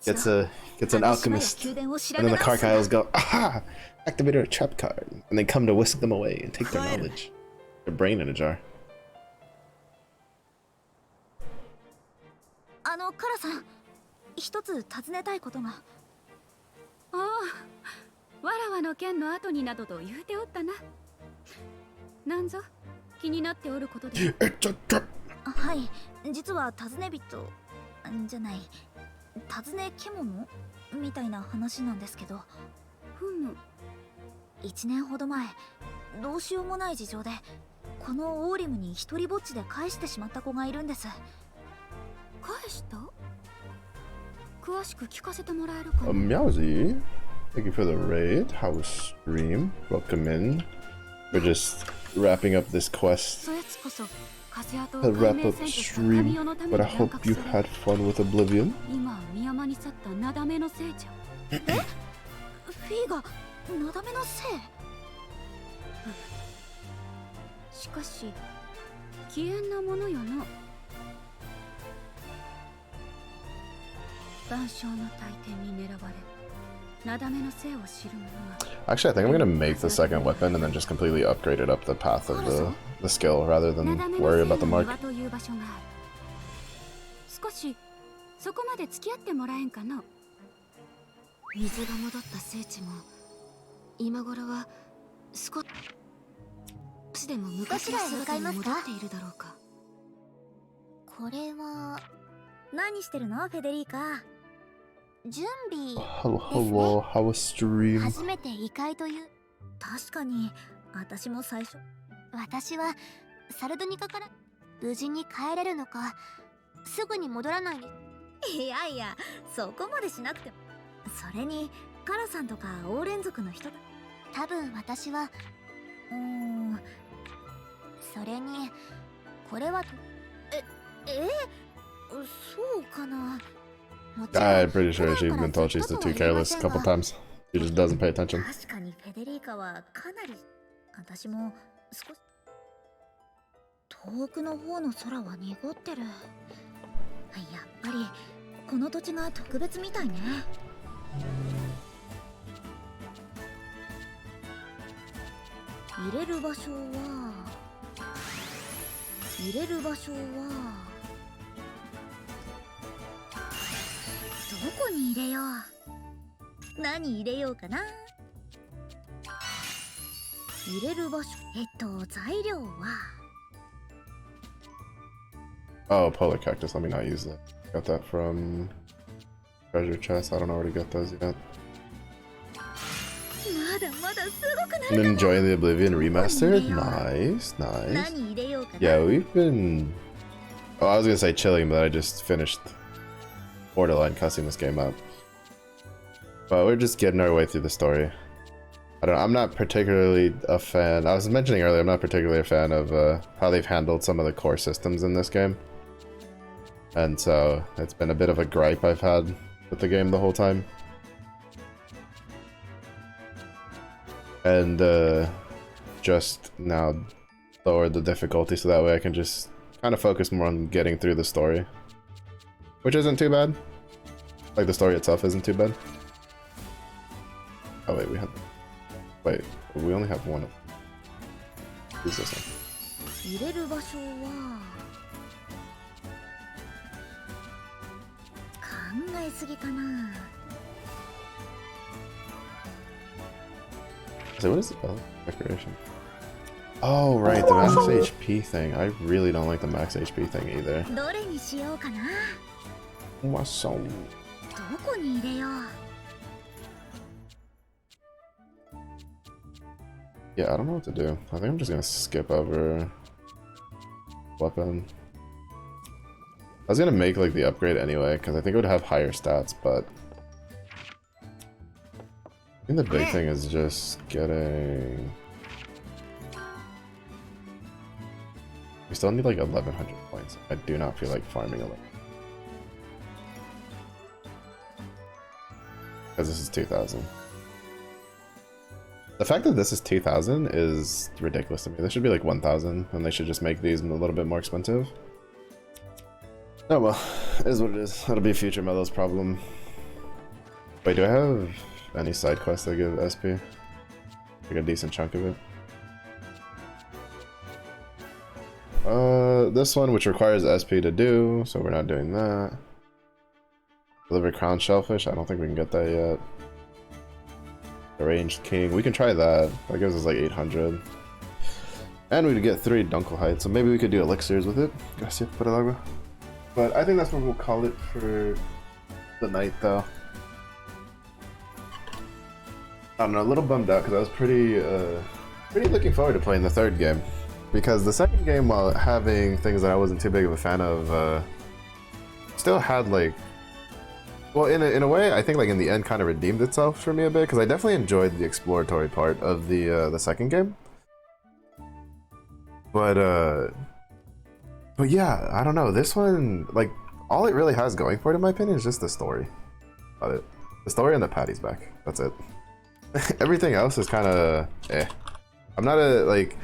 gets an alchemist, and then the Kark Isles go, aha! Activate a trap card, and they come to whisk them away and take their knowledge, their brain in a jar.
カラさん、一つ尋ねたいことが。
ああ、わらわの剣の後になどと言うておったな。なんぞ気になっておることで。
はい、実は尋ね人じゃない、尋ね獣みたいな話なんですけど。
ふむ。
1年ほど前、どうしようもない事情でこのオーリムに一人ぼっちで返してしまった子がいるんです。
返した？詳しく聞かせてもらえるかな。
Meowsy, thank you for the raid. How was stream? Welcome in. We're just wrapping up this quest. To wrap up stream, but I hope you had fun with Oblivion.
今宮間に去ったなだめのせいじゃ。
え？フィーがなだめのせい？
しかし危険なものよな。万象の大天に狙われ、なだめのせいを知る者が。
Actually, I think I'm gonna make the second weapon and then just completely upgrade it up the path of the skill rather than worry about the mark.
という場所がある。少しそこまで付き合ってもらえんかの。
水が戻った聖地も今頃は少しでも昔の姿に戻っているだろうか。
これは
何してるのフェデリーカ？
準備。
Hello, how was stream?
初めて異界という。
確かに私も最初。
私はサルドニカから無事に帰れるのか、すぐに戻らない。
いやいや、そこまでしなくても。それにカラさんとかオーレン族の人だ。
多分私はそれにこれはそうかな。
I'm pretty sure she's been told she's too careless a couple times. She just doesn't pay attention.
確かにフェデリーカはかなり。私も少し遠くの方の空は濁ってる。やっぱりこの土地が特別みたいね。入れる場所はどこに入れよう。何入れようかな。入れる場所、材料は。
Oh, polar cactus. Let me not use that. Got that from treasure chest. I don't already got those yet. And enjoying the Oblivion remastered? Nice, nice. Yeah, we've been... Oh, I was gonna say chilling, but I just finished Borderline cussing this game out. But we're just getting our way through the story. I'm not particularly a fan. I was mentioning earlier, I'm not particularly a fan of how they've handled some of the core systems in this game. And so it's been a bit of a gripe I've had with the game the whole time. And just now lowered the difficulty so that way I can just kind of focus more on getting through the story. Which isn't too bad. Like, the story itself isn't too bad. Oh wait, wait, we only have one of them. Who's this one? So what is the decoration? Oh right, the max HP thing. I really don't like the max HP thing either. Yeah, I don't know what to do. I think I'm just gonna skip over weapon. I was gonna make like the upgrade anyway, because I think it would have higher stats, but I think the big thing is just getting... We still need like 1100 points. I do not feel like farming 11. Because this is 2000. The fact that this is 2000 is ridiculous to me. This should be like 1000, and they should just make these a little bit more expensive. Oh well, it is what it is. That'll be a future Mello's problem. Wait, do I have any side quests that give SP? Like a decent chunk of it. This one, which requires SP to do, so we're not doing that. Deliver crown shellfish, I don't think we can get that yet. Arranged king, we can try that. That gives us like 800. And we'd get 3 Dunkelheit, so maybe we could do elixirs with it. Gracias por el agua. But I think that's what we'll call it for the night, though. I don't know, a little bummed out because I was pretty looking forward to playing the third game. Because the second game, while having things that I wasn't too big of a fan of, still had like... Well, in a way, I think like in the end kind of redeemed itself for me a bit, because I definitely enjoyed the exploratory part of the second game. But yeah, I don't know, this one, like, all it really has going for it in my opinion is just the story. About it. The story and the Patty's back, that's it. Everything else is kind of eh. I'm not a, like,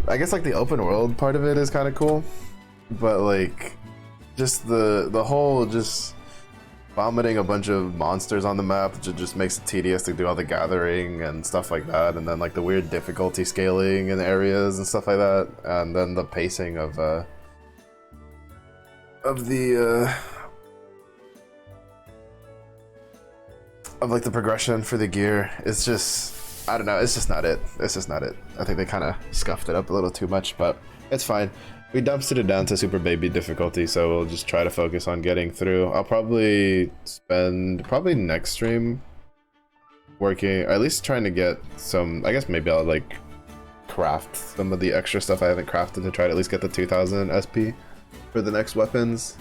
I guess like the open world part of it is kind of cool, but like, just the whole just vomiting a bunch of monsters on the map just makes it tedious to do all the gathering and stuff like that, and then like the weird difficulty scaling in areas and stuff like that, and then the pacing of like the progression for the gear. It's just, I don't know, it's just not it. It's just not it. I think they kind of scuffed it up a little too much, but it's fine. We dumpstered it down to super baby difficulty, so we'll just try to focus on getting through. I'll probably spend next stream working, or at least trying to get some, I guess maybe I'll like craft some of the extra stuff I haven't crafted to try to at least get the 2000 SP for the next weapons.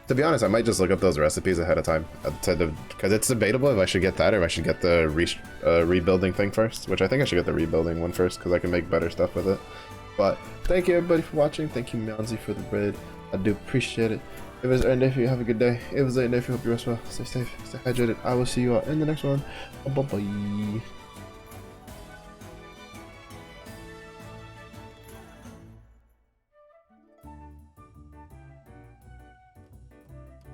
To be honest, I might just look up those recipes ahead of time, because it's debatable if I should get that or if I should get the rebuilding thing first, which I think I should get the rebuilding one first, because I can make better stuff with it. But thank you everybody for watching. Thank you Myanzi for the bread. I do appreciate it. It was earned day for you. Have a good day. It was late day for you. Hope you rest well. Stay safe. Stay hydrated. I will see you all in the next one. Bye bye.